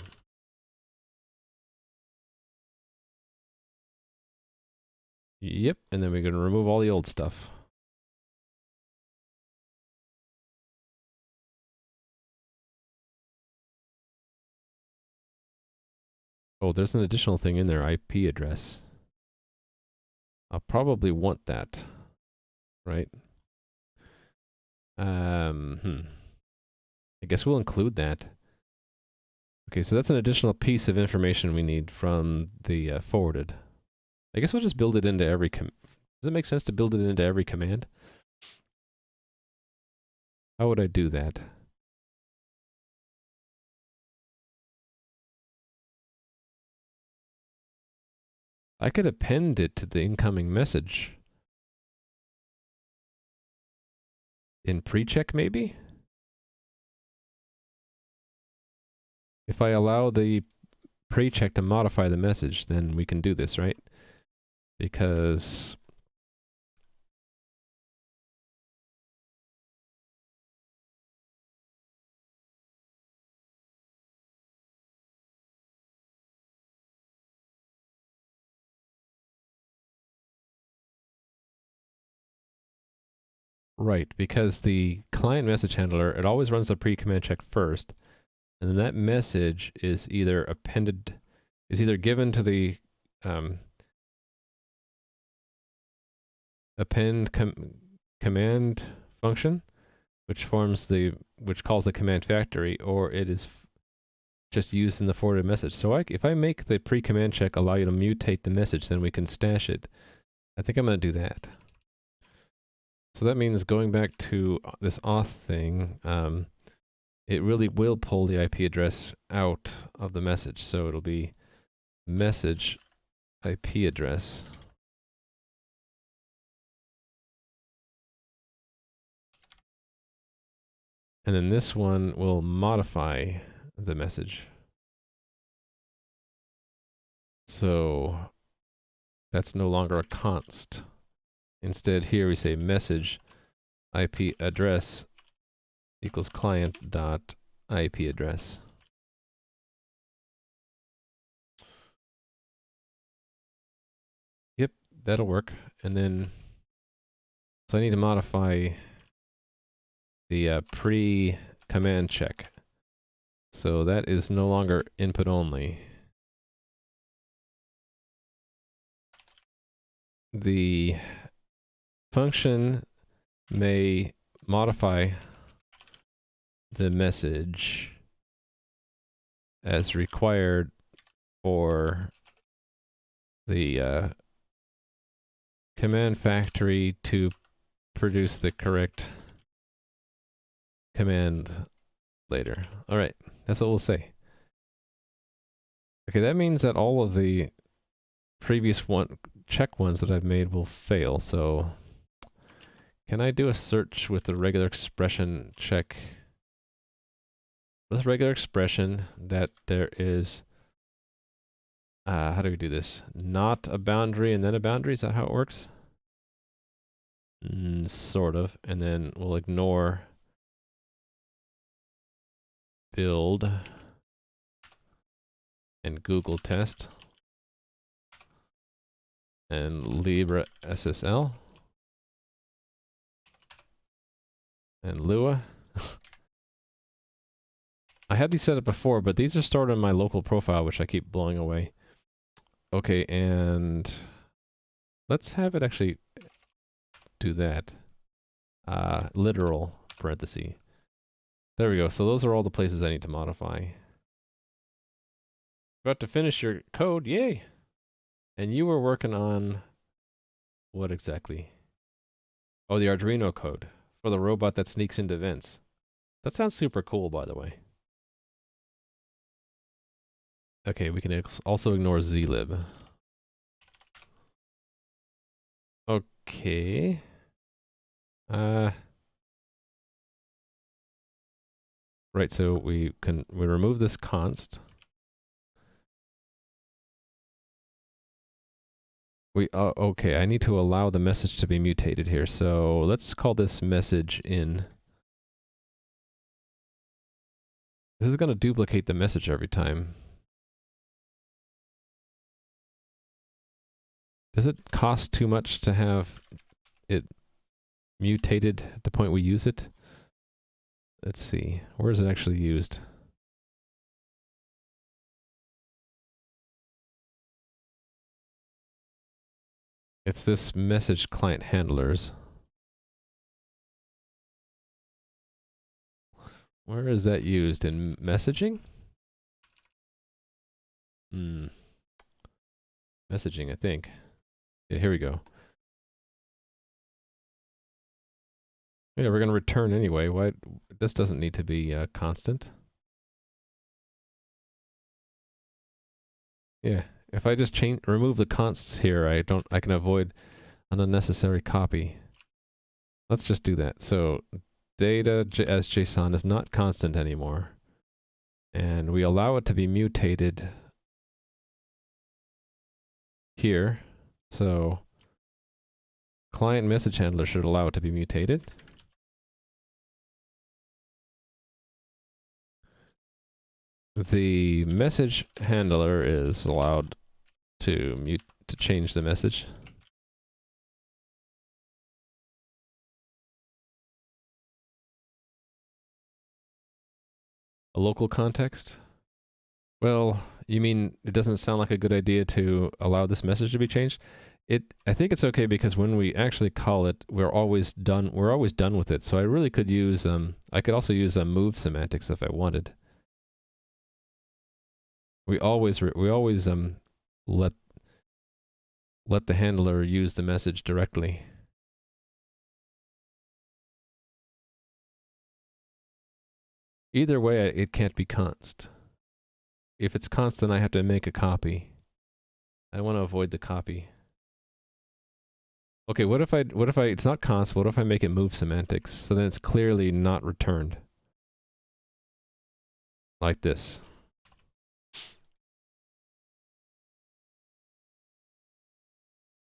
Yep, and then we're going to remove all the old stuff. Oh, there's an additional thing in there, IP address. I'll probably want that, right? I guess we'll include that. Okay, so that's an additional piece of information we need from the forwarded. I guess we'll just build it into every does it make sense to build it into every command? How would I do that? I could append it to the incoming message. In pre-check, maybe? If I allow the pre-check to modify the message, then we can do this, right? Because right, because the client message handler, it always runs the pre-command check first, and then that message is either given to the append command function, which calls the command factory, or it is just used in the forwarded message. So if I make the pre-command check allow you to mutate the message, then we can stash it. I think I'm going to do that. So that means going back to this auth thing, it really will pull the IP address out of the message. So it'll be message IP address. And then this one will modify the message. So that's no longer a const. Instead, here we say message IP address equals client dot IP address. Yep, that'll work. And then, so I need to modify the pre-command check. So that is no longer input only. The function may modify the message as required for the command factory to produce the correct command later. All right, that's what we'll say. Okay, that means that all of the previous check ones that I've made will fail. So can I do a search with the regular expression check? With regular expression that there is, how do we do this? Not a boundary and then a boundary, is that how it works? Sort of, and then we'll ignore build and Google test and Libra SSL and Lua. I had these set up before, but these are stored in my local profile, which I keep blowing away. Okay, and let's have it actually do that. Literal parenthesis. There we go. So those are all the places I need to modify. About to finish your code, yay! And you were working on what exactly? Oh, the Arduino code for the robot that sneaks into vents. That sounds super cool, by the way. Okay, we can also ignore zlib. Okay. Right, so we remove this const. Okay, I need to allow the message to be mutated here. So let's call this message in. This is going to duplicate the message every time. Does it cost too much to have it mutated at the point we use it? Let's see. Where is it actually used? It's this message client handlers. Where is that used? In messaging? Messaging, I think. Yeah, here we go. Yeah, we're going to return anyway. Why? This doesn't need to be constant. Yeah, if I just remove the consts here, I can avoid an unnecessary copy. Let's just do that. So data as JSON is not constant anymore. And we allow it to be mutated here. So client message handler should allow it to be mutated. The message handler is allowed to change the message. A local context? Well, you mean it doesn't sound like a good idea to allow this message to be changed? I think it's okay because when we actually call it, we're always done with it. So I really could use I could also use move semantics if I wanted. We always let the handler use the message directly. Either way, it can't be const. If it's const, then I have to make a copy. I want to avoid the copy. Okay, what if it's not const, what if I make it move semantics? So then it's clearly not returned. Like this.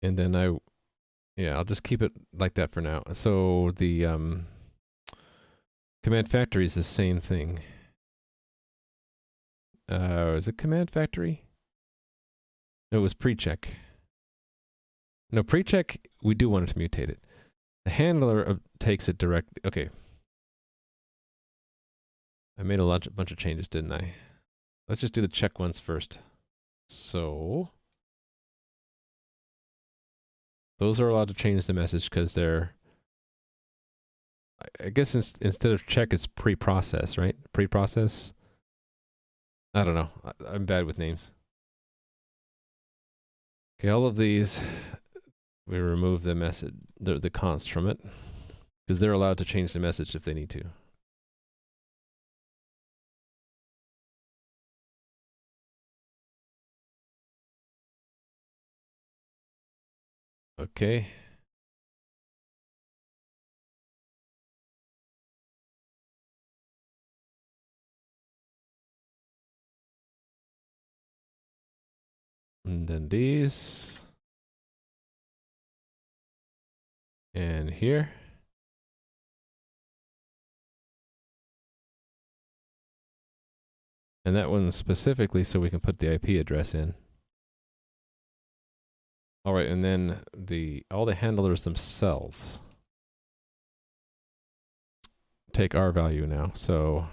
And then I'll just keep it like that for now. So the command factory is the same thing. Is it command factory? No, it was pre-check. No, pre-check, we do want it to mutate it. The handler takes it direct. Okay. I made a bunch of changes, didn't I? Let's just do the check ones first. So those are allowed to change the message because they're, I guess instead of check, it's pre-process, right? Pre-process? I don't know. I'm bad with names. Okay, all of these, we remove the message, the const from it, because they're allowed to change the message if they need to. Okay. And then these. And here. And that one specifically so we can put the IP address in. All right, and then all the handlers themselves take our value now. So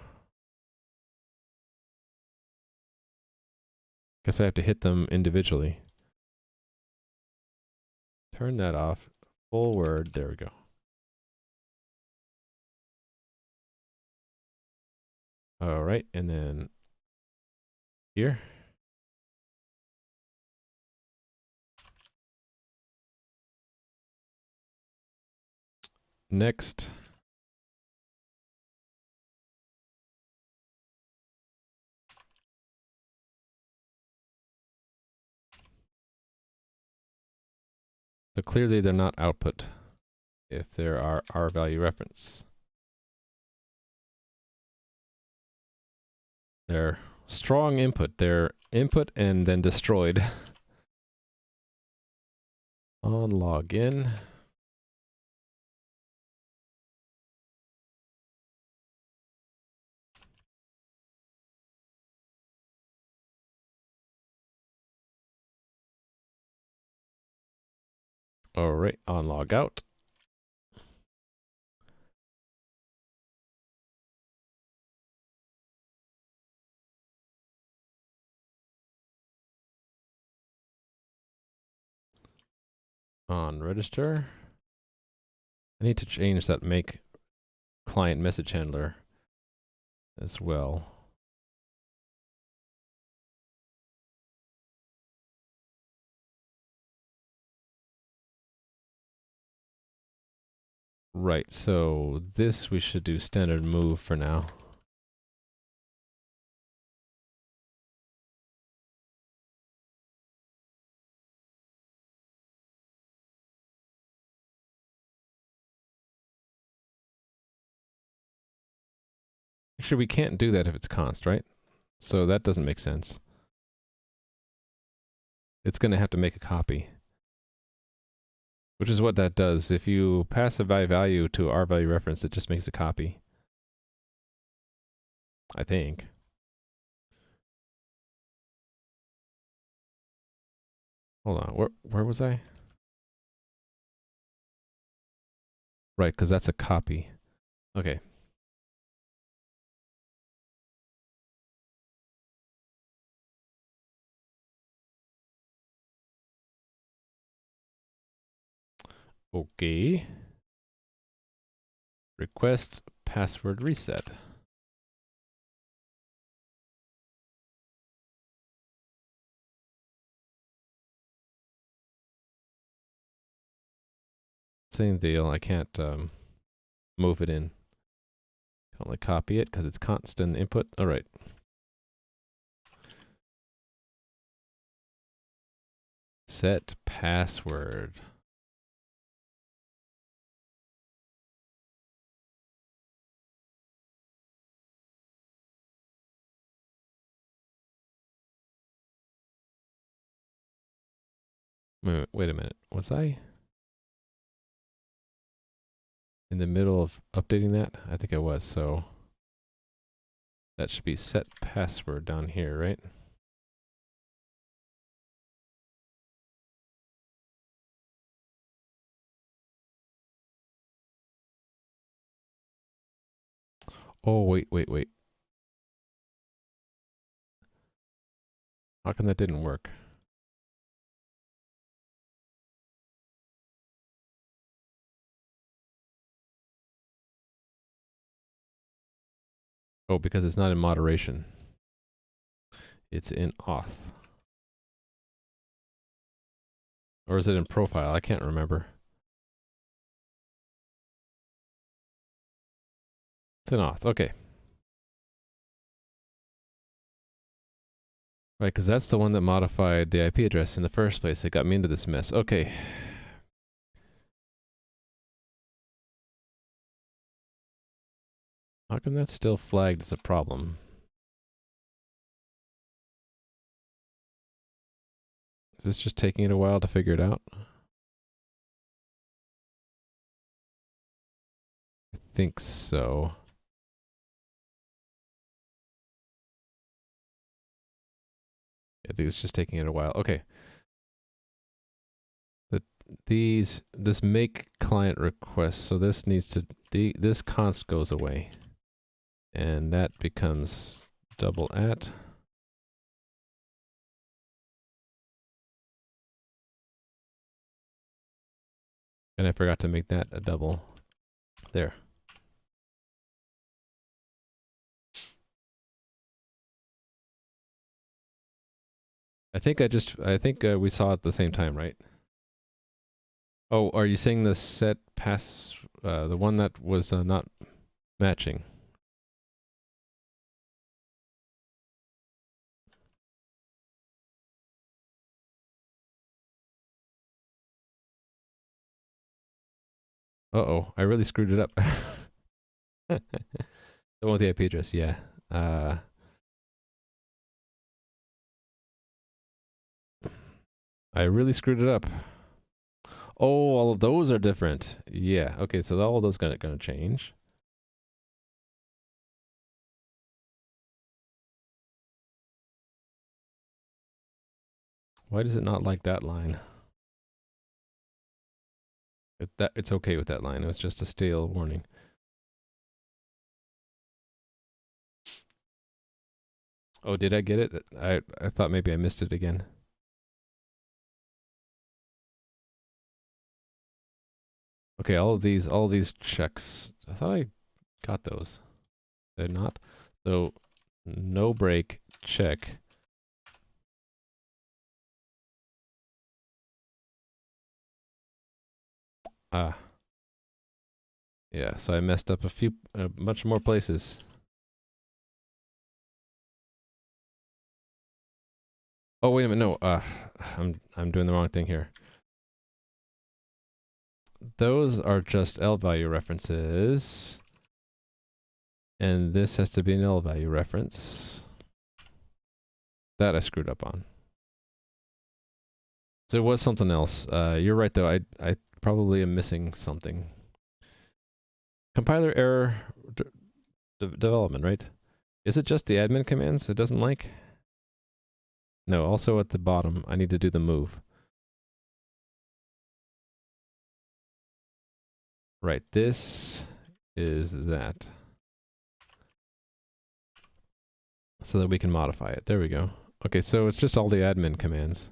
guess I have to hit them individually. Turn that off. Full word. There we go. All right, and then here. Next. So clearly they're not output if there are R value reference. They're strong input. They're input and then destroyed. On login. All right, on log out. On register. I need to change that make client message handler as well. Right, so this we should do standard move for now. Actually, we can't do that if it's const, right? So that doesn't make sense. It's going to have to make a copy. Which is what that does. If you pass a value to R value reference, it just makes a copy. I think. Hold on, where was I? Right, because that's a copy. Okay. Okay. Request password reset. Same deal. I can't move it in. Can only copy it because it's constant input. All right. Set password. Wait a minute. Was I in the middle of updating that? I think I was. So that should be set password down here, right? Oh, wait. How come that didn't work? Oh, because it's not in moderation. It's in auth. Or is it in profile? I can't remember. It's in auth. Okay. Right, because that's the one that modified the IP address in the first place. It got me into this mess. Okay. How come that's still flagged as a problem? Is this just taking it a while to figure it out? I think so. I think it's just taking it a while. Okay. This make client request, so this needs to, this const goes away. And that becomes double at. And I forgot to make that a double. There. I think we saw it at the same time, right? Oh, are you saying the set pass, the one that was not matching? Uh-oh, I really screwed it up. The one with the IP address, yeah. I really screwed it up. Oh, all of those are different. Yeah, okay, so all of those gonna change. Why does it not like that line? It's okay with that line. It was just a stale warning. Oh, did I get it? I thought maybe I missed it again. Okay, all of these checks. I thought I got those. Did I not? So no break check. Ah. Yeah, so I messed up much more places. Oh, wait a minute, no, I'm doing the wrong thing here. Those are just L value references. And this has to be an L value reference. That I screwed up on. So it was something else. You're right though, I probably am missing something. Compiler error development, right? Is it just the admin commands it doesn't like? No, also at the bottom, I need to do the move. Right, this is that. So that we can modify it. There we go. Okay, so it's just all the admin commands.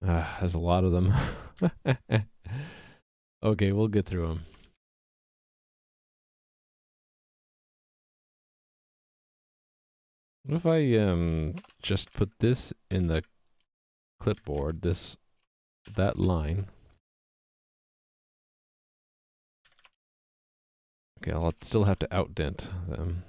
There's a lot of them. Okay, we'll get through them. What if I just put this in the clipboard, that line. Okay, I'll still have to outdent them.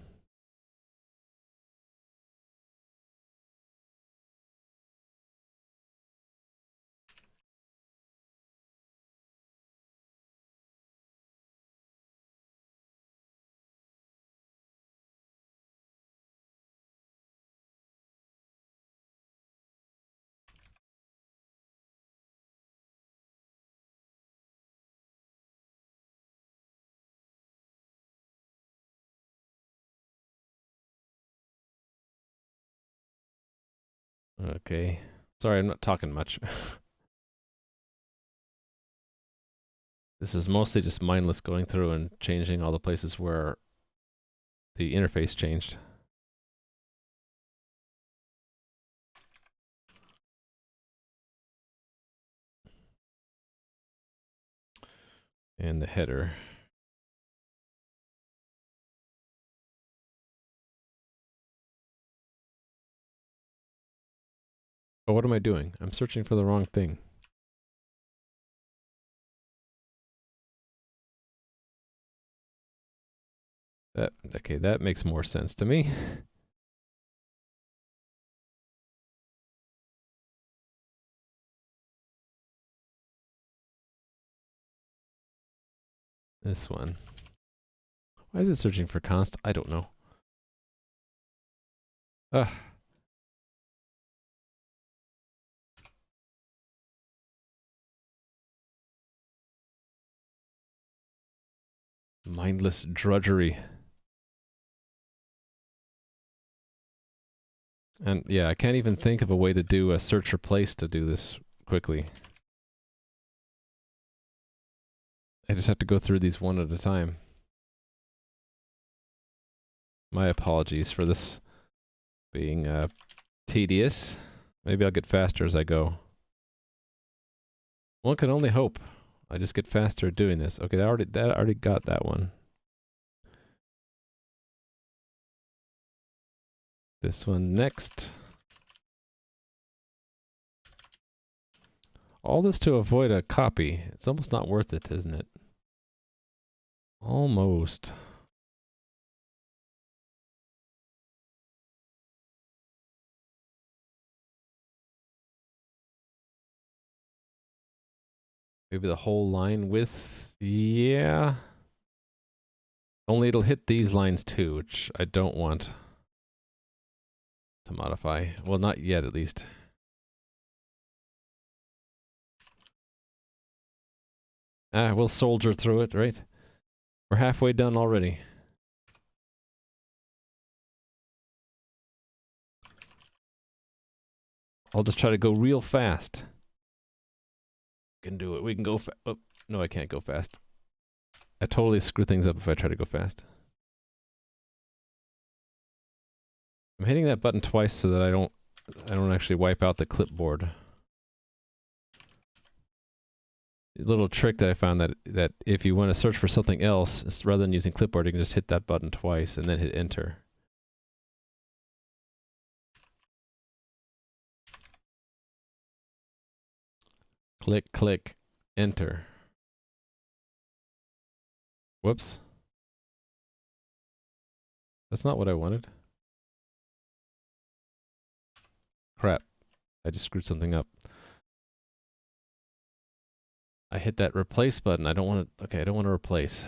Okay. Sorry, I'm not talking much. This is mostly just mindless going through and changing all the places where the interface changed. And the header. Oh, what am I doing? I'm searching for the wrong thing. Okay, that makes more sense to me. This one. Why is it searching for const? I don't know. Ugh. Mindless drudgery. And yeah, I can't even think of a way to do a search replace to do this quickly. I just have to go through these one at a time. My apologies for this being tedious. Maybe I'll get faster as I go. One can only hope. I just get faster at doing this. Okay, that already got that one. This one next. All this to avoid a copy. It's almost not worth it, isn't it? Almost. Maybe the whole line width. Yeah. Only it'll hit these lines too, which I don't want to modify. Well, not yet, at least. We'll soldier through it, right? We're halfway done already. I'll just try to go real fast. We can do it. We can go fast. Oh, no, I can't go fast. I totally screw things up if I try to go fast. I'm hitting that button twice so that I don't actually wipe out the clipboard. A little trick that I found that if you want to search for something else, rather than using clipboard, you can just hit that button twice and then hit enter. Click, click, enter. Whoops. That's not what I wanted. Crap. I just screwed something up. I hit that replace button. I don't want to... Okay, I don't want to replace.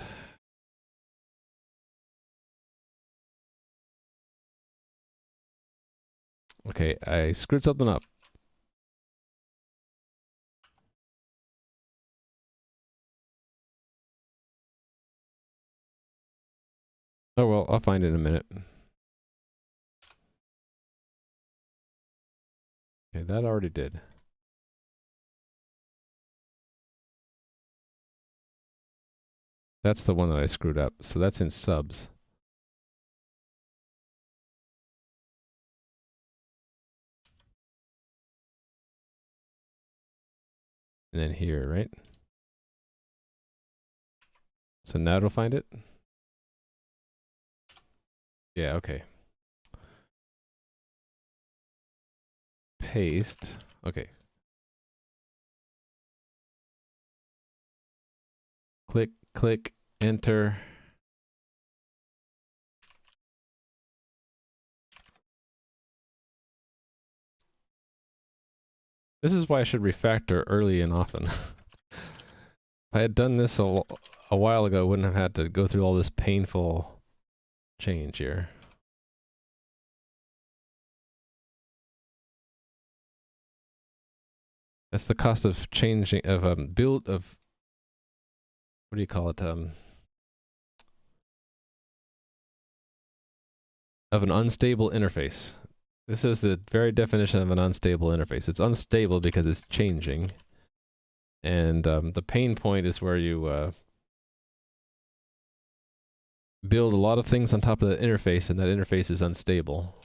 Okay, I screwed something up. Oh well, I'll find it in a minute. Okay, that already did. That's the one that I screwed up. So that's in subs. And then here, right? So now it'll find it? Yeah, okay. Paste. Okay. Click, click, enter. This is why I should refactor early and often. If I had done this a while ago, I wouldn't have had to go through all this painful change here. That's the cost of changing, of build, of, what do you call it, of an unstable interface. This is the very definition of an unstable interface. It's unstable because it's changing. And the pain point is where you build a lot of things on top of the interface, and that interface is unstable.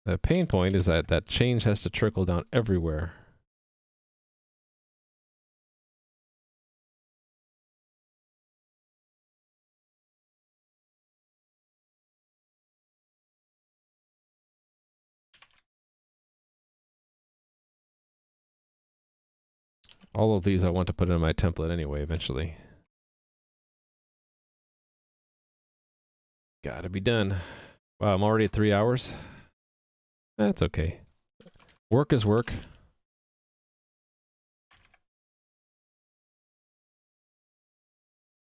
The pain point is that that change has to trickle down everywhere. All of these I want to put in my template anyway, eventually. Gotta be done. Wow, I'm already at 3 hours. That's okay. Work is work.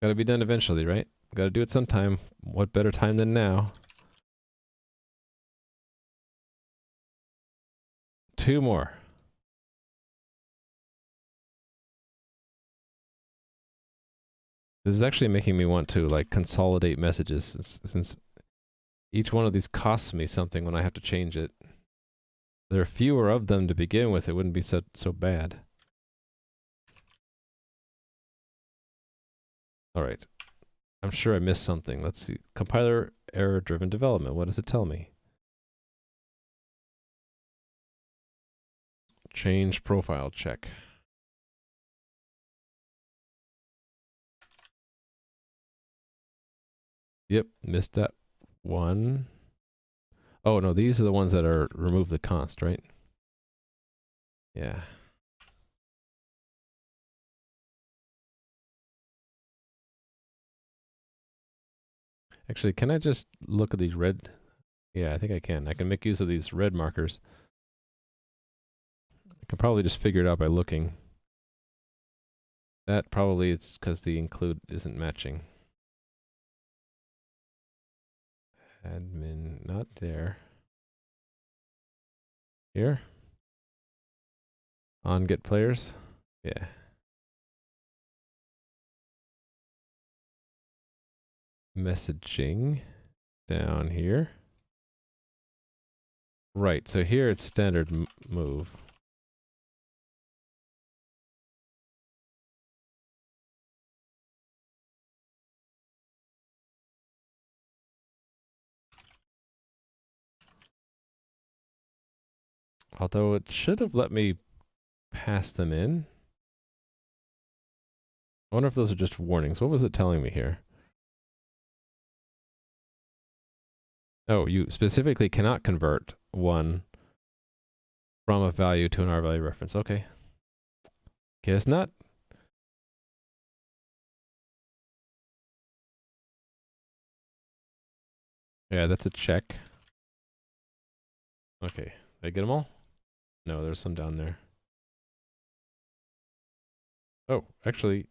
Gotta be done eventually, right? Gotta do it sometime. What better time than now? 2 more. This is actually making me want to, like, consolidate messages, since each one of these costs me something when I have to change it. There are fewer of them to begin with, it wouldn't be so bad. Alright. I'm sure I missed something. Let's see. Compiler error-driven development. What does it tell me? Change profile check. Yep, missed that one. Oh no, these are the ones that are remove the const, right? Yeah. Actually, can I just look at these red? Yeah, I think I can. I can make use of these red markers. I can probably just figure it out by looking. That probably it's because the include isn't matching. Admin, not there. Here? On get players? Yeah. Messaging down here. Right, so here it's standard move. Although it should have let me pass them in. I wonder if those are just warnings. What was it telling me here? Oh, you specifically cannot convert one from a value to an R value reference. Okay. Guess not. Yeah, that's a check. Okay. Did I get them all? No, there's some down there. Oh, actually,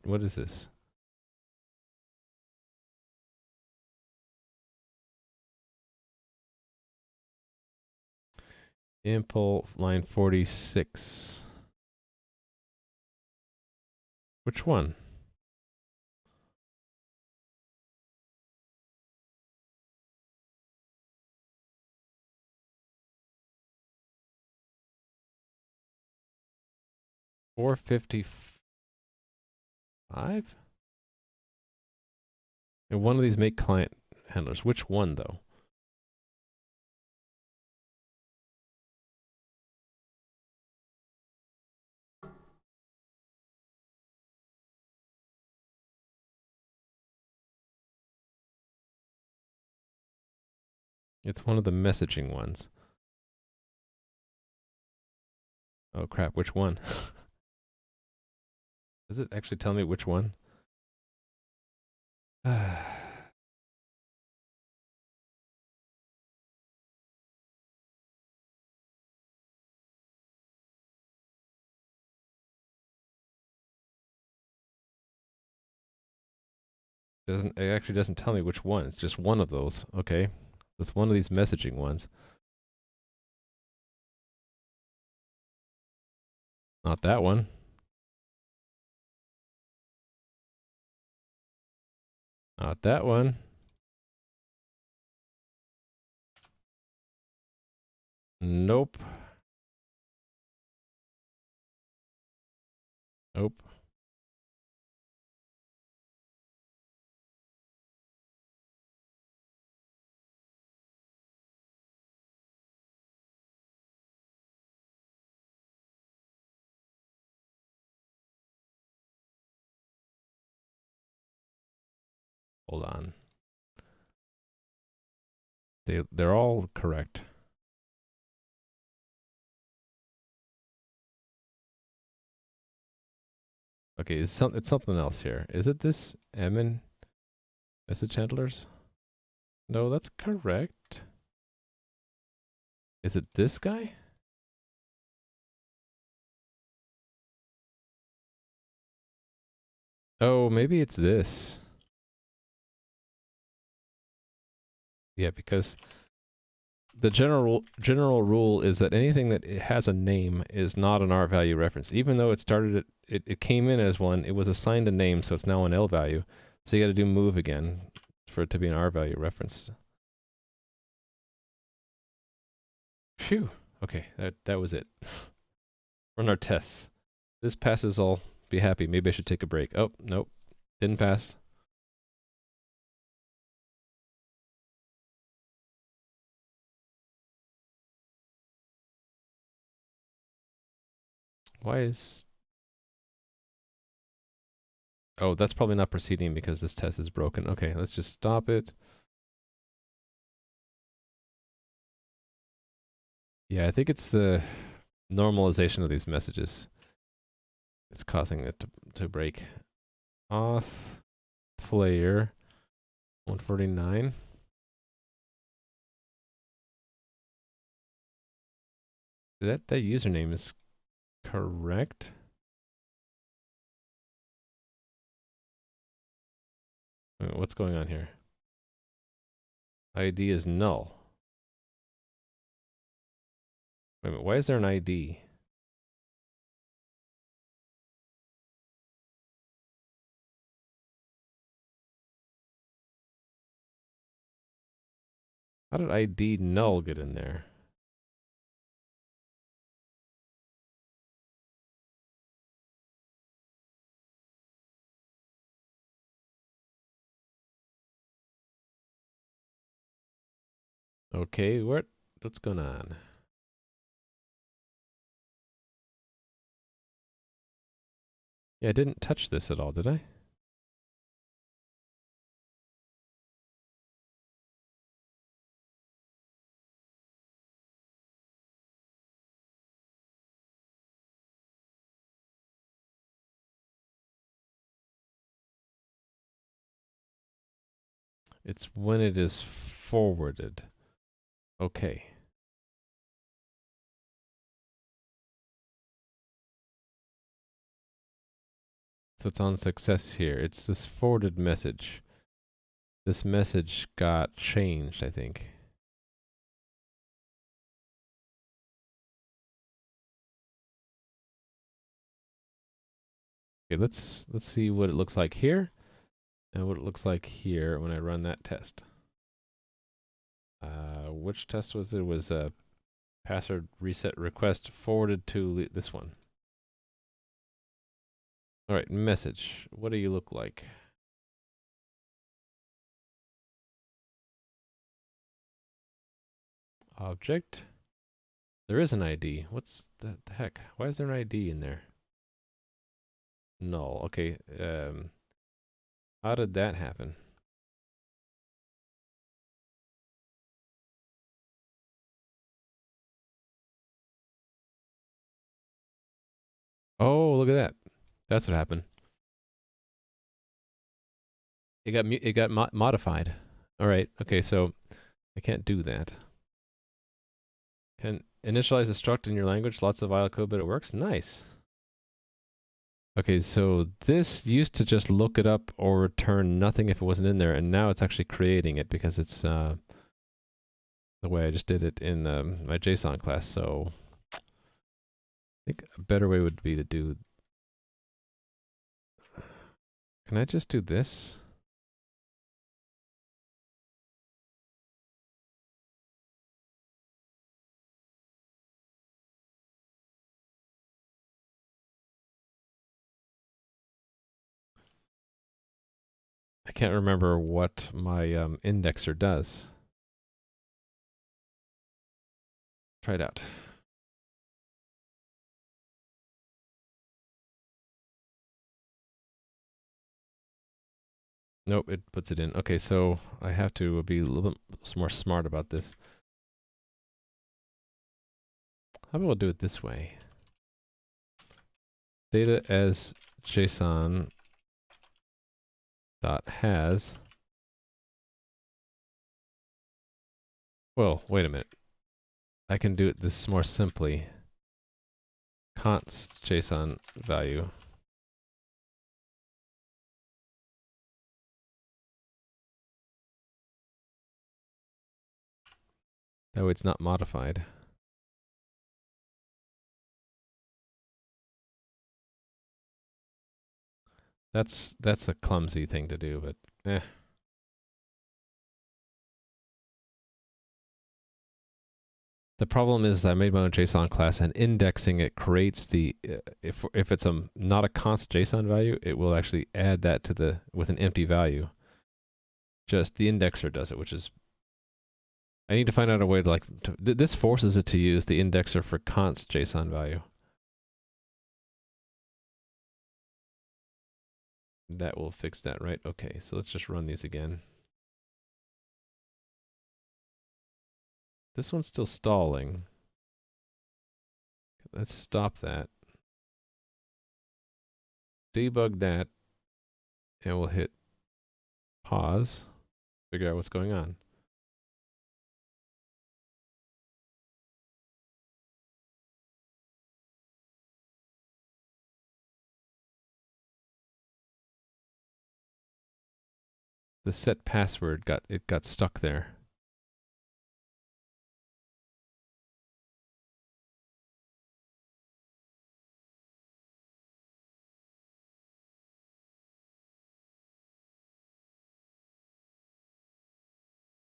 what is this? Impl line 46. Which one? $455? And one of these make client handlers. Which one though? It's one of the messaging ones. Oh crap, which one? Does it actually tell me which one? It actually doesn't tell me which one. It's just one of those. Okay. It's one of these messaging ones. Not that one. Not that one. Nope. Nope. Hold on. They're all correct. Okay, it's something else here. Is it this Emin message handlers? No, that's correct. Is it this guy? Oh, maybe it's this. Yeah, because the general rule is that anything that it has a name is not an R value reference. Even though it came in as one, it was assigned a name, so it's now an L value. So you got to do move again for it to be an R value reference. Phew. Okay, that was it. Run our tests. This passes, I'll be happy. Maybe I should take a break. Oh, nope. Didn't pass. Why is... Oh, that's probably not proceeding because this test is broken. Okay, let's just stop it. Yeah, I think it's the normalization of these messages. It's causing it to break. Auth player 149. That username is correct. Wait, what's going on here? ID is null. Wait a minute, why is there an ID? How did ID null get in there? Okay, what's going on? Yeah, I didn't touch this at all, did I? It's when it is forwarded. Okay. So it's on success here. It's this forwarded message. This message got changed, I think. Okay, let's see what it looks like here and what it looks like here when I run that test. Which test was it? It was a password reset request forwarded to this one. All right, message. What do you look like? Object. There is an ID. What's the heck? Why is there an ID in there? Null. Okay. How did that happen? Oh, look at that. That's what happened. It got modified. All right. Okay, so I can't do that. Can initialize the struct in your language. Lots of IL code, but it works. Nice. Okay, so this used to just look it up or return nothing if it wasn't in there, and now it's actually creating it because it's the way I just did it in my JSON class. So I think a better way would be to do. Can I just do this? I can't remember what my indexer does. Try it out. Nope, it puts it in. Okay, so I have to be a little bit more smart about this. How about we'll do it this way? Data as JSON dot has. Well, wait a minute. I can do it this more simply. Const JSON value. That way it's not modified. That's a clumsy thing to do, but eh. The problem is I made my own JSON class, and indexing it creates the if it's not a const JSON value, it will actually add that to the with an empty value. Just the indexer does it, which is I need to find out a way to this forces it to use the indexer for const JSON value. That will fix that, right? Okay, so let's just run these again. This one's still stalling. Let's stop that. Debug that, and we'll hit pause, figure out what's going on. The set password got stuck there.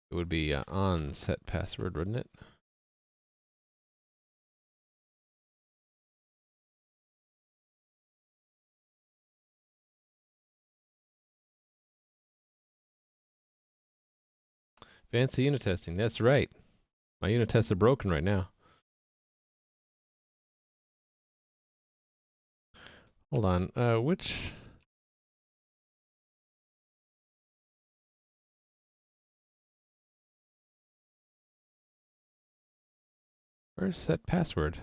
It would be on set password, wouldn't it? Fancy unit testing. That's right. My unit tests are broken right now. Hold on. Which? Where's set password?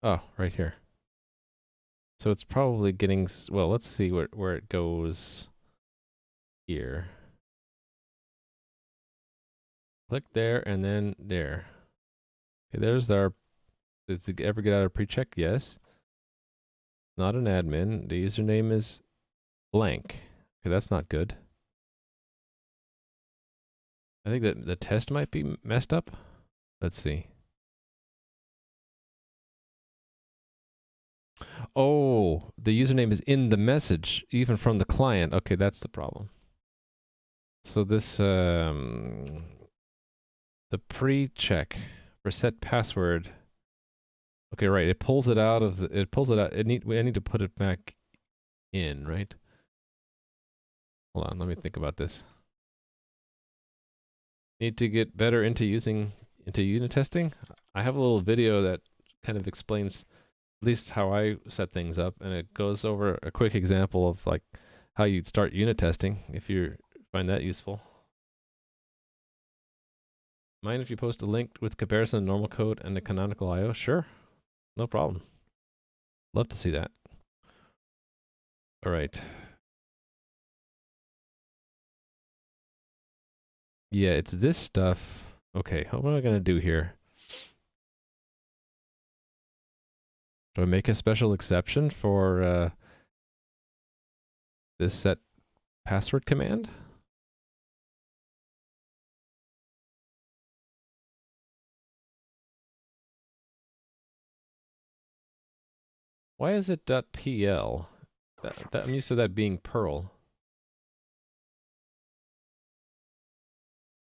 Oh, right here. So it's probably getting. Well, let's see where it goes. Here. Click there and then there. Okay, there's our. Does it ever get out of pre-check? Yes. Not an admin. The username is blank. Okay, that's not good. I think that the test might be messed up. Let's see. Oh, the username is in the message, even from the client. Okay, that's the problem. So this, the pre-check for set password. Okay, right. It pulls it out of the. It pulls it out. I need to put it back in, right? Hold on. Let me think about this. Need to get better into unit testing. I have a little video that kind of explains at least how I set things up, and it goes over a quick example of like how you'd start unit testing if you find that useful. Mind if you post a link with comparison of normal code and the canonical IO? Sure, no problem. Love to see that. All right. Yeah, it's this stuff. Okay, what am I gonna do here? Do I make a special exception for this set password command? Why is it .pl? I'm used to that being Perl.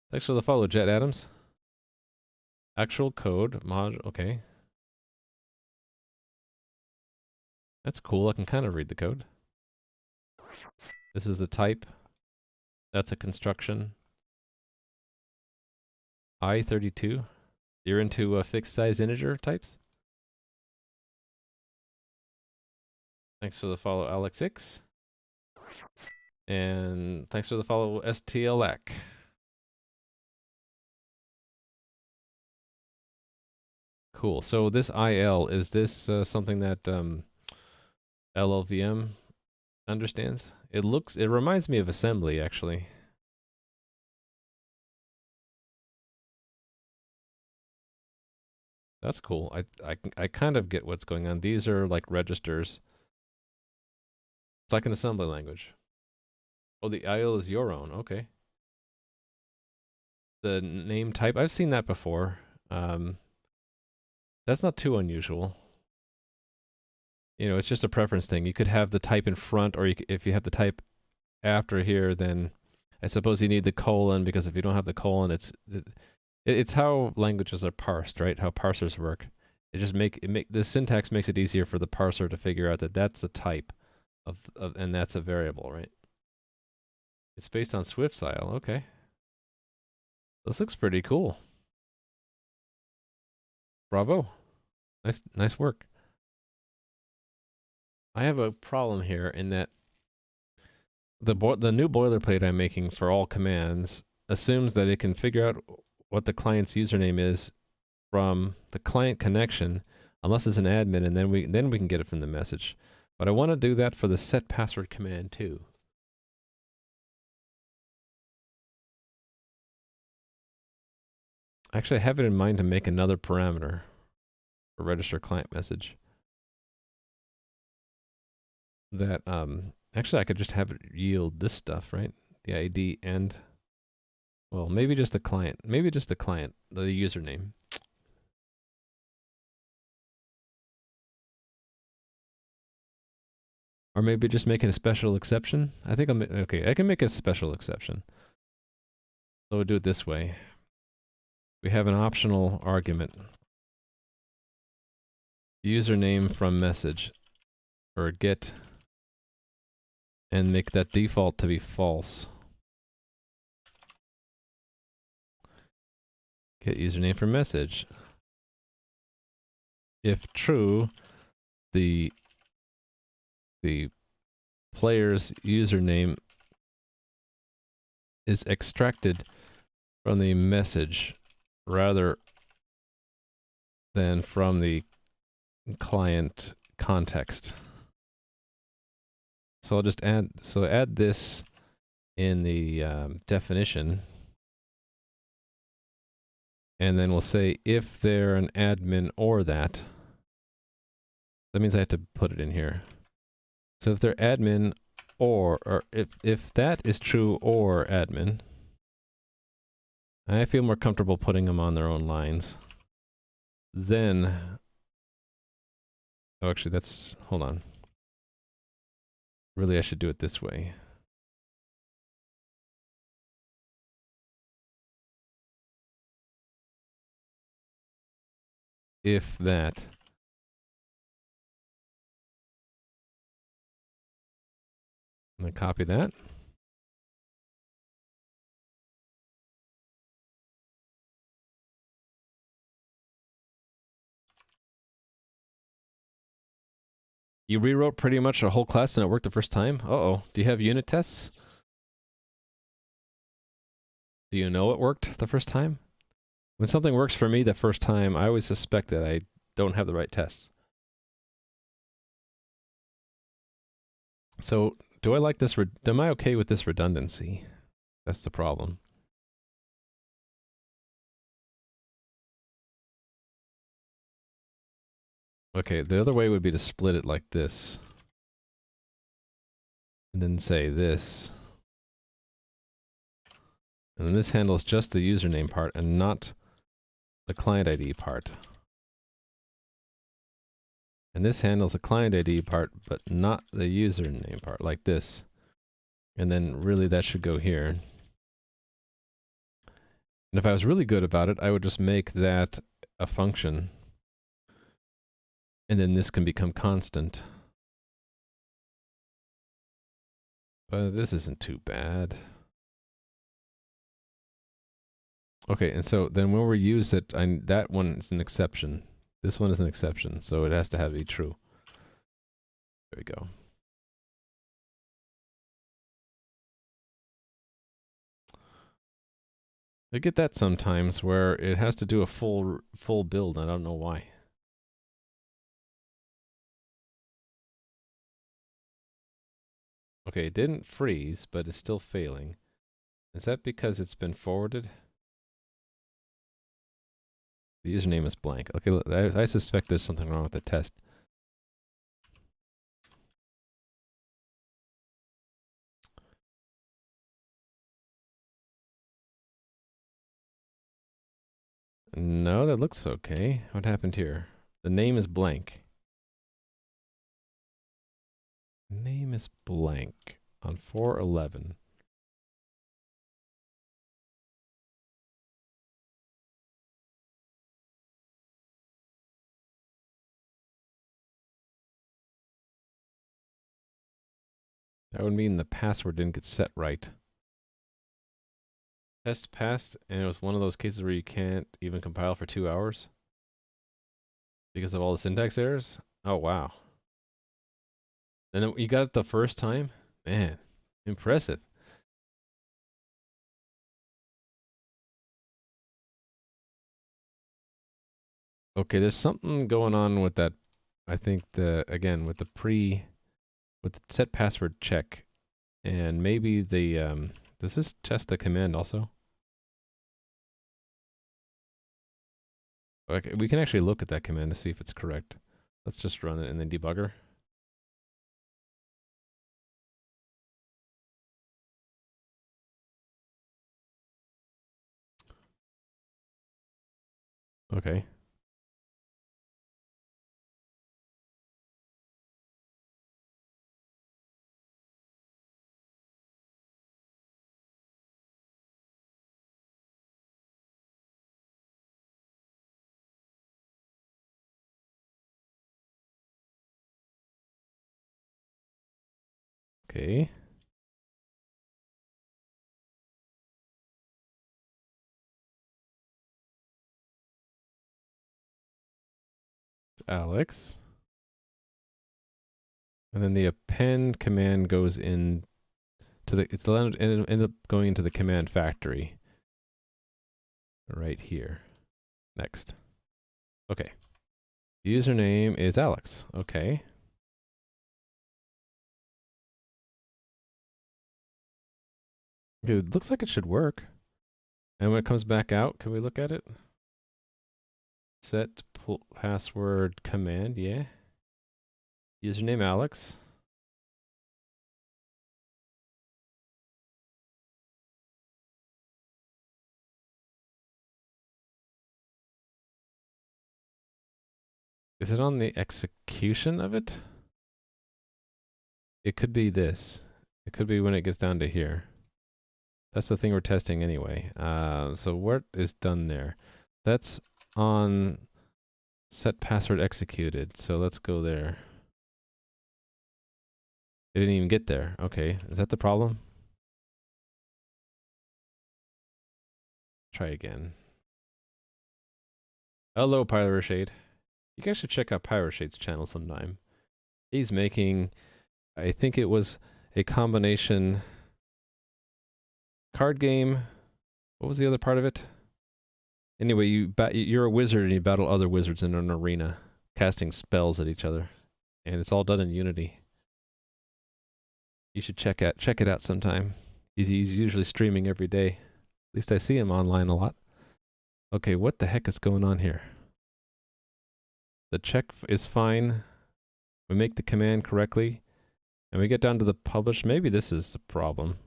Thanks for the follow, Jet Adams. Actual code, mod, okay. That's cool, I can kind of read the code. This is a type. That's a construction. I32. You're into fixed size integer types? Thanks for the follow, AlexX. And thanks for the follow, STLAC. Cool. So this IL, is this something that LLVM understands? It reminds me of assembly, actually. That's cool. I kind of get what's going on. These are like registers. It's like an assembly language. Oh, the IL is your own. Okay. The name type, I've seen that before. That's not too unusual. You know, it's just a preference thing. You could have the type in front, or if you have the type after here, then I suppose you need the colon, because if you don't have the colon, it's how languages are parsed, right? How parsers work. The syntax makes it easier for the parser to figure out that that's a type and that's a variable, right? It's based on Swift style. Okay. This looks pretty cool. Bravo. Nice work. I have a problem here in that the new boilerplate I'm making for all commands assumes that it can figure out what the client's username is from the client connection, unless it's an admin, and then we can get it from the message. But I want to do that for the set password command too. Actually, I have it in mind to make another parameter for register client message. That actually I could just have it yield this stuff, right? The ID and, well, maybe just the client. Maybe just the client, the username. Or maybe just making a special exception. I think okay, I can make a special exception. So we'll do it this way. We have an optional argument. Username from message, or get, and make that default to be false. Get username from message. If true, the player's username is extracted from the message rather than from the client context. So I'll just add this in the definition, and then we'll say if they're an admin or that. That means I have to put it in here. So if they're admin or if that is true or admin, I feel more comfortable putting them on their own lines. Then, oh, actually hold on. Really, I should do it this way. If that. I'm going to copy that. You rewrote pretty much a whole class and it worked the first time? Uh-oh. Do you have unit tests? Do you know it worked the first time? When something works for me the first time, I always suspect that I don't have the right tests. So, do I like this? Am I okay with this redundancy? That's the problem. Okay, the other way would be to split it like this. And then say this. And then this handles just the username part and not the client ID part. And this handles the client ID part, but not the username part, like this. And then really that should go here. And if I was really good about it, I would just make that a function. And then this can become constant. But this isn't too bad. Okay, and so then when we use it, that one is an exception. This one is an exception, so it has to be true. There we go. I get that sometimes where it has to do a full build. I don't know why. Okay, it didn't freeze, but it's still failing. Is that because it's been forwarded? The username is blank. Okay, I suspect there's something wrong with the test. No, that looks okay. What happened here? The name is blank. Name is blank on 411. That would mean the password didn't get set right. Test passed, and it was one of those cases where you can't even compile for 2 hours because of all the syntax errors. Oh, wow. And then you got it the first time? Man, impressive. Okay, there's something going on with that. I think again, with the set password check, and maybe does this test the command also? Okay, we can actually look at that command to see if it's correct. Let's just run it in the debugger. Okay. Okay. Alex. And then the append command goes in to it's end up going into the command factory. Right here. Next. Okay. Username is Alex. Okay. Okay, it looks like it should work. And when it comes back out, can we look at it? Set password command, yeah. Username Alex. Is it on the execution of it? It could be this. It could be when it gets down to here. That's the thing we're testing anyway. So what is done there? That's on set password executed. So let's go there. It didn't even get there. Okay, is that the problem? Try again. Hello, Pyroshade. You guys should check out Pyroshade's channel sometime. He's making, I think it was a combination card game. What was the other part of it? Anyway, you're a wizard and you battle other wizards in an arena, casting spells at each other, and it's all done in Unity. You should check it out sometime. He's usually streaming every day. At least I see him online a lot. Okay, what the heck is going on here? The check is fine. We make the command correctly. And we get down to the publish. Maybe this is the problem.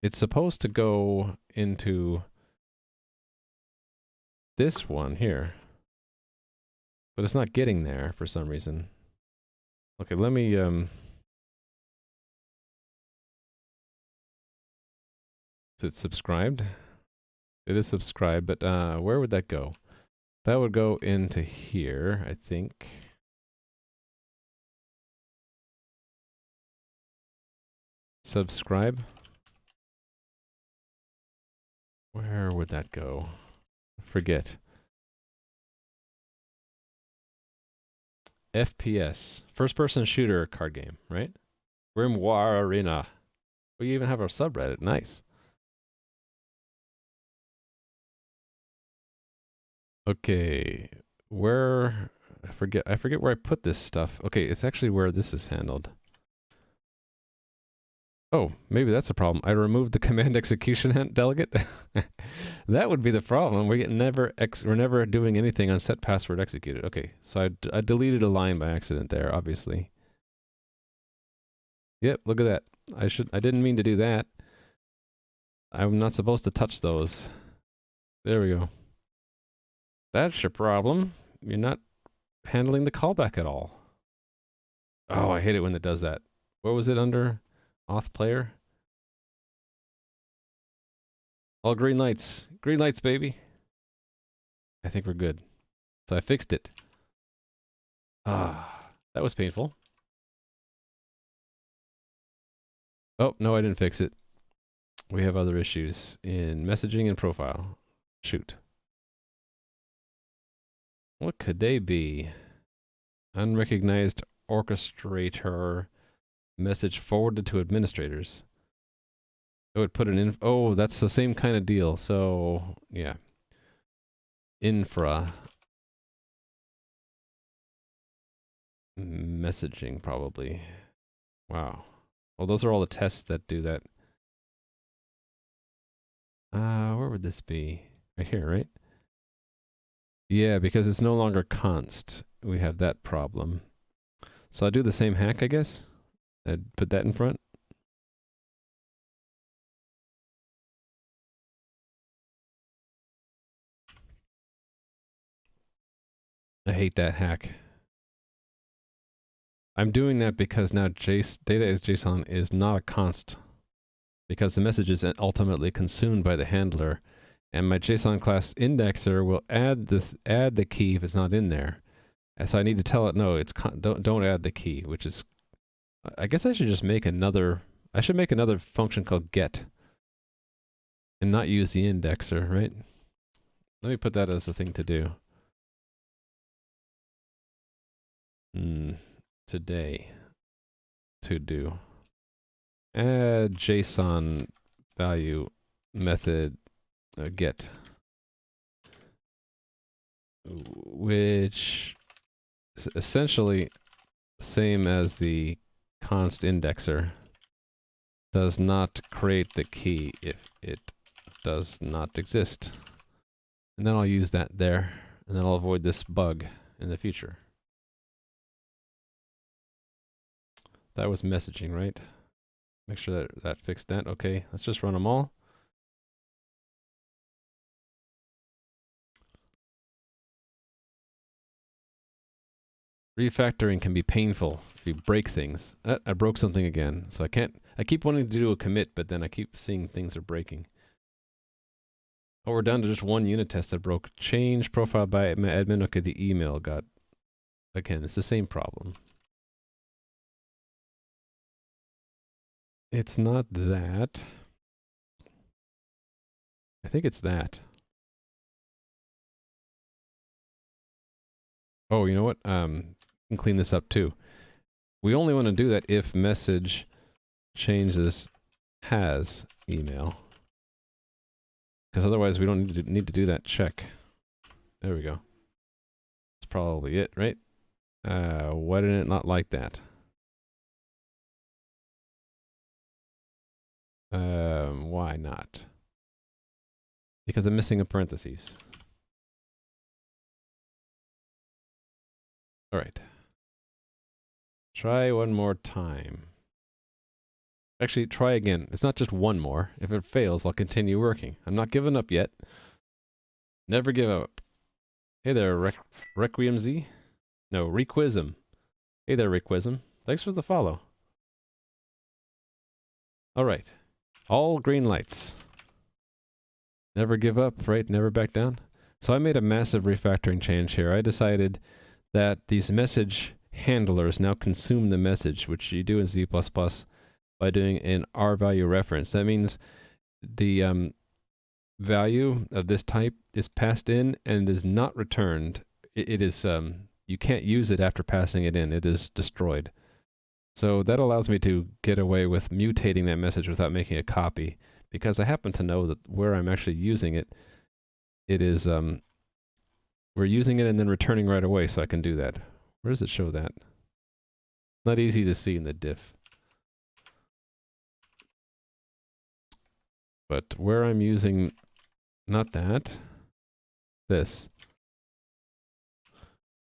It's supposed to go into this one here. But it's not getting there for some reason. Okay, let me is it subscribed? It is subscribed, but where would that go? That would go into here, I think. Subscribe. Where would that go? Forget. FPS. First person shooter card game, right? Grimoire Arena. We even have our subreddit. Nice. Okay. Where I forget where I put this stuff. Okay, it's actually where this is handled. Oh, maybe that's a problem. I removed the command execution delegate. That would be the problem. We're never doing anything on set password executed. Okay, so I deleted a line by accident there, obviously. Yep, look at that. I didn't mean to do that. I'm not supposed to touch those. There we go. That's your problem. You're not handling the callback at all. Oh, I hate it when it does that. What was it under? Auth player? All green lights. Green lights, baby. I think we're good. So I fixed it. Ah, that was painful. Oh, no, I didn't fix it. We have other issues in messaging and profile. Shoot. What could they be? Unrecognized orchestrator message forwarded to administrators. I would put an in. Oh, that's the same kind of deal. So, yeah. Infra. Messaging, probably. Wow. Well, those are all the tests that do that. Where would this be? Right here, right? Yeah, because it's no longer const. We have that problem. So I do the same hack, I guess. I'd put that in front. I hate that hack. I'm doing that because now data as JSON is not a const, because the message is ultimately consumed by the handler, and my JSON class indexer will add the key if it's not in there. And so I need to tell it no, don't add the key, which is, I guess I should just make another. I should make another function called get, and not use the indexer, right? Let me put that as a thing to do. Today. To do. Add JSON value method get, which is essentially same as the const indexer. Does not create the key if it does not exist. And then I'll use that there, and then I'll avoid this bug in the future. That was messaging, right? Make sure that fixed that. Okay, let's just run them all. Refactoring can be painful if you break things. I broke something again, so I keep wanting to do a commit, but then I keep seeing things are breaking. Oh, we're down to just one unit test that broke. Change profile by admin. Okay, the email got, again, it's the same problem. It's not that. I think it's that. Oh, you know what? Can clean this up too. We only want to do that if message changes has email. Because otherwise we don't need to do that check. There we go. That's probably it, right? Why didn't it not like that? Why not? Because I'm missing a parentheses. All right. Try one more time. Actually, try again. It's not just one more. If it fails, I'll continue working. I'm not giving up yet. Never give up. Hey there, Requiem Z? No, Requism. Hey there, Requism. Thanks for the follow. All right. All green lights. Never give up, right? Never back down. So I made a massive refactoring change here. I decided that these message handlers now consume the message, which you do in Z++ by doing an R value reference. That means the value of this type is passed in and is not returned. It is, you can't use it after passing it in. It is destroyed. So that allows me to get away with mutating that message without making a copy, because I happen to know that where I'm actually using it, it is, we're using it and then returning right away, so I can do that. Where does it show that? Not easy to see in the diff. But where I'm using, not that, this.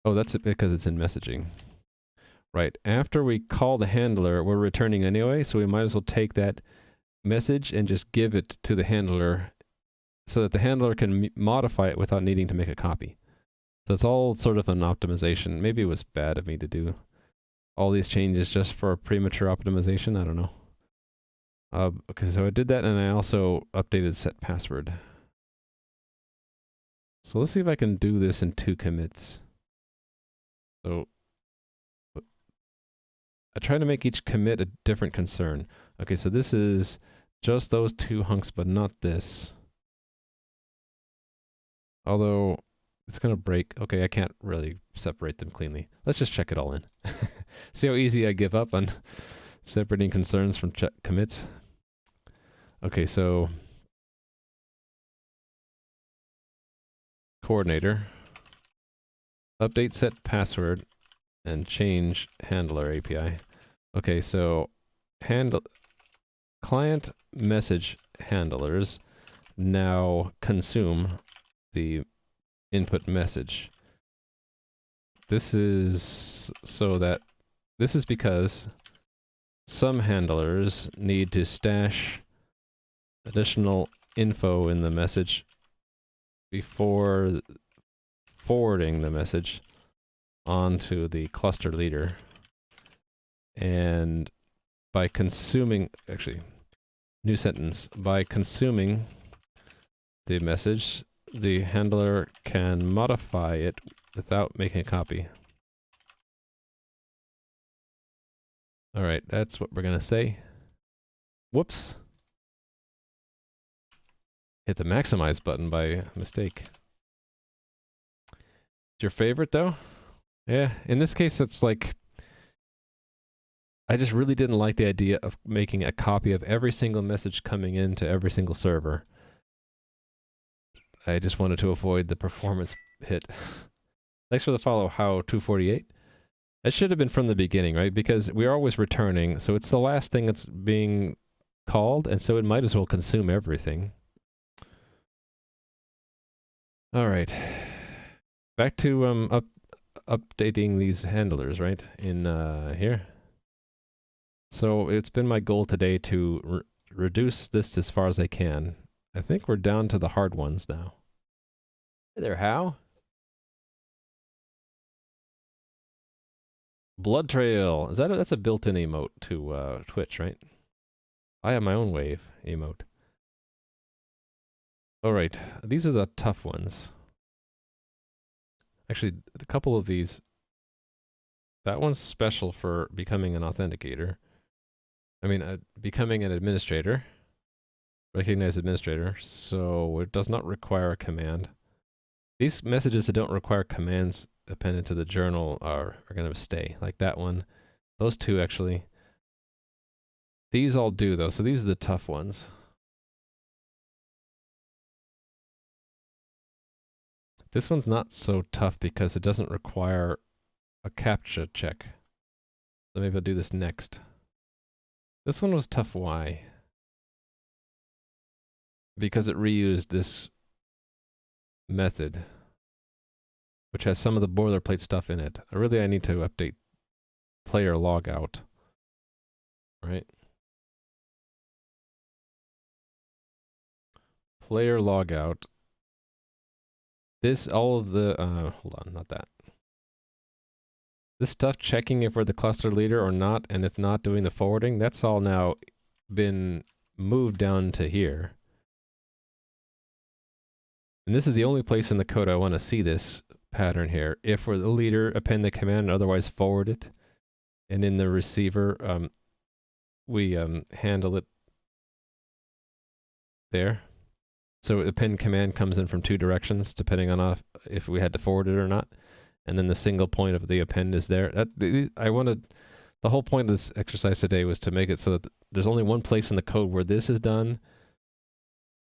Oh, that's it because it's in messaging. Right, after we call the handler, we're returning anyway, so we might as well take that message and just give it to the handler so that the handler can modify it without needing to make a copy. So it's all sort of an optimization. Maybe it was bad of me to do all these changes just for premature optimization. I don't know. Okay, so I did that, and I also updated set password. So let's see if I can do this in 2 commits. So I try to make each commit a different concern. Okay, so this is just those 2 hunks, but not this. Although it's going to break. Okay, I can't really separate them cleanly. Let's just check it all in. See how easy I give up on separating concerns from commits. Okay, so coordinator, update set password, and change handler API. Okay, so client message handlers now consume the input message. This is because some handlers need to stash additional info in the message before forwarding the message onto the cluster leader. And by consuming, actually, new sentence, by consuming the message, the handler can modify it without making a copy. All right, that's what we're gonna say. Whoops. Hit the maximize button by mistake. Your favorite though? Yeah, in this case it's like, I just really didn't like the idea of making a copy of every single message coming into every single server. I just wanted to avoid the performance hit. Thanks for the follow, How248. That should have been from the beginning, right? Because we're always returning, so it's the last thing that's being called, and so it might as well consume everything. All right. Back to updating these handlers, right? In here. So it's been my goal today to reduce this as far as I can. I think we're down to the hard ones now. Hey there, How? Blood Trail. Is that that's a built-in emote to Twitch, right? I have my own wave emote. All right, these are the tough ones. Actually, a couple of these. That one's special for becoming an authenticator. I mean, becoming an administrator. Recognized administrator. So it does not require a command. These messages that don't require commands appended to the journal are going to stay, like that one. Those 2 actually. These all do though, so these are the tough ones. This one's not so tough because it doesn't require a CAPTCHA check. So maybe I'll do this next. This one was tough. Why? Because it reused this method. which has some of the boilerplate stuff in it. I need to update player logout, right? Player logout. This, all of the, hold on, not that. This stuff checking if we're the cluster leader or not, and if not, doing the forwarding, that's all now been moved down to here. And this is the only place in the code I want to see this pattern here. If we're the leader, append the command and otherwise forward it. And in the receiver, we handle it there. So append command comes in from two directions, depending on if we had to forward it or not. And then the single point of the append is there. The whole point of this exercise today was to make it so that there's only one place in the code where this is done,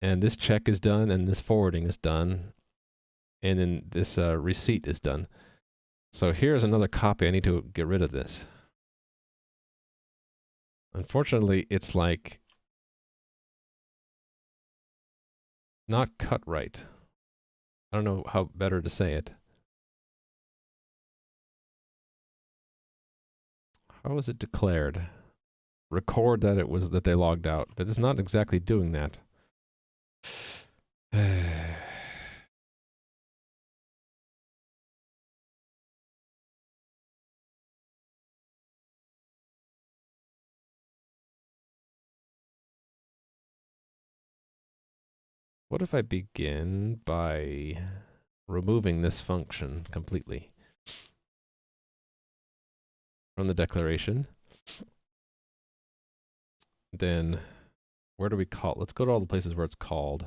and this check is done, and this forwarding is done, and then this receipt is done. So here's another copy. I need to get rid of this. Unfortunately, it's like not cut right. I don't know how better to say it. How was it declared? Record that it was that they logged out, but it's not exactly doing that. What if I begin by removing this function completely from the declaration? Then where do we call? Let's go to all the places where it's called.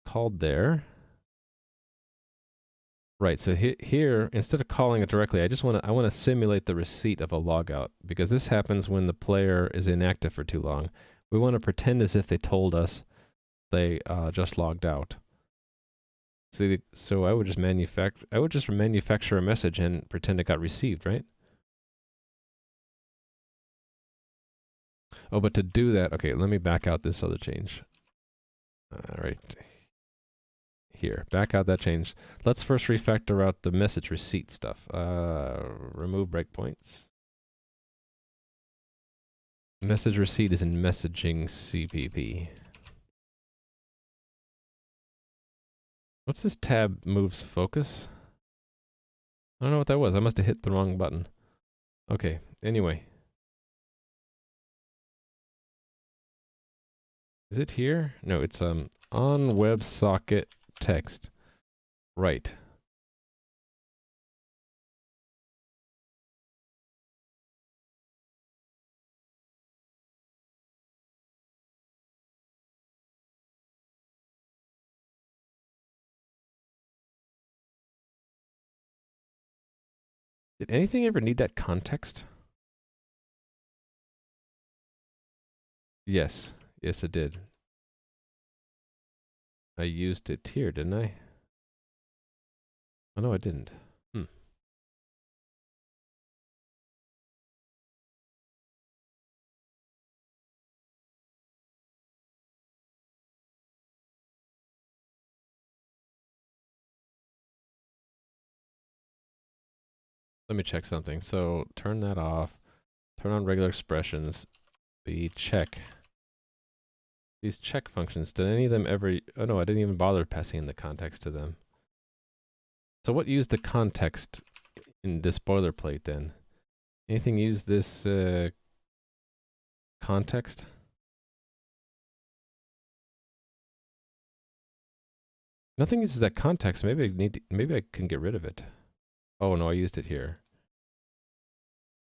Called there. Right, so here, instead of calling it directly, I want to simulate the receipt of a logout, because this happens when the player is inactive for too long. We want to pretend as if they told us they just logged out. So I would just manufacture a message and pretend it got received, right? Oh, but to do that, okay, let me back out this other change. Right here, back out that change. Let's first refactor out the message receipt stuff. Remove breakpoints. Message receipt is in messaging CPP. What's this tab moves focus? I don't know what that was. I must have hit the wrong button. Okay, anyway. Is it here? No, it's on WebSocket text. Right. Did anything ever need that context? Yes. Yes, it did. I used it here, didn't I? Oh, no, I didn't. Let me check something. So turn that off. Turn on regular expressions. The check. These check functions, did any of them ever... Oh no, I didn't even bother passing in the context to them. So what used the context in this boilerplate then? Anything use this context? Nothing uses that context. Maybe I can get rid of it. Oh no, I used it here.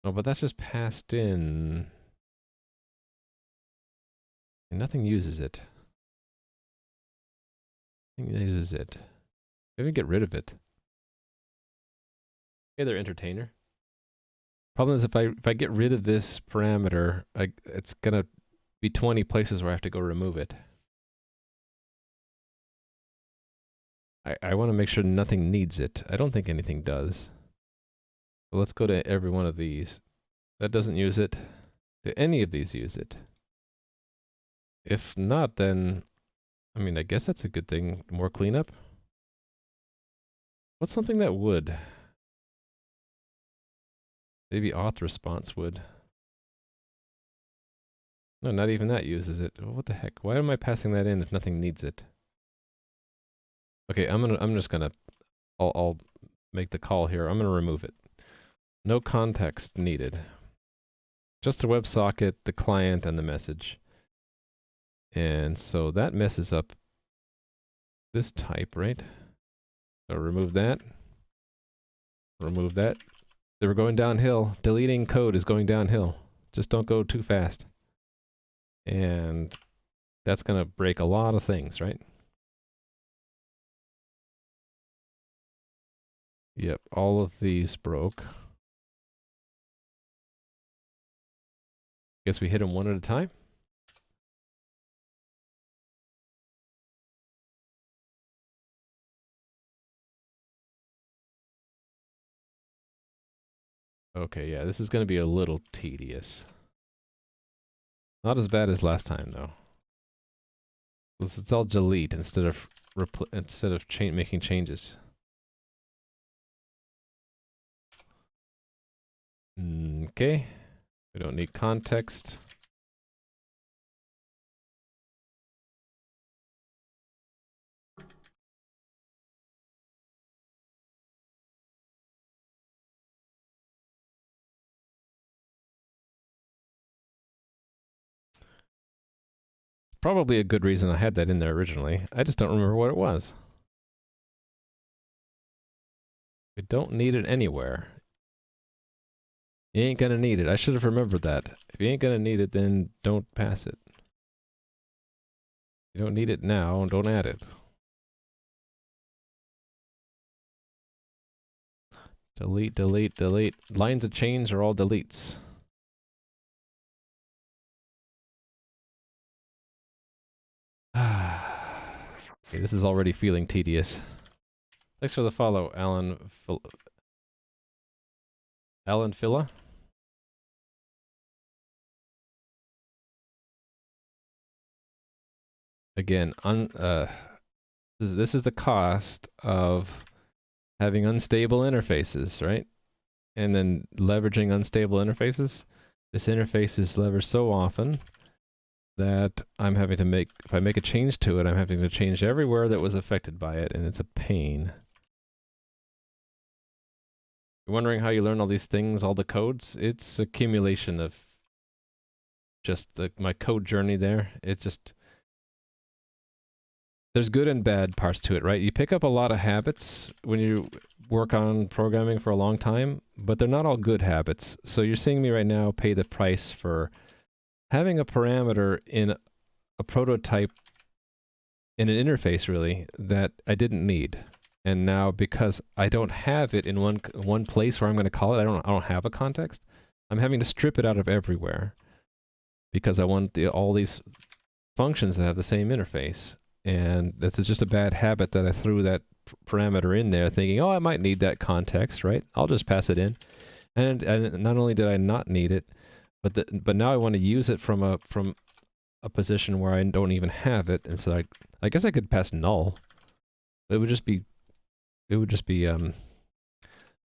Oh, but that's just passed in. And nothing uses it. Nothing uses it. Maybe get rid of it. Hey there, entertainer. Problem is, if I get rid of this parameter, it's gonna be 20 places where I have to go remove it. I want to make sure nothing needs it. I don't think anything does. So let's go to every one of these. That doesn't use it. Do any of these use it? If not, then, I mean, I guess that's a good thing. More cleanup? What's something that would? Maybe auth response would. No, not even that uses it. What the heck? Why am I passing that in if nothing needs it? Okay, I'll make the call here. I'm gonna remove it. No context needed. Just the WebSocket, the client, and the message. And so that messes up this type, right? So remove that. Remove that. They were going downhill. Deleting code is going downhill. Just don't go too fast. And that's going to break a lot of things, right? Yep, all of these broke. Guess we hit them one at a time. Okay, yeah, this is going to be a little tedious. Not as bad as last time, though. It's all delete instead of making changes. Okay, we don't need context. Probably a good reason I had that in there originally. I just don't remember what it was. We don't need it anywhere. You ain't gonna need it. I should have remembered that. If you ain't gonna need it, then don't pass it. You don't need it now, don't add it. Delete, delete, delete. Lines of change are all deletes. Okay, this is already feeling tedious. Thanks for the follow, Alan Phila. Again, this is the cost of having unstable interfaces, right? And then leveraging unstable interfaces. This interface is leveraged so often that I'm having to if I make a change to it, I'm having to change everywhere that was affected by it, and it's a pain. You're wondering how you learn all these things, all the codes? It's accumulation of just my code journey there. It's just... There's good and bad parts to it, right? You pick up a lot of habits when you work on programming for a long time, but they're not all good habits. So you're seeing me right now pay the price for having a parameter in a prototype, in an interface really, that I didn't need. And now because I don't have it in one place where I'm going to call it, I don't have a context, I'm having to strip it out of everywhere because I want all these functions that have the same interface. And this is just a bad habit that I threw that parameter in there thinking, oh, I might need that context, right? I'll just pass it in. And not only did I not need it, but now I want to use it from a position where I don't even have it. And so I guess I could pass null. It would just be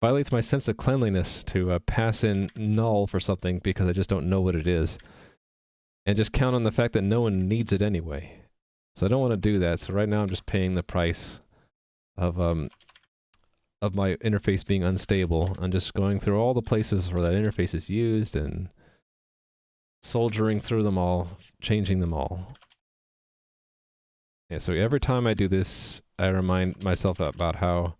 violates my sense of cleanliness to pass in null for something because I just don't know what it is. And just count on the fact that no one needs it anyway. So I don't want to do that. So right now I'm just paying the price of my interface being unstable. I'm just going through all the places where that interface is used and soldiering through them all, changing them all. Yeah, so every time I do this, I remind myself about how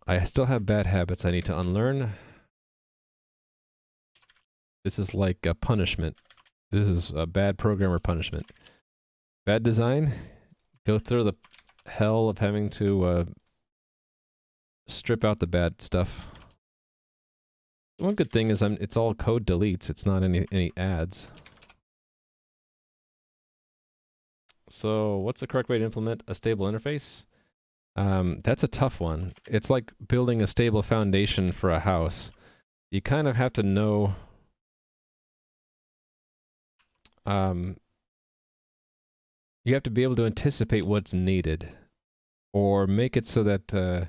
I still have bad habits I need to unlearn. This is like a punishment. This is a bad programmer punishment. Bad design, go through the hell of having to strip out the bad stuff. One good thing is it's all code deletes, it's not any adds. So what's the correct way to implement a stable interface? That's a tough one. It's like building a stable foundation for a house. You kind of have to know you have to be able to anticipate what's needed, or make it so that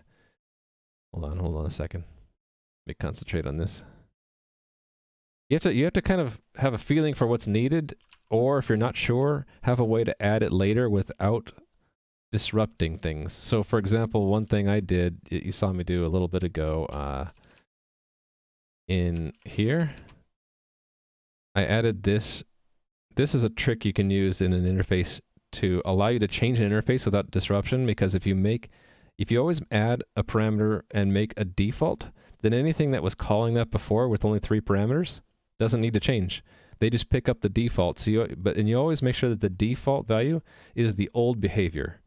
Hold on a second. Let me concentrate on this. You have to kind of have a feeling for what's needed, or if you're not sure, have a way to add it later without disrupting things. So for example, one thing I did, you saw me do a little bit ago, in here, I added this. This is a trick you can use in an interface to allow you to change an interface without disruption, because if you always add a parameter and make a default, then anything that was calling that before with only 3 parameters doesn't need to change. They just pick up the default. So you always make sure that the default value is the old behavior.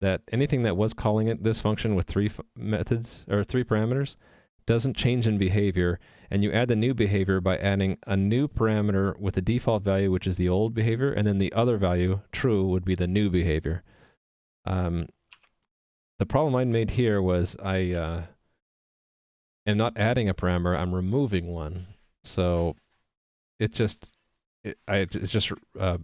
That anything that was calling it this function with 3 methods or 3 parameters doesn't change in behavior, and you add the new behavior by adding a new parameter with the default value, which is the old behavior, and then the other value, true, would be the new behavior. The problem I made here was I am not adding a parameter, I'm removing one. So it's just to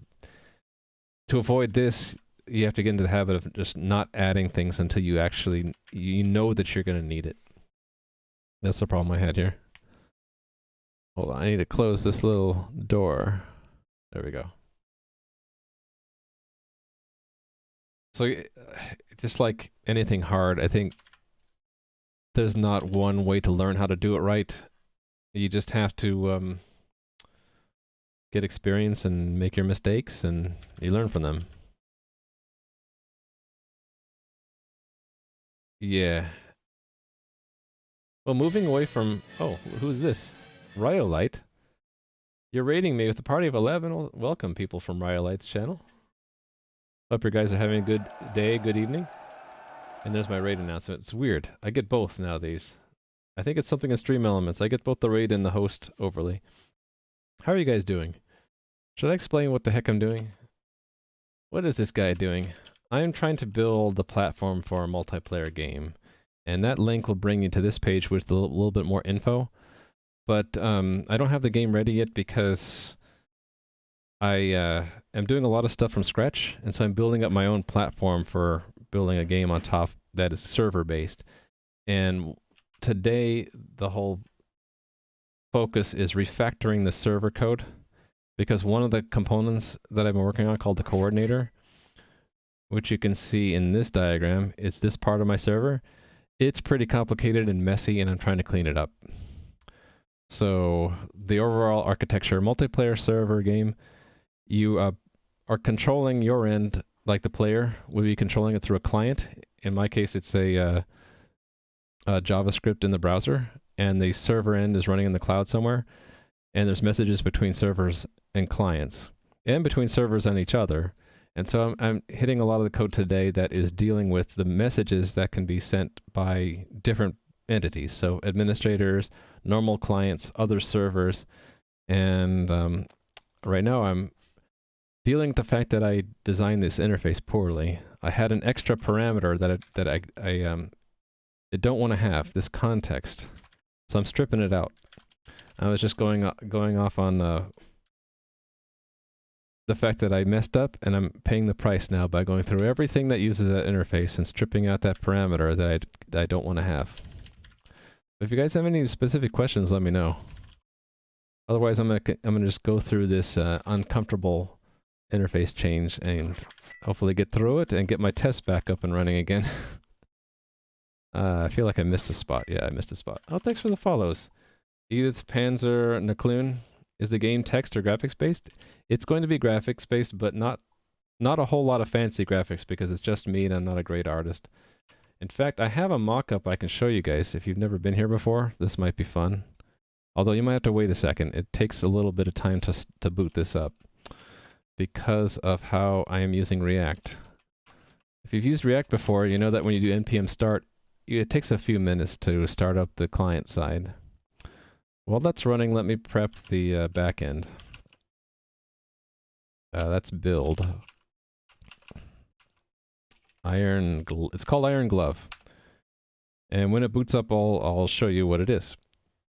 avoid this, you have to get into the habit of just not adding things until you actually know that you're going to need it. That's the problem I had here. Hold on, I need to close this little door. There we go. So just like anything hard, I think there's not one way to learn how to do it right. You just have to get experience and make your mistakes, and you learn from them. Yeah. Well, moving away from... Oh, who's this? Rhyolite? You're raiding me with a party of 11? Well, welcome, people from Rhyolite's channel. Hope you guys are having a good day, good evening. And there's my raid announcement. It's weird. I get both nowadays. I think it's something in Stream Elements. I get both the raid and the host overlay. How are you guys doing? Should I explain what the heck I'm doing? What is this guy doing? I'm trying to build the platform for a multiplayer game. And that link will bring you to this page with a little bit more info. But I don't have the game ready yet because I am doing a lot of stuff from scratch. And so I'm building up my own platform for building a game on top that is server-based. And today, the whole focus is refactoring the server code, because one of the components that I've been working on, called the coordinator, which you can see in this diagram, it's this part of my server. It's pretty complicated and messy, and I'm trying to clean it up. So the overall architecture, multiplayer server game, you are controlling your end, like the player will be controlling it through a client. In my case, it's a JavaScript in the browser, and the server end is running in the cloud somewhere, and there's messages between servers and clients, and between servers and each other. And so I'm hitting a lot of the code today that is dealing with the messages that can be sent by different entities. So administrators, normal clients, other servers. And right now I'm dealing with the fact that I designed this interface poorly. I had an extra parameter that I don't want to have, this context. So I'm stripping it out. I was just going off on the fact that I messed up, and I'm paying the price now by going through everything that uses that interface and stripping out that parameter that I don't want to have. If you guys have any specific questions, let me know. Otherwise, I'm gonna just go through this uncomfortable interface change and hopefully get through it and get my test back up and running again. I feel like I missed a spot. Yeah, I missed a spot. Oh, thanks for the follows. Edith Panzer Naklun. Is the game text or graphics based? It's going to be graphics based, but not a whole lot of fancy graphics, because it's just me and I'm not a great artist. In fact, I have a mock-up I can show you guys. If you've never been here before, this might be fun. Although you might have to wait a second. It takes a little bit of time to boot this up because of how I am using React. If you've used React before, you know that when you do npm start, it takes a few minutes to start up the client side. While that's running, let me prep the back end. That's build. It's called Iron Glove. And when it boots up, I'll show you what it is.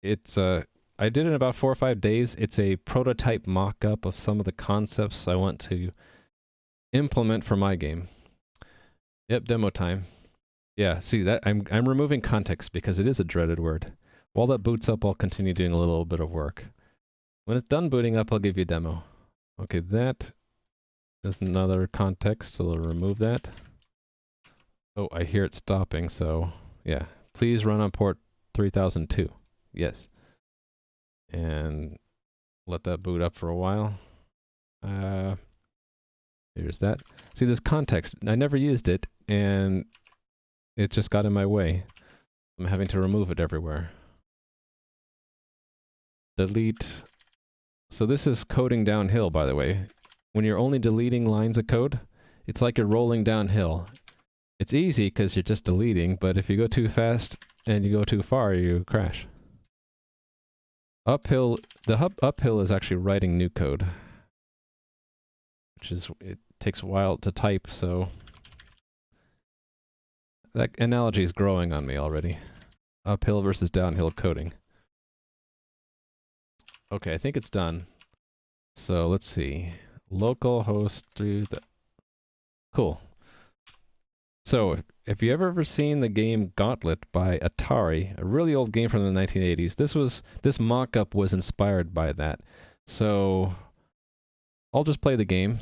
It's I did it in about 4 or 5 days. It's a prototype mock-up of some of the concepts I want to implement for my game. Yep, demo time. Yeah, see that I'm removing context because it is a dreaded word. While that boots up, I'll continue doing a little bit of work. When it's done booting up, I'll give you a demo. Okay, that is another context, so we'll remove that. Oh, I hear it stopping, so yeah. Please run on port 3002. Yes. And let that boot up for a while. Here's that. See, this context, I never used it, and it just got in my way. I'm having to remove it everywhere. Delete. So this is coding downhill, by the way. When you're only deleting lines of code, it's like you're rolling downhill. It's easy because you're just deleting, but if you go too fast and you go too far, you crash. Uphill, uphill is actually writing new code, which is, it takes a while to type, so that analogy is growing on me already. Uphill versus downhill coding. Okay, I think it's done. So let's see. Localhost 3. Cool. So if you ever seen the game Gauntlet by Atari, a really old game from the 1980s, this mock-up was inspired by that. So I'll just play the game.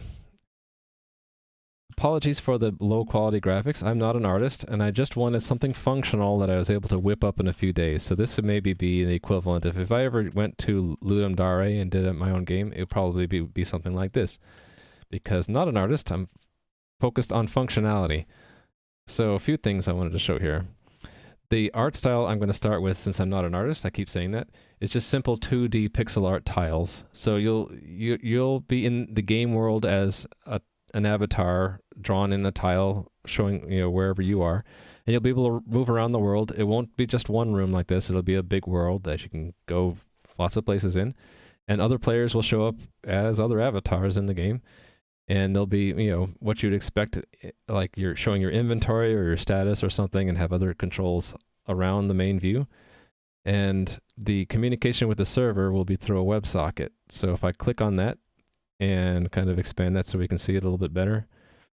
Apologies for the low quality graphics. I'm not an artist, and I just wanted something functional that I was able to whip up in a few days. So this would maybe be the equivalent. If I ever went to Ludum Dare and did my own game, it would probably be something like this. Because not an artist, I'm focused on functionality. So a few things I wanted to show here. The art style I'm going to start with, since I'm not an artist, I keep saying that, is just simple 2D pixel art tiles. So you'll be in the game world as an avatar drawn in a tile showing, you know, wherever you are, and you'll be able to move around the world. It won't be just one room like this. It'll be a big world that you can go lots of places in, and other players will show up as other avatars in the game. And they'll be, you know, what you'd expect, like you're showing your inventory or your status or something, and have other controls around the main view. And the communication with the server will be through a WebSocket. So if I click on that and kind of expand that so we can see it a little bit better,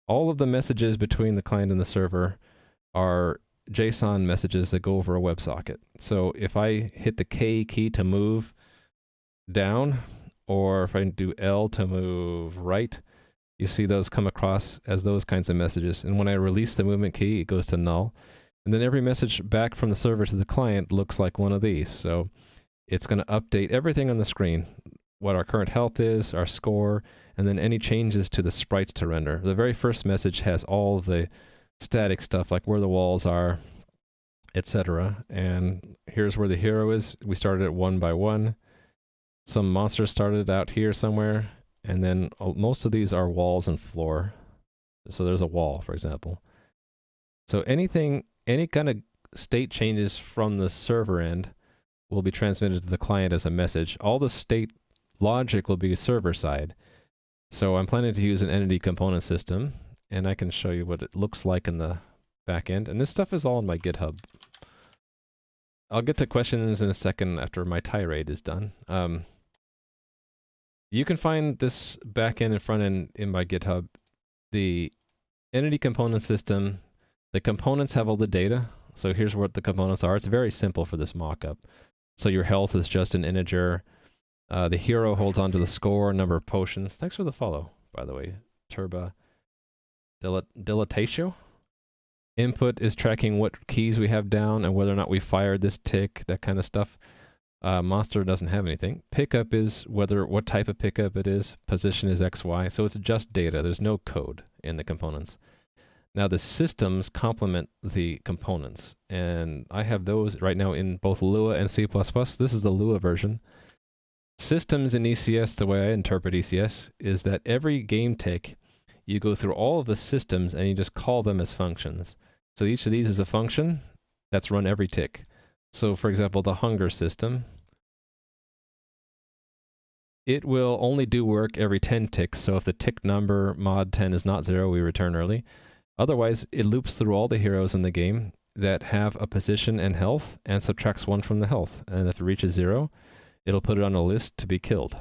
all of the messages between the client and the server are JSON messages that go over a WebSocket. So if I hit the K key to move down, or if I do L to move right, you see those come across as those kinds of messages. And when I release the movement key, it goes to null. And then every message back from the server to the client looks like one of these. So it's going to update everything on the screen, what our current health is, our score, and then any changes to the sprites to render. The very first message has all the static stuff, like where the walls are, etc. And here's where the hero is. We started at 1 by 1. Some monsters started out here somewhere. And then most of these are walls and floor. So there's a wall, for example. So any kind of state changes from the server end will be transmitted to the client as a message. All the state logic will be server side. So I'm planning to use an entity component system, and I can show you what it looks like in the back end. And this stuff is all in my GitHub. I'll get to questions in a second after my tirade is done. You can find this backend and front end in my GitHub. The entity component system, the components have all the data. So here's what the components are. It's very simple for this mockup. So your health is just an integer. The hero holds onto the score, number of potions. Thanks for the follow, by the way. Turba Dilatatio. Input is tracking what keys we have down and whether or not we fired this tick, that kind of stuff. Monster doesn't have anything. Pickup is what type of pickup it is. Position is XY. So it's just data. There's no code in the components. Now the systems complement the components. And I have those right now in both Lua and C++. This is the Lua version. Systems in ECS, the way I interpret ECS, is that every game tick, you go through all of the systems and you just call them as functions. So each of these is a function that's run every tick. So, for example, the hunger system, it will only do work every 10 ticks. So if the tick number mod 10 is not 0, we return early. Otherwise, it loops through all the heroes in the game that have a position and health and subtracts 1 from the health. And if it reaches 0, it'll put it on a list to be killed.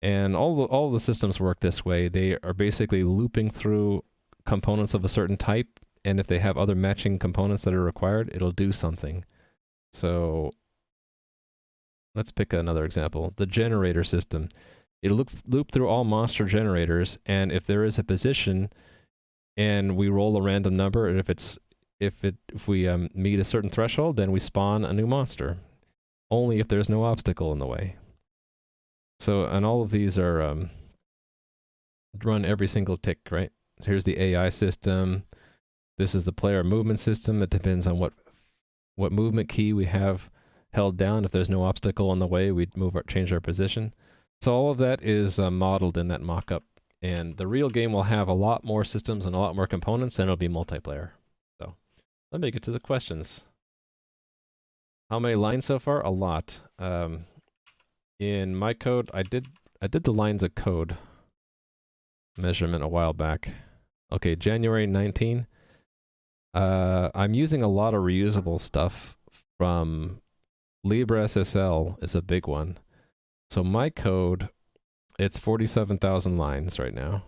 And all the systems work this way. They are basically looping through components of a certain type and if they have other matching components that are required, it'll do something. So let's pick another example. The generator system. It'll loop through all monster generators, and if there is a position and we roll a random number, and if we meet a certain threshold, then we spawn a new monster. Only if there's no obstacle in the way. So, and all of these are run every single tick, right? So here's the AI system. This is the player movement system. It depends on what movement key we have held down. If there's no obstacle in the way, we'd change our position. So all of that is modeled in that mock-up. And the real game will have a lot more systems and a lot more components, and it'll be multiplayer. So let me get to the questions. How many lines so far? A lot. In my code, I did the lines of code measurement a while back. Okay, January 19. I'm using a lot of reusable stuff from LibreSSL is a big one. So my code, it's 47,000 lines right now.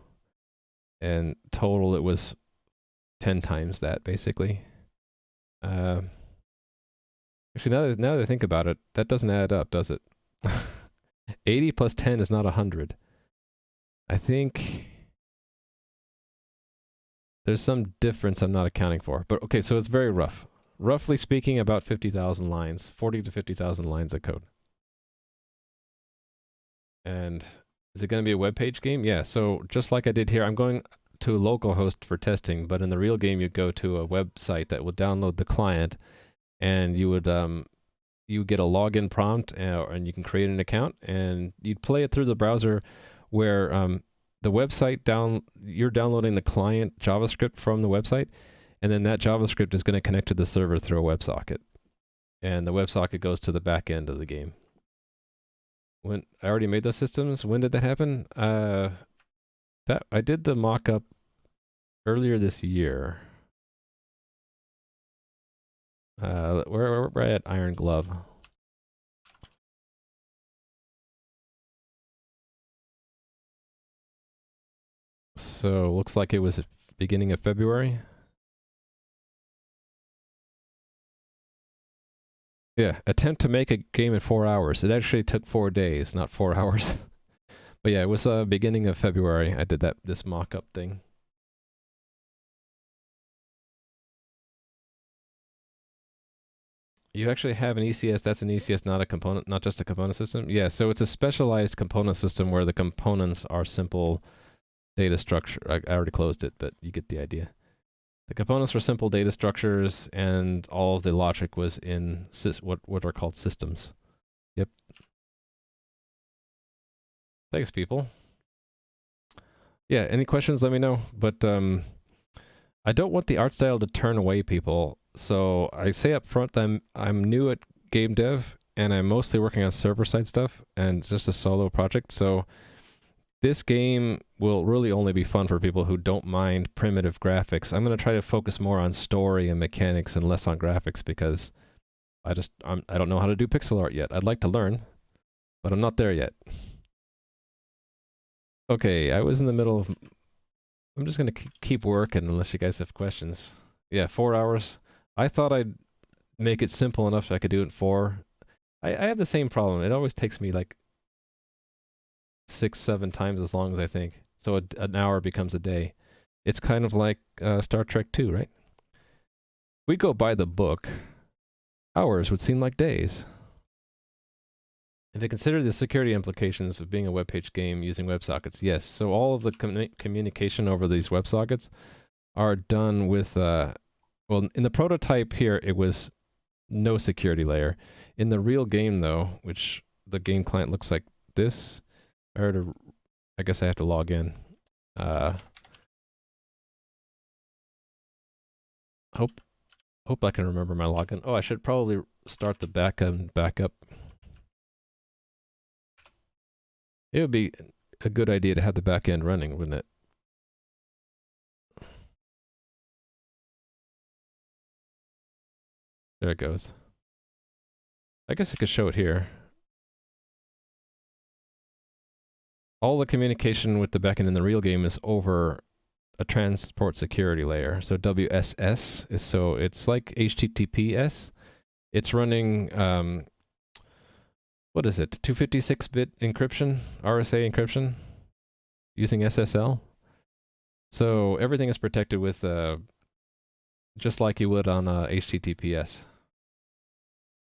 And total it was 10 times that, basically. Actually, now that I think about it, that doesn't add up, does it? 80 plus 10 is not 100. I think there's some difference I'm not accounting for. But okay, so it's very rough. Roughly speaking, about 50,000 lines, 40 to 50,000 lines of code. And is it going to be a web page game? Yeah, so just like I did here, I'm going to localhost for testing, but in the real game, you go to a website that will download the client, and you would you get a login prompt, and you can create an account, and you'd play it through the browser where the website you're downloading the client JavaScript from the website, and then that JavaScript is going to connect to the server through a WebSocket. And the WebSocket goes to the back end of the game. When I already made those systems, when did that happen? That I did the mock-up earlier this year. We're at Iron Glove. So looks like it was beginning of February. Yeah, attempt to make a game in 4 hours. It actually took 4 days, not 4 hours. But yeah, it was beginning of February. I did this mock-up thing. You actually have an ECS. That's an ECS, not a component, not just a component system. Yeah, so it's a specialized component system where the components are simple data structure. I already closed it, but you get the idea. The components were simple data structures, and all of the logic was in what are called systems. Yep. Thanks, people. Yeah, any questions, let me know. But I don't want the art style to turn away people. So I say up front that I'm new at game dev, and I'm mostly working on server-side stuff, and it's just a solo project. So this game will really only be fun for people who don't mind primitive graphics. I'm going to try to focus more on story and mechanics and less on graphics because I don't know how to do pixel art yet. I'd like to learn, but I'm not there yet. Okay, I was in the middle of... I'm just going to keep working unless you guys have questions. Yeah, 4 hours. I thought I'd make it simple enough so I could do it in 4. I have the same problem. It always takes me like 6-7 times as long as I think. So an hour becomes a day. It's kind of like Star Trek 2, right? If we go by the book, hours would seem like days. If you consider the security implications of being a web page game using WebSockets, yes. So all of the communication over these WebSockets are done with, well, in the prototype here, it was no security layer. In the real game, though, which the game client looks like this, I guess I have to log in. Hope I can remember my login. Oh, I should probably start the backup. It would be a good idea to have the back end running, wouldn't it? There it goes. I guess I could show it here. All the communication with the backend in the real game is over a transport security layer. So WSS is, so it's like HTTPS. It's running what is it? 256-bit encryption, RSA encryption, using SSL. So everything is protected with just like you would on HTTPS.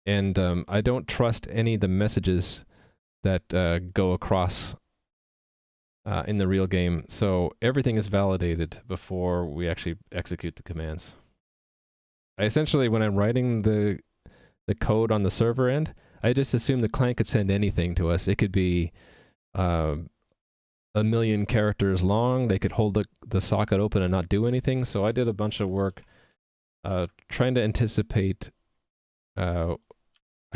And I don't trust any of the messages that go across in the real game. So everything is validated before we actually execute the commands. I essentially, when I'm writing the code on the server end, I just assume the client could send anything to us. It could be 1,000,000 characters long. They could hold the socket open and not do anything. So I did a bunch of work trying to anticipate, I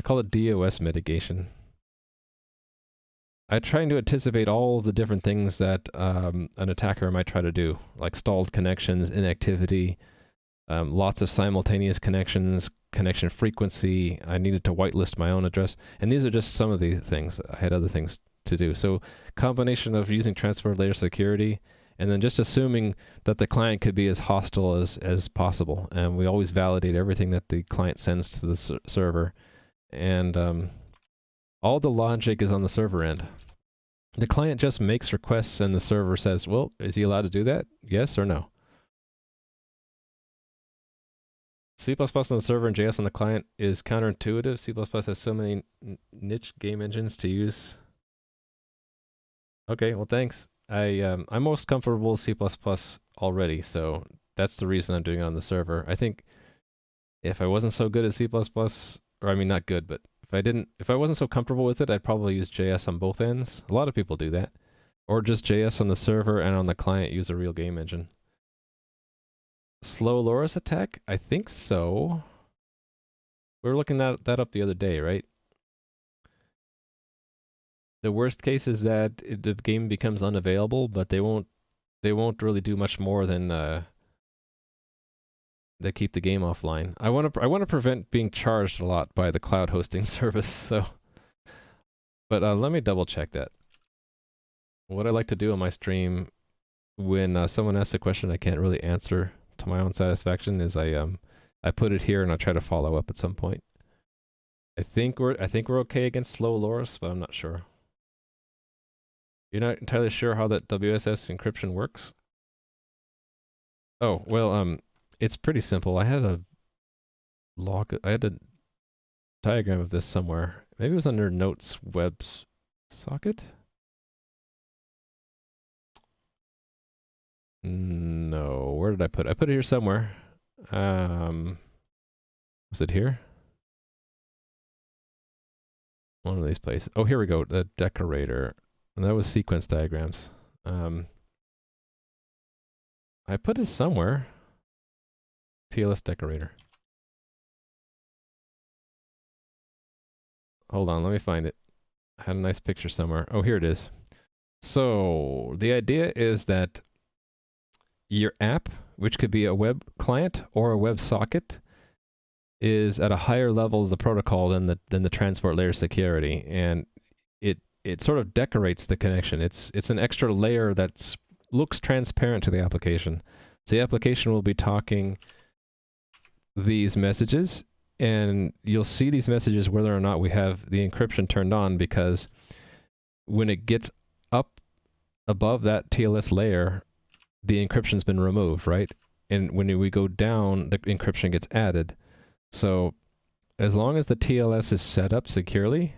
call it DOS mitigation. I'm trying to anticipate all the different things that an attacker might try to do, like stalled connections, inactivity, lots of simultaneous connections, connection frequency. I needed to whitelist my own address. And these are just some of the things. I had other things to do. So combination of using transport layer security and then just assuming that the client could be as hostile as possible. And we always validate everything that the client sends to the server. And all the logic is on the server end. The client just makes requests and the server says, well, is he allowed to do that? Yes or no? C++ on the server and JS on the client is counterintuitive. C++ has so many niche game engines to use. Okay, well, thanks. I'm most comfortable with C++ already, so that's the reason I'm doing it on the server. I think if I wasn't so good at C++, or I mean not good, but if I wasn't so comfortable with it, I'd probably use JS on both ends. A lot of people do that. Or just JS on the server and on the client use a real game engine. Slow Loris attack? I think so. We were looking that up the other day, right? The worst case is that the game becomes unavailable, but they won't really do much more than they keep the game offline. I want to prevent being charged a lot by the cloud hosting service. So, but let me double check that. What I like to do on my stream when someone asks a question I can't really answer to my own satisfaction is I put it here and I try to follow up at some point. I think we're okay against slow Loris, but I'm not sure. You're not entirely sure how that WSS encryption works? Oh, well, it's pretty simple. I had a diagram of this somewhere. Maybe it was under notes web socket? No, where did I put it? I put it here somewhere. Was it here? One of these places. Oh, here we go. The decorator. And that was sequence diagrams. I put it somewhere. TLS decorator. Hold on, let me find it. I had a nice picture somewhere. Oh, here it is. So the idea is that your app, which could be a web client or a web socket, is at a higher level of the protocol than the transport layer security, and it sort of decorates the connection. It's an extra layer that looks transparent to the application. So the application will be talking these messages, and you'll see these messages whether or not we have the encryption turned on, because when it gets up above that TLS layer, the encryption's been removed, right? And when we go down, the encryption gets added. So as long as the TLS is set up securely,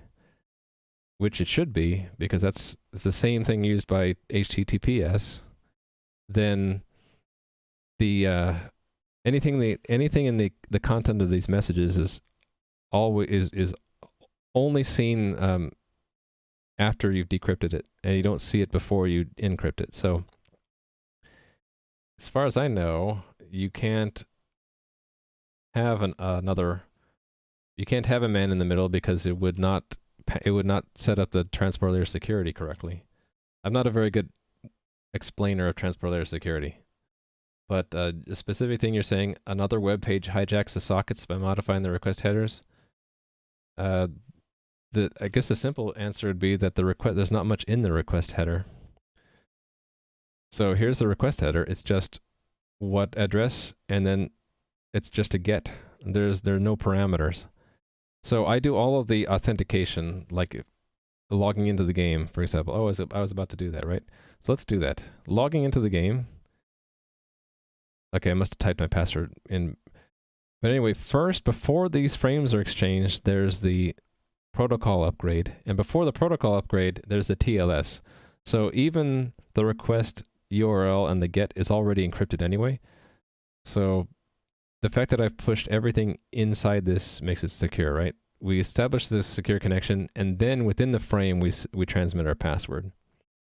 which it should be, because it's the same thing used by HTTPS, then the anything in the content of these messages is only seen after you've decrypted it, and you don't see it before you encrypt it. So as far as I know, you can't have you can't have a man in the middle, because it would not set up the transport layer security correctly. I'm not a very good explainer of transport layer security. But the specific thing you're saying, another web page hijacks the sockets by modifying the request headers. I guess the simple answer would be that there's not much in the request header. So here's the request header. It's just what address, and then it's just a get. There are no parameters. So I do all of the authentication, like logging into the game, for example. Oh, I was about to do that, right? So let's do that. Logging into the game. Okay, I must have typed my password in. But anyway, first, before these frames are exchanged, there's the protocol upgrade. And before the protocol upgrade, there's the TLS. So even the request URL and the get is already encrypted anyway. So the fact that I've pushed everything inside this makes it secure, right? We establish this secure connection, and then within the frame, we transmit our password.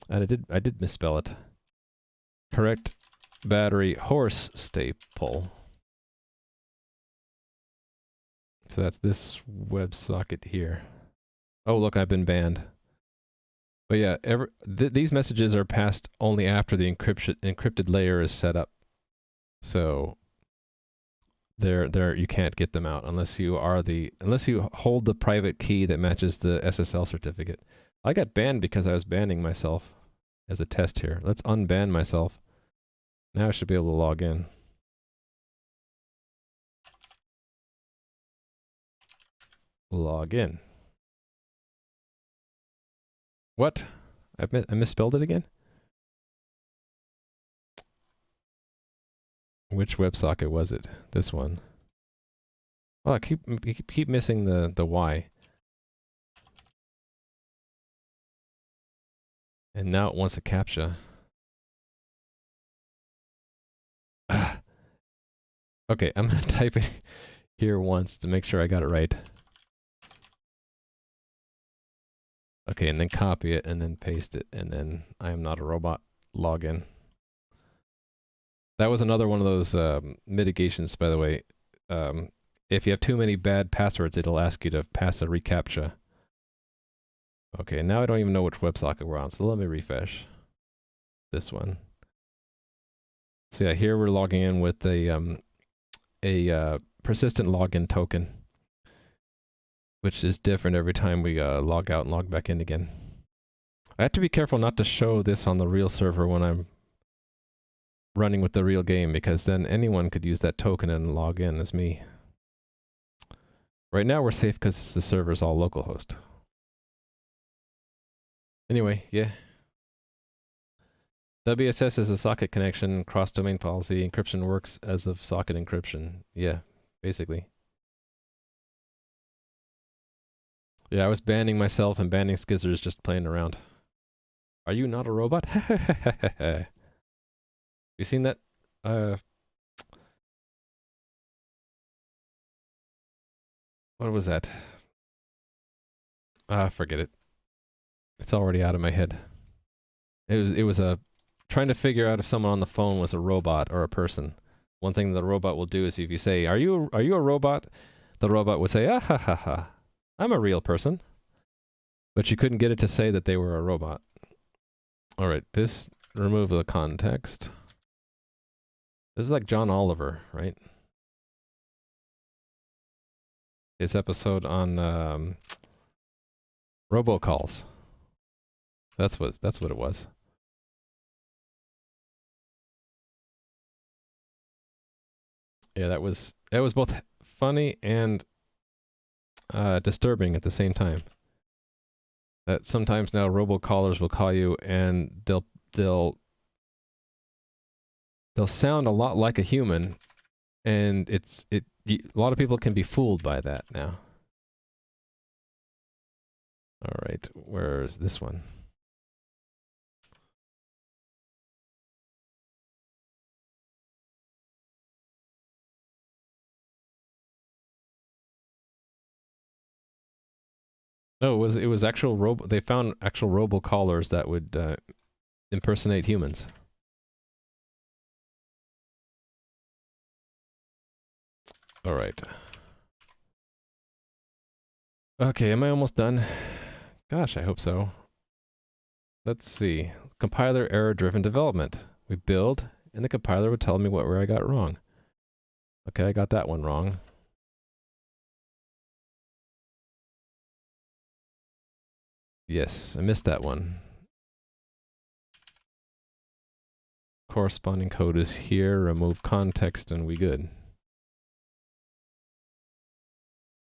And I did misspell it. Correct battery horse staple. So that's this WebSocket here. Oh, look, I've been banned. But yeah, these messages are passed only after the encrypted layer is set up. So you can't get them out unless you hold the private key that matches the SSL certificate. I got banned because I was banning myself as a test here. Let's unban myself. Now I should be able to log in. Log in. What? I misspelled it again? Which WebSocket was it? This one. Oh, I keep missing the Y. And now it wants a CAPTCHA. Okay, I'm gonna type it here once to make sure I got it right. Okay, and then copy it, and then paste it, and then I am not a robot. Login. That was another one of those mitigations, by the way. If you have too many bad passwords, it'll ask you to pass a reCAPTCHA. Okay, now I don't even know which WebSocket we're on, so let me refresh. This one. So yeah, here we're logging in with a persistent login token, which is different every time we log out and log back in again. I have to be careful not to show this on the real server when I'm running with the real game, because then anyone could use that token and log in as me. Right now we're safe because the server's all localhost. Anyway, yeah. WSS is a socket connection, cross-domain policy, encryption works as of socket encryption. Yeah, basically. Yeah, I was banning myself and banning Skizzers just playing around. Are you not a robot? You seen that? What was that? Forget it. It's already out of my head. It was a trying to figure out if someone on the phone was a robot or a person. One thing the robot will do is if you say, are you a robot? The robot would say, ah ha ha ha, I'm a real person. But you couldn't get it to say that they were a robot. All right, remove the context. This is like John Oliver, right? His episode on robocalls. That's what it was. Yeah, that was both funny and disturbing at the same time. That sometimes now robocallers will call you and they'll sound a lot like a human, and a lot of people can be fooled by that now. All right, where's this one? No, it was actual they found actual robocallers that would impersonate humans. All right. Okay, am I almost done? Gosh, I hope so. Let's see. Compiler error-driven development. We build, and the compiler would tell me where I got wrong. Okay, I got that one wrong. Yes, I missed that one. corresponding code is here. Remove context and we good.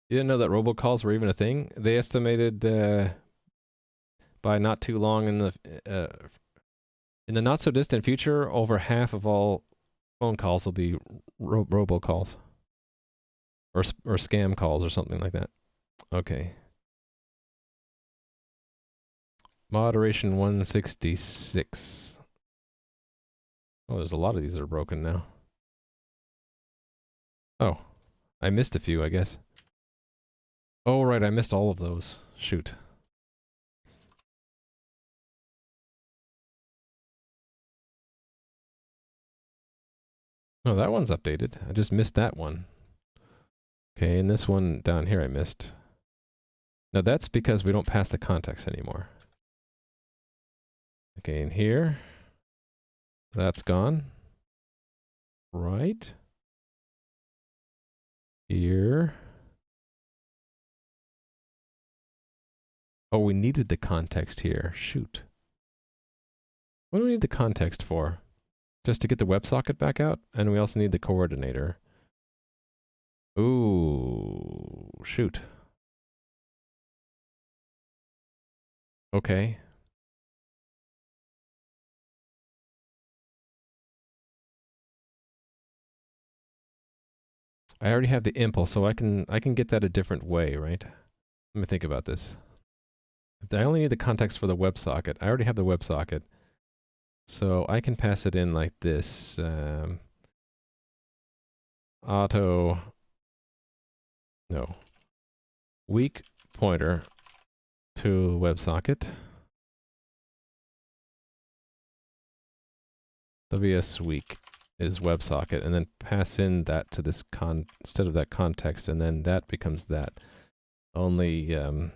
You didn't know that robocalls were even a thing? They estimated by not too long in the not so distant future, over half of all phone calls will be robocalls or scam calls or something like that. Okay. Moderation 166. Oh, there's a lot of these that are broken now. Oh, I missed a few, I guess. Oh, right, I missed all of those. Shoot. Oh, that one's updated. I just missed that one. Okay, and this one down here I missed. Now that's because we don't pass the context anymore. Okay, and here, that's gone. Right. Here. Oh, we needed the context here. Shoot. What do we need the context for? Just to get the WebSocket back out? And we also need the coordinator. Ooh, shoot. Okay. I already have the impulse, so I can get that a different way, right? Let me think about this. I only need the context for the WebSocket. I already have the WebSocket. So I can pass it in like this. Weak pointer to WebSocket. WS weak is WebSocket, and then pass in that to this instead of that context, and then that becomes that. Only, how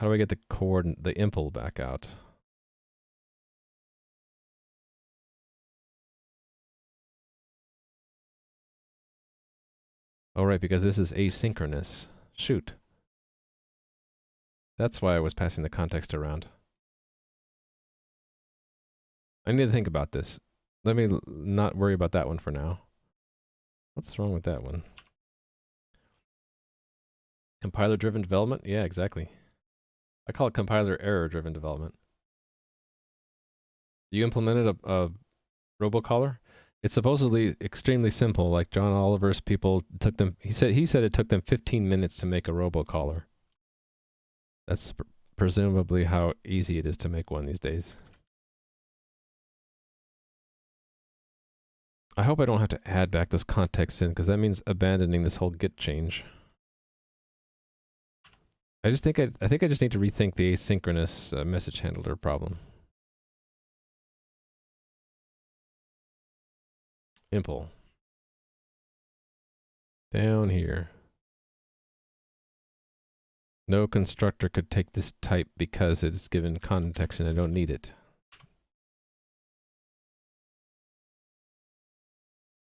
do I get the impl back out? Oh, right, because this is asynchronous. Shoot. That's why I was passing the context around. I need to think about this. Let me not worry about that one for now. What's wrong with that one? Compiler-driven development? Yeah, exactly. I call it compiler error-driven development. You implemented a robocaller? It's supposedly extremely simple. Like John Oliver's people took them. He said it took them 15 minutes to make a robocaller. That's presumably how easy it is to make one these days. I hope I don't have to add back those contexts in, because that means abandoning this whole git change. I think I just need to rethink the asynchronous message handler problem. Impl. Down here. No constructor could take this type because it's given context and I don't need it.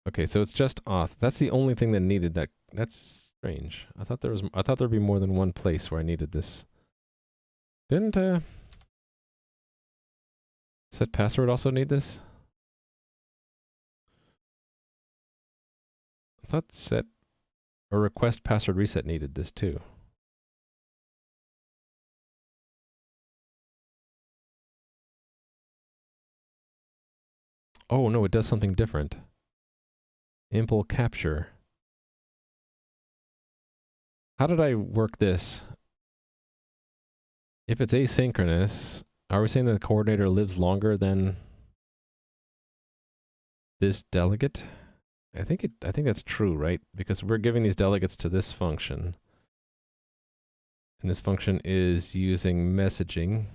Okay, so it's just auth. That's the only thing that needed that. That's strange. I thought there'd be more than one place where I needed this. Didn't set password also need this? I thought set or request password reset needed this too. Oh no, it does something different. Impl capture. How did I work this? If it's asynchronous, are we saying that the coordinator lives longer than this delegate? I think that's true, right? Because we're giving these delegates to this function. And this function is using messaging,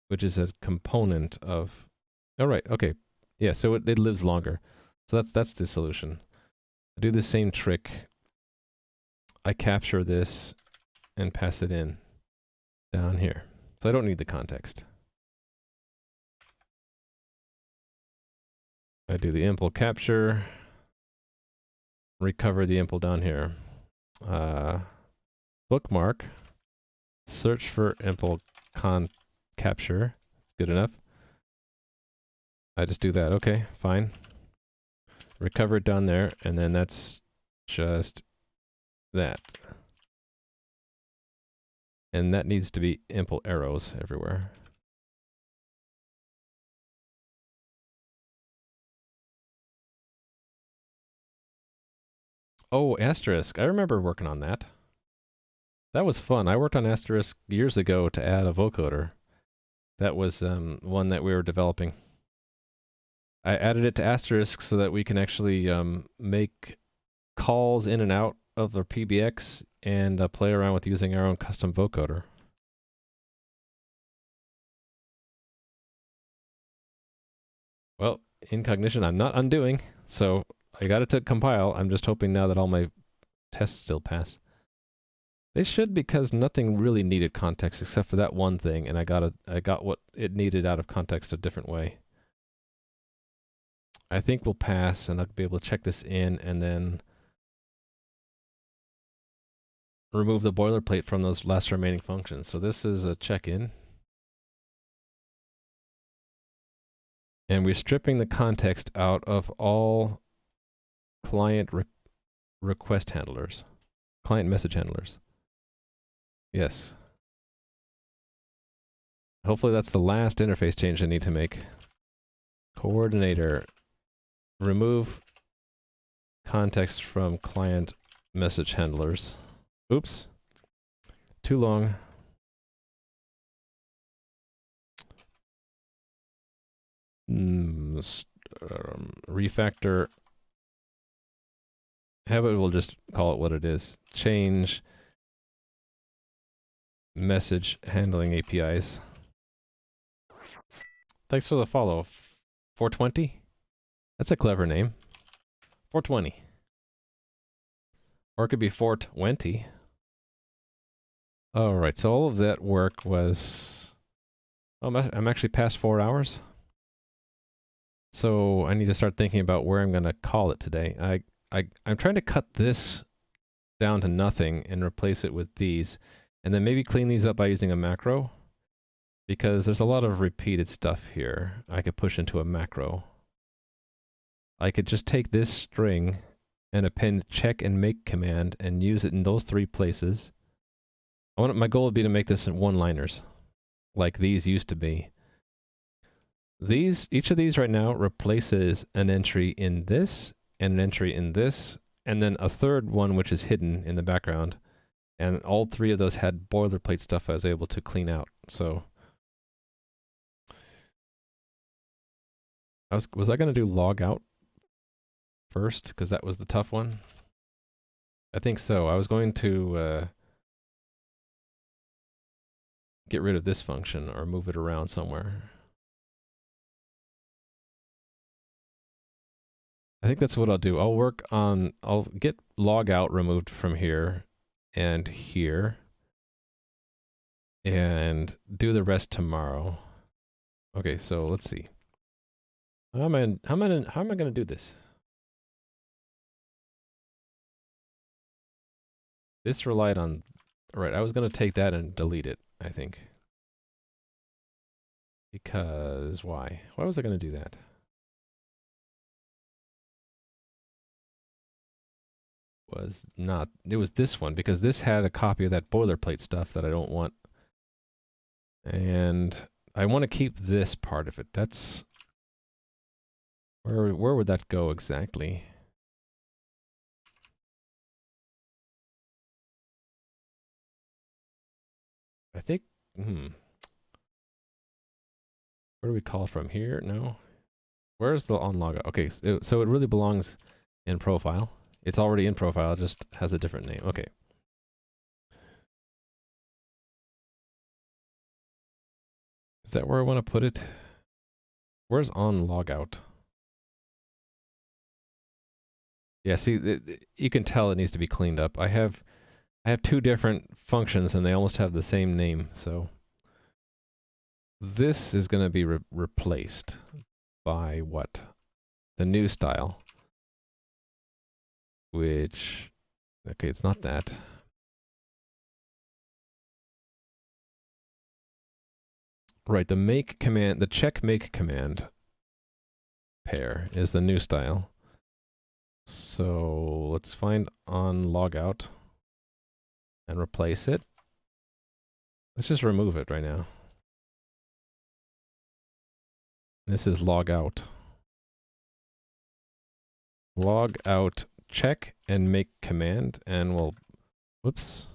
which is a component of... Oh, right, okay. Yeah, so it lives longer. So that's the solution. I do the same trick. I capture this and pass it in down here. So I don't need the context. I do the impl capture, recover the impl down here. Bookmark, search for impl capture. Good enough. I just do that. Okay, fine. Recover it down there, and then that's just that. And that needs to be impl arrows everywhere. Oh, asterisk. I remember working on that. That was fun. I worked on asterisk years ago to add a vocoder. That was one that we were developing. I added it to asterisk so that we can actually make calls in and out of the PBX and play around with using our own custom vocoder. Well, in cognition, I'm not undoing, so I got it to compile. I'm just hoping now that all my tests still pass. They should, because nothing really needed context except for that one thing, and I got what it needed out of context a different way. I think we'll pass, and I'll be able to check this in, and then remove the boilerplate from those last remaining functions. So this is a check-in. And we're stripping the context out of all client request handlers, client message handlers. Yes. Hopefully that's the last interface change I need to make. Coordinator, remove context from client message handlers. Oops. Too long. Refactor. How about we'll just call it what it is. Change message handling APIs. Thanks for the follow. 420? That's a clever name. 420. Or it could be 420. Alright, so all of that work was... Oh, I'm actually past 4 hours. So I need to start thinking about where I'm going to call it today. I'm trying to cut this down to nothing and replace it with these. And then maybe clean these up by using a macro. Because there's a lot of repeated stuff here I could push into a macro. I could just take this string and append check and make command and use it in those 3 places. My goal would be to make this in one-liners, like these used to be. Each of these right now replaces an entry in this, and an entry in this, and then a third one which is hidden in the background. And all 3 of those had boilerplate stuff I was able to clean out. So was I going to do log out first? Because that was the tough one. I think so. I was going to get rid of this function or move it around somewhere. I think that's what I'll do. I'll get log out removed from here and here and do the rest tomorrow. Okay, so let's see. How am I going to do this? This relied on... Right, I was going to take that and delete it, I think. Because why? Why was I going to do that? It was this one, because this had a copy of that boilerplate stuff that I don't want. And I want to keep this part of it. That's... Where would that go exactly? I think... Where do we call from here? No. Where's the on logout? Okay, so it really belongs in profile. It's already in profile, it just has a different name. Okay. Is that where I want to put it? Where's on logout? Yeah, see, you can tell it needs to be cleaned up. I have 2 different functions and they almost have the same name, so this is going to be replaced by what? The new style, which, okay, it's not that. Right, the make command, the check make command pair is the new style. So let's find on logout and replace it. Let's just remove it right now. This is logout. Logout check and make command, and we'll, whoops.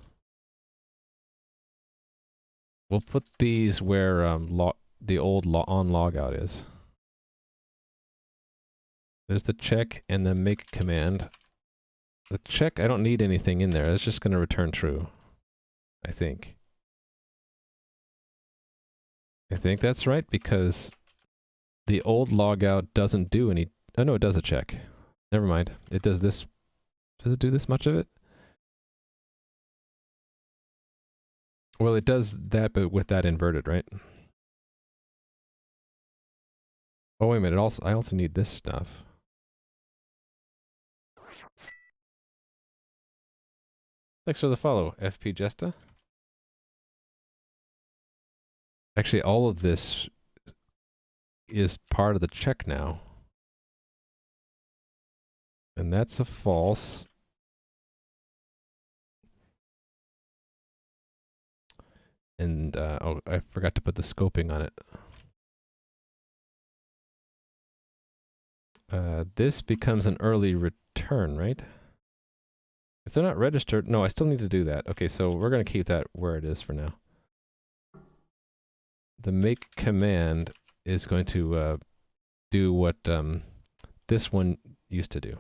We'll put these where the old on logout is. There's the check and the make command. The check, I don't need anything in there. It's just going to return true, I think. I think that's right, because the old logout doesn't do any... Oh no, it does a check. Never mind. It does this. Does it do this much of it? Well, it does that, but with that inverted, right? Oh, wait a minute. I also need this stuff. Thanks for the follow, FP Jesta. Actually, all of this is part of the check now. And that's a false. And, oh, I forgot to put the scoping on it. This becomes an early return, right? If they're not registered, no, I still need to do that. Okay, so we're going to keep that where it is for now. The make command is going to do what this one used to do.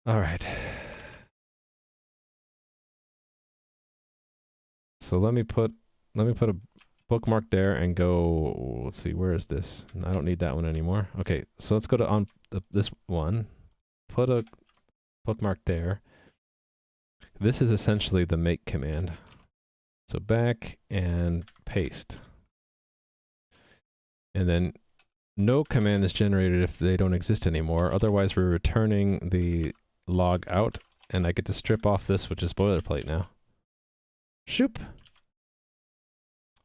All right. So let me put a bookmark there and go, let's see, where is this? I don't need that one anymore. Okay, so let's go to this one. Put a bookmark there. This is essentially the make command. So back and paste. And then no command is generated if they don't exist anymore. Otherwise, we're returning the log out, and I get to strip off this, which is boilerplate now. Shoop.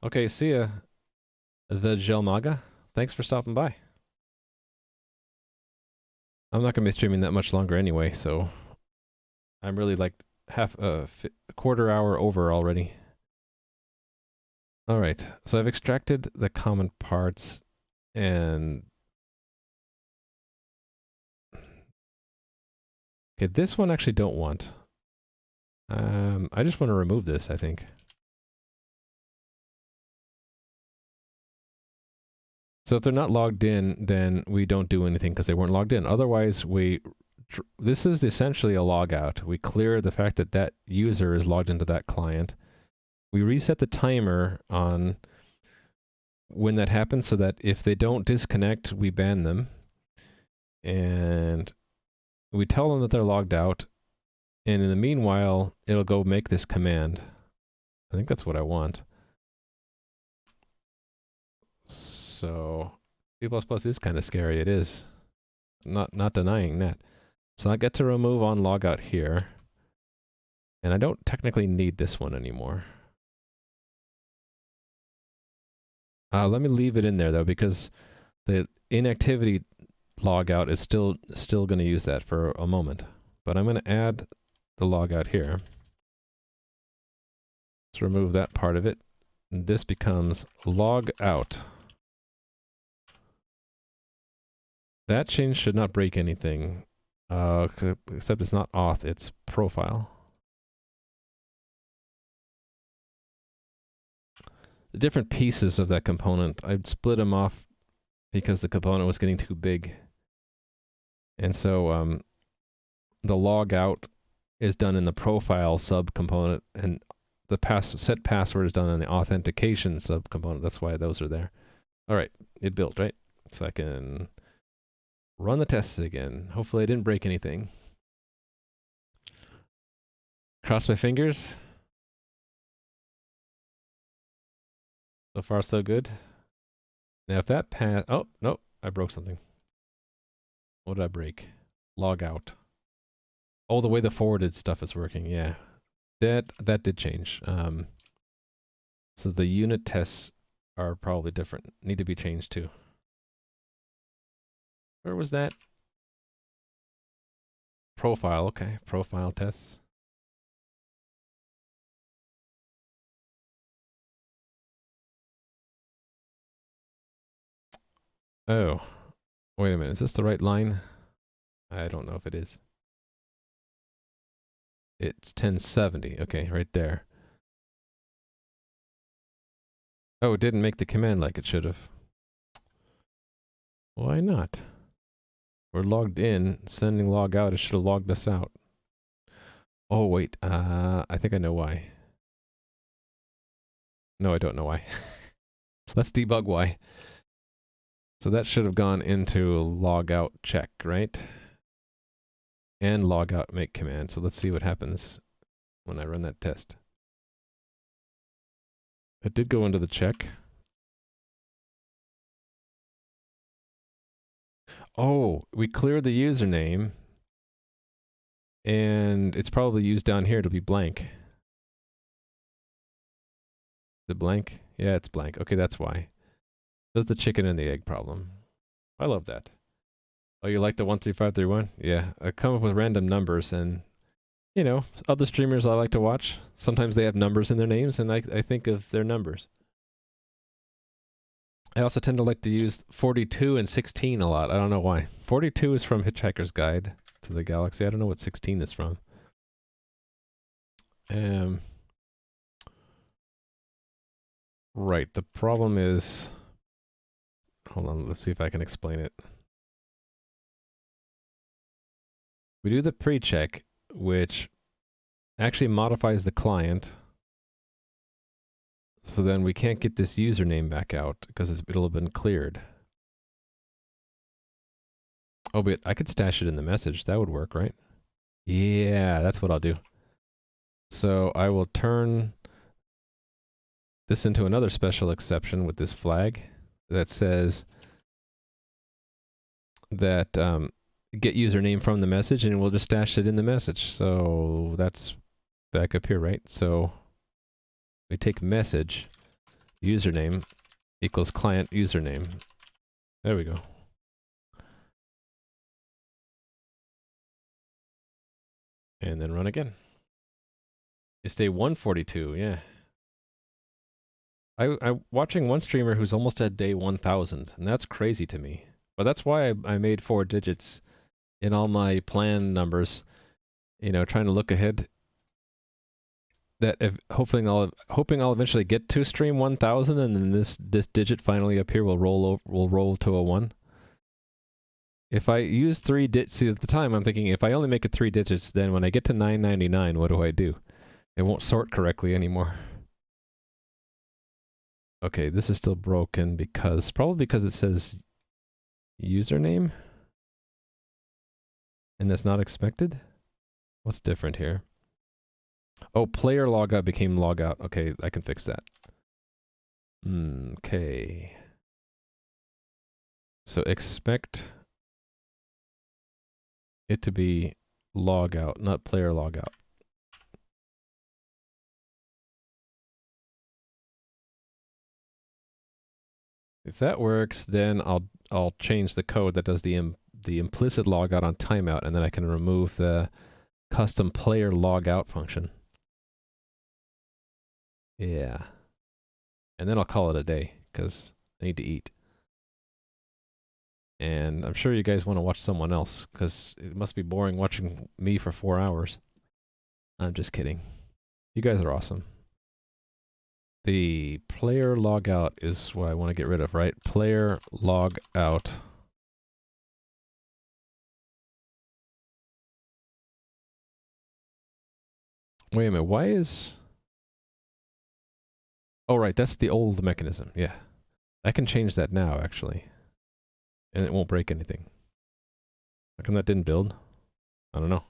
Okay, see ya, the Gelmaga. Thanks for stopping by. I'm not going to be streaming that much longer anyway, so I'm really like a quarter hour over already. All right, so I've extracted the common parts, and okay, this one actually don't want. I just want to remove this, I think. So if they're not logged in, then we don't do anything because they weren't logged in. Otherwise, this is essentially a logout. We clear the fact that that user is logged into that client. We reset the timer on when that happens so that if they don't disconnect, we ban them. And we tell them that they're logged out. And in the meanwhile, it'll go make this command. I think that's what I want. So C++ is kind of scary. It is. Not denying that. So I get to remove on logout here. And I don't technically need this one anymore. Let me leave it in there though, because the inactivity logout is still going to use that for a moment. But I'm going to add the logout here. Let's remove that part of it. And this becomes logout. That change should not break anything, except it's not auth, it's profile. The different pieces of that component, I'd split them off because the component was getting too big. And so the logout is done in the profile subcomponent, and the set password is done in the authentication subcomponent. That's why those are there. All right, it built, right? So I can run the tests again. Hopefully I didn't break anything. Cross my fingers. So far so good. Now if that pass... Oh, no, I broke something. What did I break? Log out. Oh, the way the forwarded stuff is working, yeah. That did change. So the unit tests are probably different. Need to be changed too. Where was that? Profile, okay. Profile tests. Oh. Wait a minute, is this the right line? I don't know if it is. It's 1070. Okay, right there. Oh, it didn't make the command like it should have. Why not? We're logged in, sending log out, it should have logged us out. Oh, wait, I think I know why. No, I don't know why. Let's debug why. So that should have gone into log out check, right? And log out make command. So let's see what happens when I run that test. It did go into the check. Oh, we cleared the username. And it's probably used down here to be blank. Is it blank? Yeah, it's blank. Okay, that's why. That's the chicken and the egg problem. I love that. Oh, you like the 13531? Yeah, I come up with random numbers and, you know, other streamers I like to watch, sometimes they have numbers in their names and I think of their numbers. I also tend to like to use 42 and 16 a lot. I don't know why. 42 is from Hitchhiker's Guide to the Galaxy. I don't know what 16 is from. Right, the problem is... Hold on, let's see if I can explain it. We do the pre-check, which actually modifies the client. So then we can't get this username back out because it'll have been cleared. Oh, but I could stash it in the message. That would work, right? Yeah, that's what I'll do. So I will turn this into another special exception with this flag that says that get username from the message, and we'll just stash it in the message. So that's back up here, right? So we take message username equals client username. There we go. And then run again. It's day 142, yeah. I'm watching one streamer who's almost at day 1000, and that's crazy to me. But that's why I made 4 digits in all my plan numbers, you know, trying to look ahead. That if hoping I'll eventually get to stream 1000, and then this digit finally up here will roll to a 1. If I use 3 digits, see at the time I'm thinking if I only make it 3 digits, then when I get to 999, what do? It won't sort correctly anymore. Okay, this is still broken because, probably because it says username. And that's not expected? What's different here? Oh, player logout became logout. Okay, I can fix that. Okay. So expect it to be logout, not player logout. If that works, then I'll change the code that does the implicit logout on timeout, and then I can remove the custom player logout function. Yeah. And then I'll call it a day, because I need to eat. And I'm sure you guys want to watch someone else, because it must be boring watching me for 4 hours. I'm just kidding. You guys are awesome. The player logout is what I want to get rid of, right? Player logout. Wait a minute, why is... Oh, right, that's the old mechanism, yeah. I can change that now, actually. And it won't break anything. How come that didn't build? I don't know.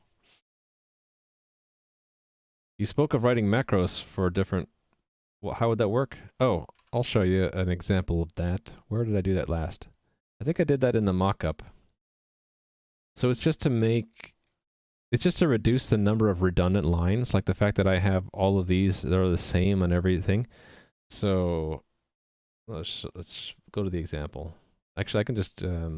You spoke of writing macros for different... Well, how would that work? Oh, I'll show you an example of that. Where did I do that last? I think I did that in the mock-up. So it's just to make... It's just to reduce the number of redundant lines, like the fact that I have all of these that are the same on everything. So Let's go to the example. Actually, I can just I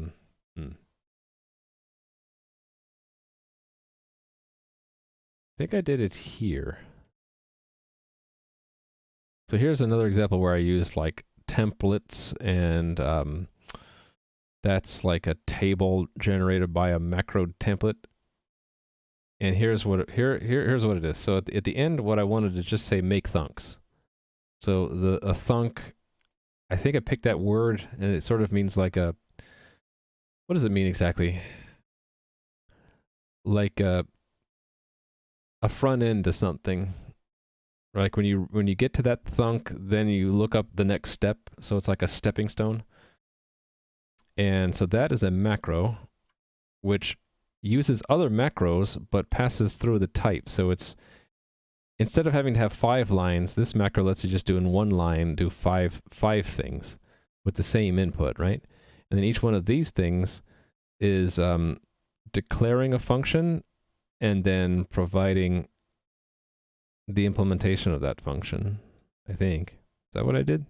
think I did it here. So here's another example where I used like templates, and that's like a table generated by a macro template. And here's what here's what it is. So at the end, what I wanted to just say make thunks. So a thunk, I think I picked that word, and it sort of means like a, what does it mean exactly? Like a front end to something. Like when you get to that thunk, then you look up the next step. So it's like a stepping stone. And so that is a macro, which uses other macros but passes through the type. So it's, instead of having to have 5 lines, this macro lets you just do in one line, do five things with the same input, right? And then each one of these things is declaring a function and then providing the implementation of that function, I think. Is that what I did?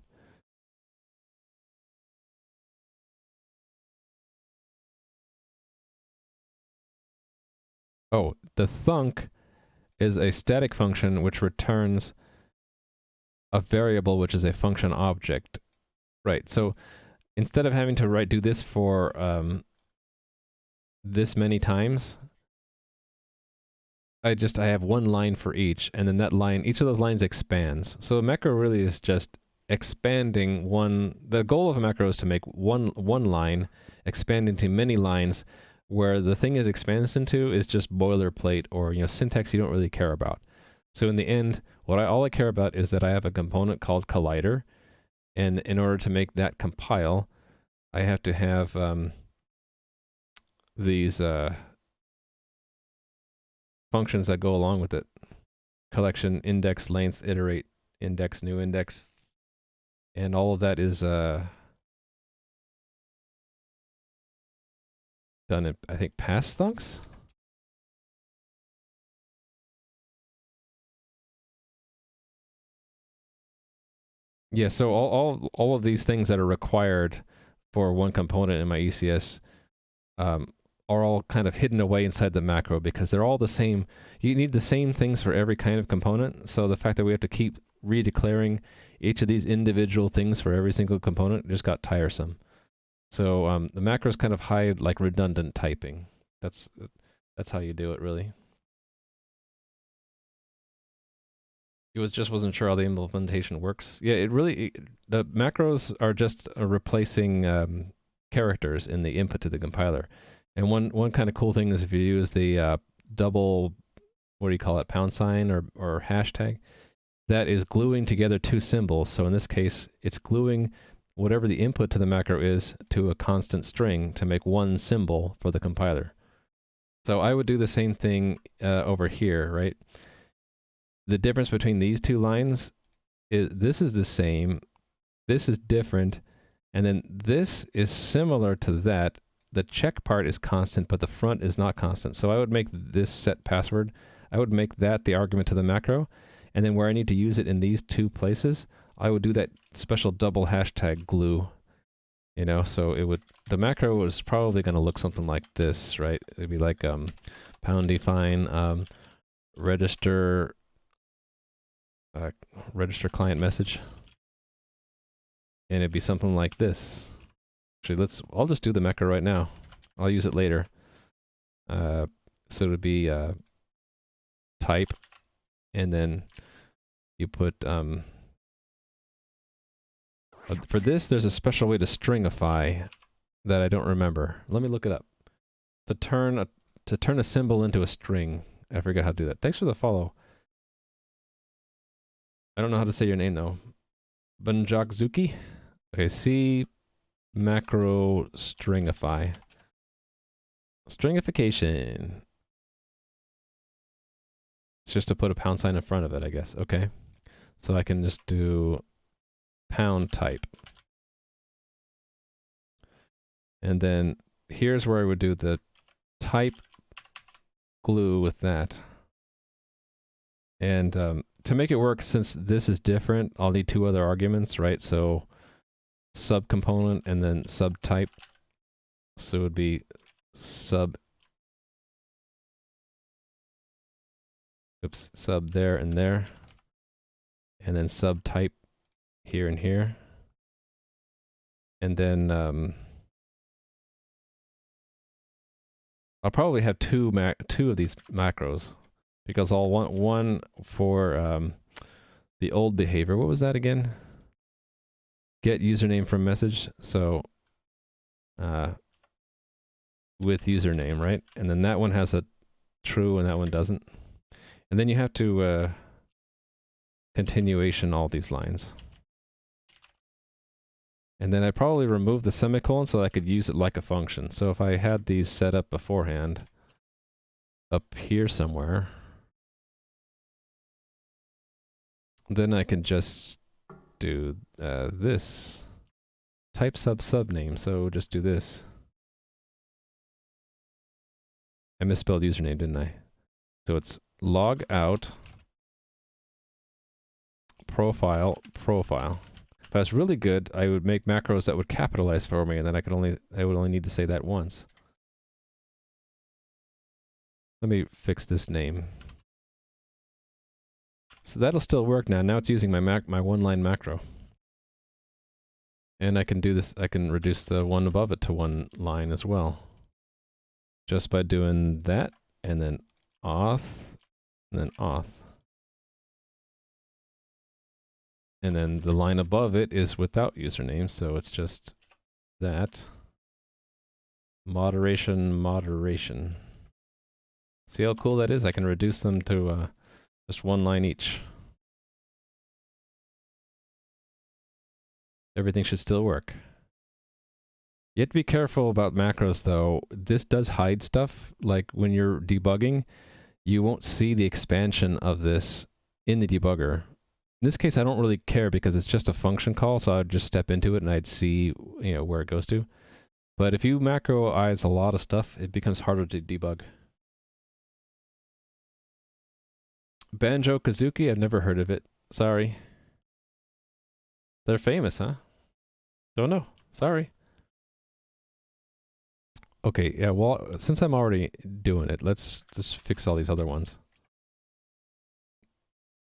Oh, the thunk is a static function which returns a variable which is a function object. Right, so instead of having to do this for this many times, I have one line for each, and then that line, each of those lines expands. So a macro really is just expanding one. The goal of a macro is to make one line expand into many lines, where the thing it expands into is just boilerplate or syntax you don't really care about. So in the end, all I care about is that I have a component called collider, and in order to make that compile, I have to have these functions that go along with it. Collection, index, length, iterate, index, new index. And all of that is done in, I think, past thunks? Yeah, so all of these things that are required for one component in my ECS are all kind of hidden away inside the macro because they're all the same. You need the same things for every kind of component. So the fact that we have to keep redeclaring each of these individual things for every single component just got tiresome. So the macros kind of hide like redundant typing. That's how you do it, really. Wasn't sure how the implementation works. Yeah, the macros are just replacing characters in the input to the compiler. And one kind of cool thing is if you use the double, what do you call it, pound sign or hashtag, that is gluing together 2 symbols. So in this case, it's gluing whatever the input to the macro is to a constant string to make one symbol for the compiler. So I would do the same thing over here, right? The difference between these 2 lines is this is the same, this is different, and then this is similar to that. The check part is constant, but the front is not constant. So I would make this set password, I would make that the argument to the macro, and then where I need to use it in these 2 places, I would do that special double hashtag glue. So the macro was probably going to look something like this, right? It'd be like pound define register client message, and it'd be something like this. Actually, I'll just do the macro right now. I'll use it later. So it would be type, and then you put for this, there's a special way to stringify that I don't remember. Let me look it up. To turn a symbol into a string. I forget how to do that. Thanks for the follow. I don't know how to say your name though. Bunjakzuki? Okay, C macro stringify. Stringification. It's just to put a pound sign in front of it, I guess. Okay. So I can just do pound type. And then here's where I would do the type glue with that. And to make it work, since this is different, I'll need 2 other arguments, right? So subcomponent and then subtype. So it would be sub there and there, and then subtype here and here, and then I'll probably have two of these macros, because I'll want one for the old behavior. What was that again? Get username from message. So with username, right? And then that one has a true and that one doesn't. And then you have to continuation all these lines. And then I probably remove the semicolon so I could use it like a function. So if I had these set up beforehand, up here somewhere, then I can just do this. Type subname, so just do this. I misspelled username, didn't I? So it's log out profile. If I was really good, I would make macros that would capitalize for me, and then I would only need to say that once. Let me fix this name. So that'll still work now. Now it's using my one-line macro. And I can do this, I can reduce the one above it to one line as well. Just by doing that, and then auth, and then auth. And then the line above it is without username, so it's just that. Moderation. See how cool that is? I can reduce them to just one line each. Everything should still work. You have to be careful about macros though. This does hide stuff. Like when you're debugging, you won't see the expansion of this in the debugger. In this case, I don't really care because it's just a function call, so I'd just step into it and I'd see, you know, where it goes to. But if you macroize a lot of stuff, it becomes harder to debug. Banjo-Kazooie, I've never heard of it. Sorry. They're famous, huh? Don't know. Sorry. Okay, yeah, well, since I'm already doing it, let's just fix all these other ones.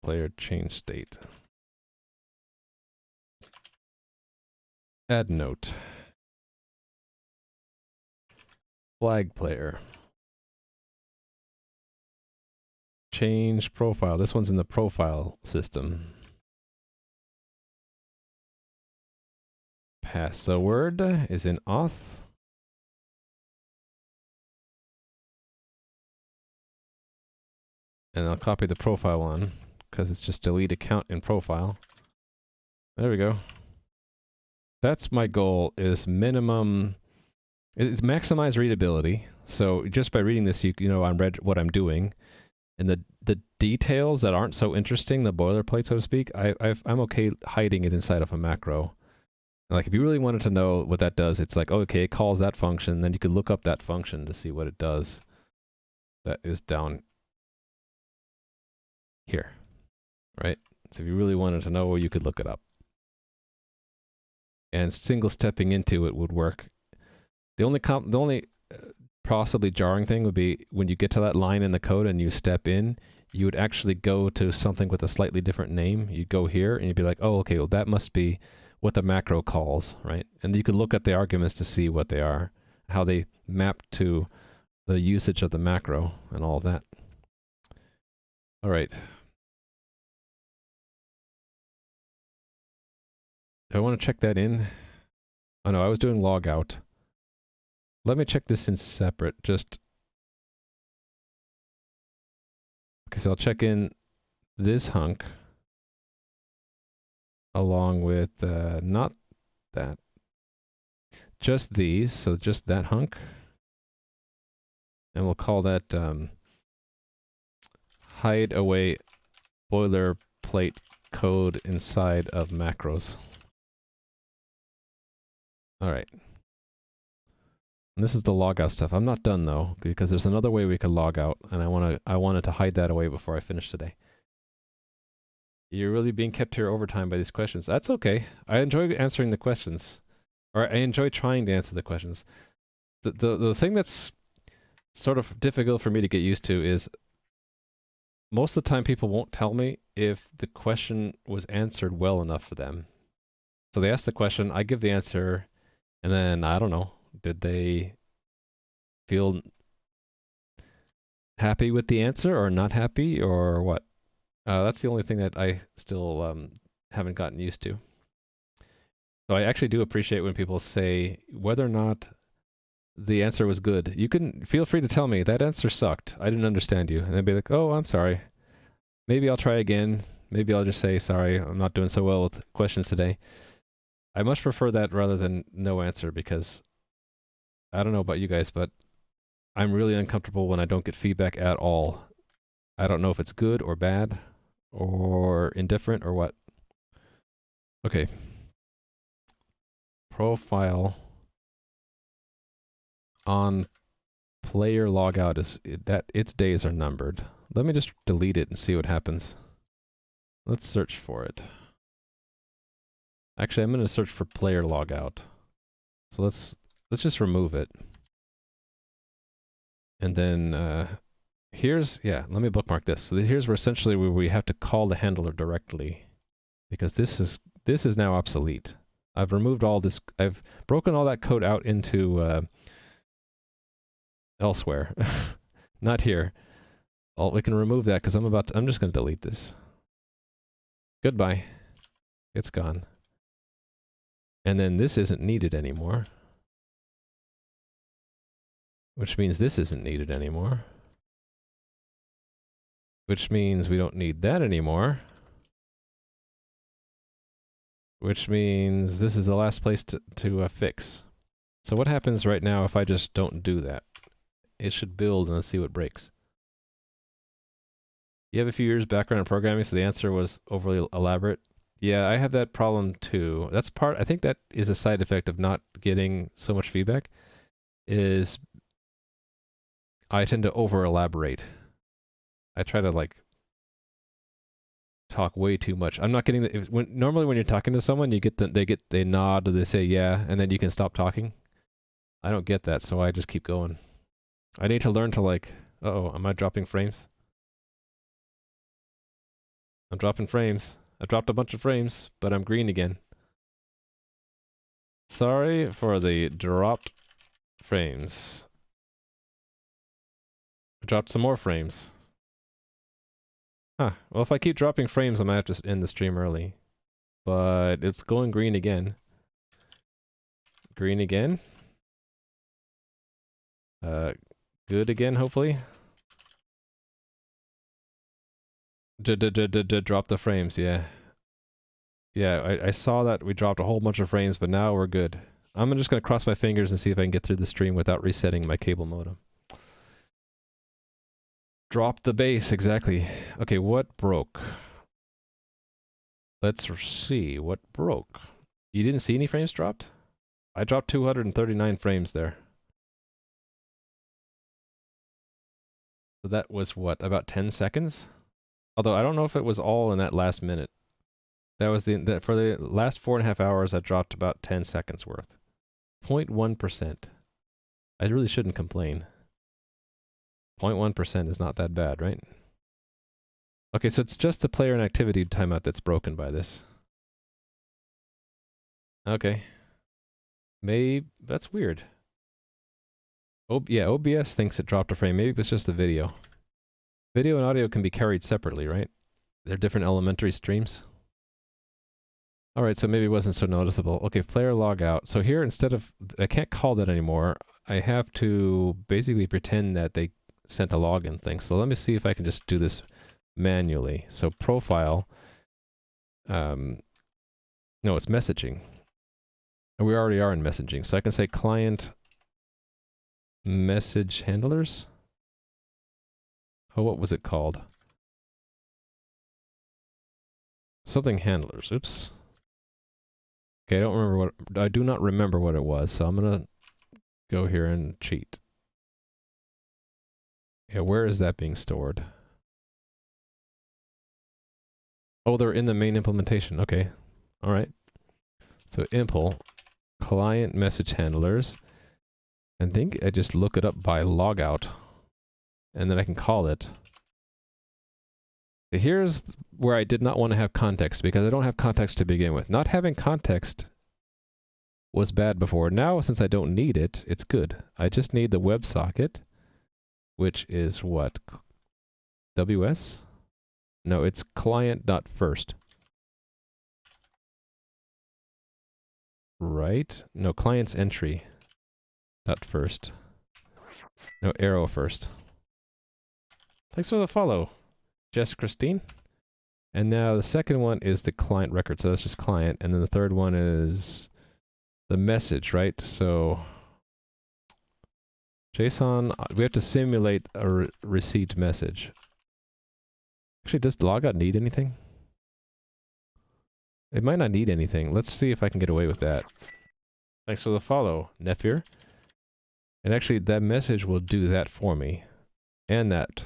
Player change state. Add note. Flag player. Change profile. This one's in the profile system. Password is in auth. And I'll copy the profile one, because it's just delete account in profile. There we go. That's my goal, is minimum... It's maximize readability. So just by reading this, you know what I'm doing. And the details that aren't so interesting, the boilerplate, so to speak, I'm okay hiding it inside of a macro. Like if you really wanted to know what that does, it's like, okay, it calls that function, then you could look up that function to see what it does. That is down here, right? So if you really wanted to know, you could look it up. And single stepping into it would work. The only possibly jarring thing would be when you get to that line in the code and you step in, you would actually go to something with a slightly different name. You'd go here and you'd be like, oh, okay, well that must be what the macro calls, right? And you could look at the arguments to see what they are, how they map to the usage of the macro and all of that. All right. Do I want to check that in? Oh no, I was doing log out. Let me check this in separate, just... Okay, so I'll check in this hunk along with, not that, just these, so just that hunk. And we'll call that hide away boilerplate code inside of macros. All right. And this is the logout stuff. I'm not done though, because there's another way we could log out, and I wanted to hide that away before I finish today. You're really being kept here overtime by these questions. That's okay. I enjoy answering the questions. Or I enjoy trying to answer the questions. The thing that's sort of difficult for me to get used to is most of the time people won't tell me if the question was answered well enough for them. So they ask the question, I give the answer, and then I don't know, did they feel happy with the answer or not happy or what? That's the only thing that I still haven't gotten used to. So I actually do appreciate when people say whether or not the answer was good. You can feel free to tell me that answer sucked. I didn't understand you. And they'd be like, oh, I'm sorry. Maybe I'll try again. Maybe I'll just say, sorry, I'm not doing so well with questions today. I much prefer that rather than no answer because I don't know about you guys, but I'm really uncomfortable when I don't get feedback at all. I don't know if it's good or bad or indifferent or what. Okay. Profile on player logout is that its days are numbered. Let me just delete it and see what happens. Let's search for it. Actually, I'm going to search for player logout. So let's just remove it. And then let me bookmark this. So here's where essentially we have to call the handler directly because this is now obsolete. I've removed all this. I've broken all that code out into elsewhere. Not here. We can remove that because I'm just going to delete this. Goodbye. It's gone. And then this isn't needed anymore. Which means this isn't needed anymore. Which means we don't need that anymore. Which means this is the last place to fix. So what happens right now if I just don't do that? It should build and let's see what breaks. You have a few years background in programming, so the answer was overly elaborate. Yeah, I have that problem too. I think that is a side effect of not getting so much feedback, is I tend to over elaborate. I try to like talk way too much. I'm not getting normally when you're talking to someone, you get they nod or they say yeah, and then you can stop talking. I don't get that, so I just keep going. I need to learn to like, uh-oh, am I dropping frames? I'm dropping frames. I dropped a bunch of frames, but I'm green again. Sorry for the dropped frames. I dropped some more frames. Huh. Well, if I keep dropping frames, I might have to end the stream early. But it's going green again. Green again. Good again, hopefully. Drop the frames, yeah. Yeah, I saw that we dropped a whole bunch of frames, but now we're good. I'm just gonna cross my fingers and see if I can get through the stream without resetting my cable modem. Drop the base, exactly. Okay, what broke? Let's see, what broke? You didn't see any frames dropped? I dropped 239 frames there. So that was what, about 10 seconds? Although I don't know if it was all in that last minute. That was for the last 4.5 hours, I dropped about 10 seconds worth. 0.1%. I really shouldn't complain. 0.1% is not that bad, right? Okay, so it's just the player and activity timeout that's broken by this. Okay. Maybe that's weird. Yeah, OBS thinks it dropped a frame. Maybe it's just the video. Video and audio can be carried separately, right? They're different elementary streams. Alright, so maybe it wasn't so noticeable. Okay, player logout. So here, instead of... I can't call that anymore. I have to basically pretend that they sent a login thing. So let me see if I can just do this manually. So profile... no, it's messaging. And we already are in messaging. So I can say client message handlers. Oh, what was it called? Something handlers. Oops. Okay, I do not remember what it was, so I'm gonna go here and cheat. Yeah, where is that being stored? Oh, they're in the main implementation. Okay. Alright. So impl client message handlers. I think I just look it up by logout, and then I can call it. Here's where I did not want to have context, because I don't have context to begin with. Not having context was bad before. Now, since I don't need it, it's good. I just need the WebSocket, which is what? WS? No, it's client.first. Right? No, client's entry. Dot first. No, arrow first. Thanks for the follow, Jess Christine. And now the second one is the client record, so that's just client. And then the third one is the message, right? So JSON, we have to simulate a received message. Actually, does logout need anything? It might not need anything. Let's see if I can get away with that. Thanks for the follow, Nephir. And actually, that message will do that for me. And that.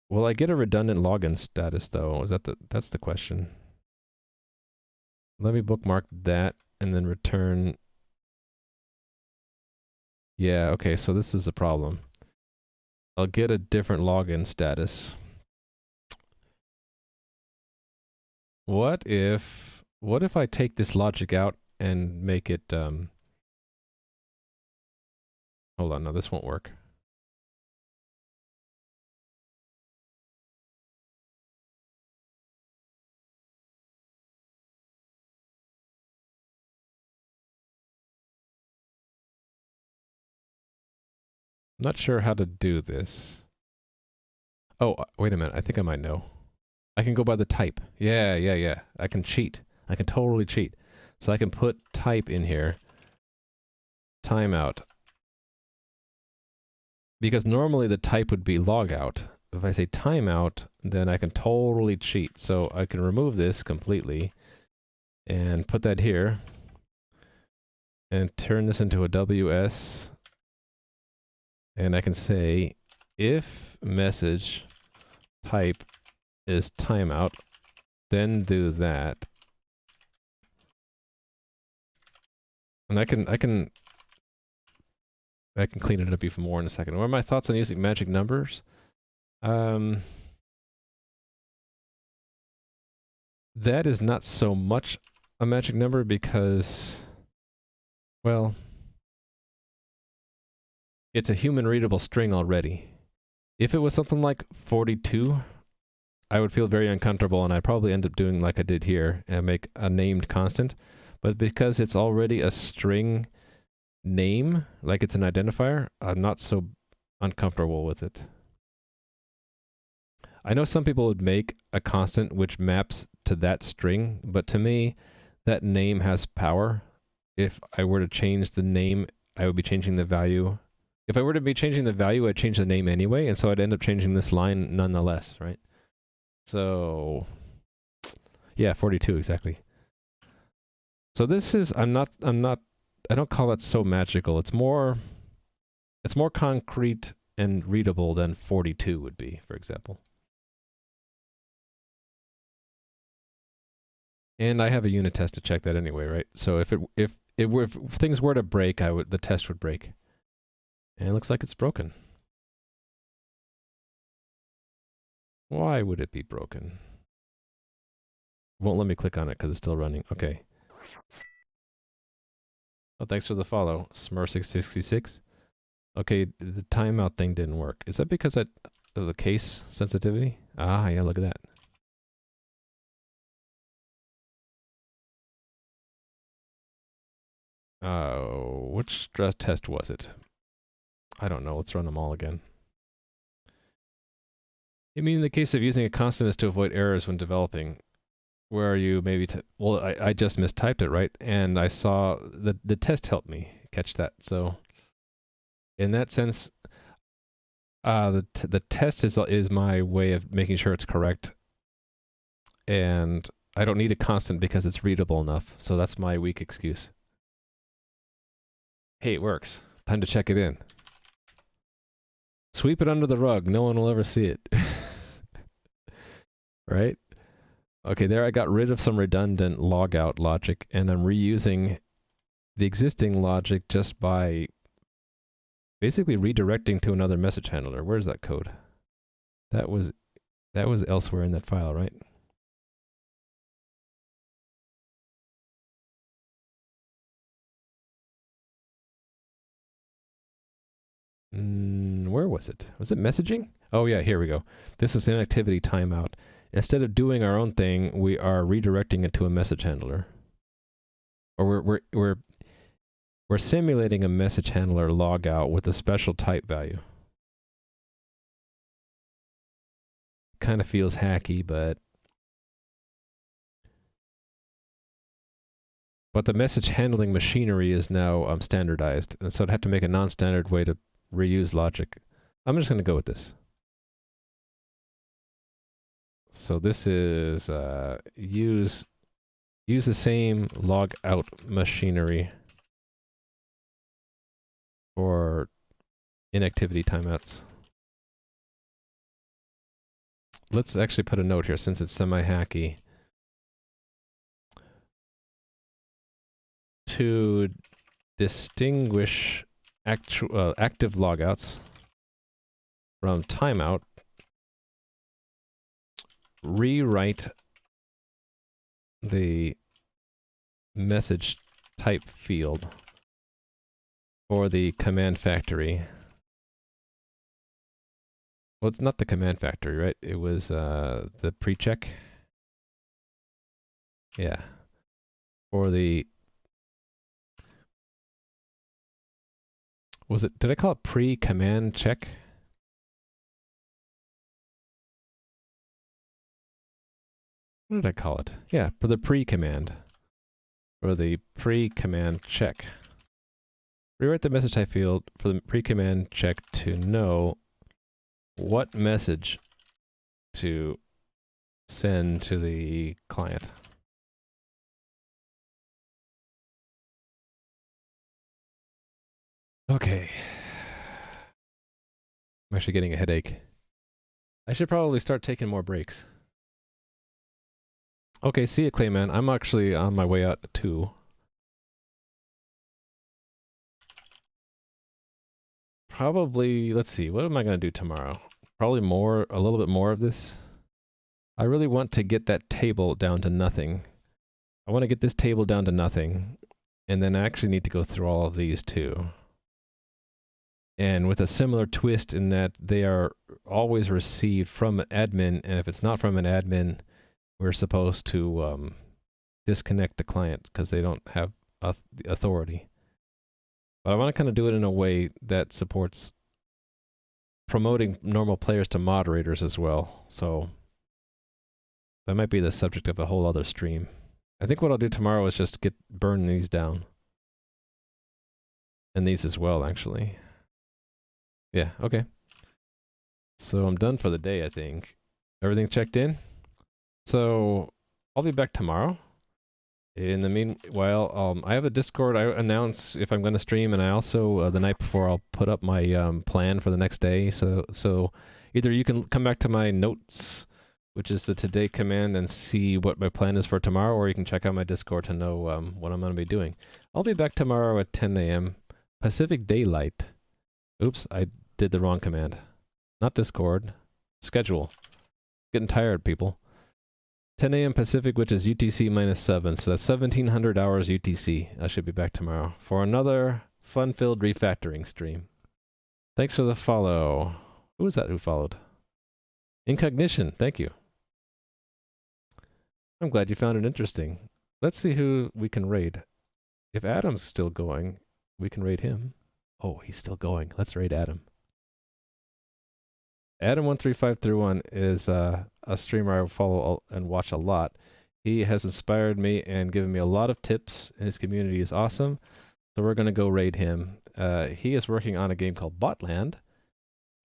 Will I get a redundant login status, though? Is that that's the question. Let me bookmark that and then return. Yeah, okay, so this is a problem. I'll get a different login status. What if I take this logic out and make it, hold on, no, this won't work. I'm not sure how to do this. Oh, wait a minute, I think I might know. I can go by the type. Yeah. I can cheat. I can totally cheat. So I can put type in here. Timeout. Because normally the type would be logout. If I say timeout, then I can totally cheat. So I can remove this completely and put that here and turn this into a WS. And I can say if message type is timeout, then do that. And I can clean it up even more in a second. What are my thoughts on using magic numbers? That is not so much a magic number because, well, it's a human readable string already. If it was something like 42, I would feel very uncomfortable and I'd probably end up doing like I did here and make a named constant. But because it's already a string name, like it's an identifier, I'm not so uncomfortable with it. I know some people would make a constant which maps to that string, but to me, that name has power. If I were to change the name, I would be changing the value. If I were to be changing the value, I'd change the name anyway, and so I'd end up changing this line nonetheless, right? So, yeah, 42 exactly. So this is, I don't call it so magical. It's more concrete and readable than 42 would be, for example. And I have a unit test to check that anyway, right? So if things were to break, the test would break. And it looks like it's broken. Why would it be broken? Won't let me click on it because it's still running. Okay. Oh, thanks for the follow, Smur666. Okay, the timeout thing didn't work. Is that because of the case sensitivity? Ah, yeah, look at that. Oh, which stress test was it? I don't know. Let's run them all again. You mean in the case of using a constant is to avoid errors when developing, where you maybe... well, I just mistyped it, right? And I saw the test helped me catch that. So in that sense, the test is my way of making sure it's correct. And I don't need a constant because it's readable enough. So that's my weak excuse. Hey, it works. Time to check it in. Sweep it under the rug. No one will ever see it. Right? Okay, there I got rid of some redundant logout logic, and I'm reusing the existing logic just by basically redirecting to another message handler. Where's that code? That was elsewhere in that file, right? Where was it? Was it messaging? Oh yeah, here we go. This is inactivity timeout. Instead of doing our own thing, we are redirecting it to a message handler. Or we're simulating a message handler logout with a special type value. Kind of feels hacky, but the message handling machinery is now standardized, and so I'd have to make a non-standard way to reuse logic. I'm just going to go with this. So this is use the same log out machinery for inactivity timeouts. Let's actually put a note here since it's semi-hacky. To distinguish active logouts from timeout, rewrite the message type field for the command factory. Well, it's not the command factory, right? It was the pre-check. Yeah. For the... Was it... Did I call it pre-command check? What did I call it? Yeah, for the pre-command. For the pre-command check. Rewrite the message type field for the pre-command check to know what message to send to the client. Okay. I'm actually getting a headache. I should probably start taking more breaks. Okay, see ya, Clayman. I'm actually on my way out too. Probably, let's see, what am I going to do tomorrow? Probably a little bit more of this. I really want to get that table down to nothing. I want to get this table down to nothing, and then I actually need to go through all of these too. And with a similar twist in that they are always received from an admin, and if it's not from an admin, we're supposed to disconnect the client because they don't have the authority. But I want to kind of do it in a way that supports promoting normal players to moderators as well. So that might be the subject of a whole other stream. I think what I'll do tomorrow is just burn these down. And these as well, actually. Yeah, okay. So I'm done for the day, I think. Everything checked in? So I'll be back tomorrow. In the meanwhile, I have a Discord. I announce if I'm going to stream, and I also, the night before, I'll put up my plan for the next day. So either you can come back to my notes, which is the today command, and see what my plan is for tomorrow, or you can check out my Discord to know what I'm going to be doing. I'll be back tomorrow at 10 a.m. Pacific Daylight. Oops, I did the wrong command. Not Discord. Schedule. Getting tired, people. 10 a.m. Pacific, which is UTC -7, so that's 1700 hours UTC. I should be back tomorrow for another fun-filled refactoring stream. Thanks for the follow. Who was that who followed? Incognition, thank you. I'm glad you found it interesting. Let's see who we can raid. If Adam's still going, we can raid him. Oh, he's still going. Let's raid Adam. Adam13531 is a streamer I follow and watch a lot. He has inspired me and given me a lot of tips, and his community is awesome. So we're going to go raid him. He is working on a game called Botland,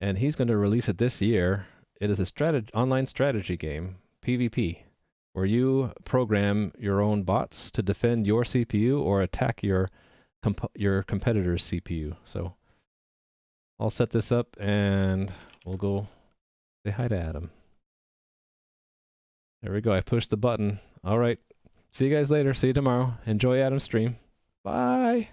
and he's going to release it this year. It is a online strategy game, PvP, where you program your own bots to defend your CPU or attack your competitor's CPU. So I'll set this up, and we'll go say hi to Adam. There we go. I pushed the button. All right. See you guys later. See you tomorrow. Enjoy Adam's stream. Bye.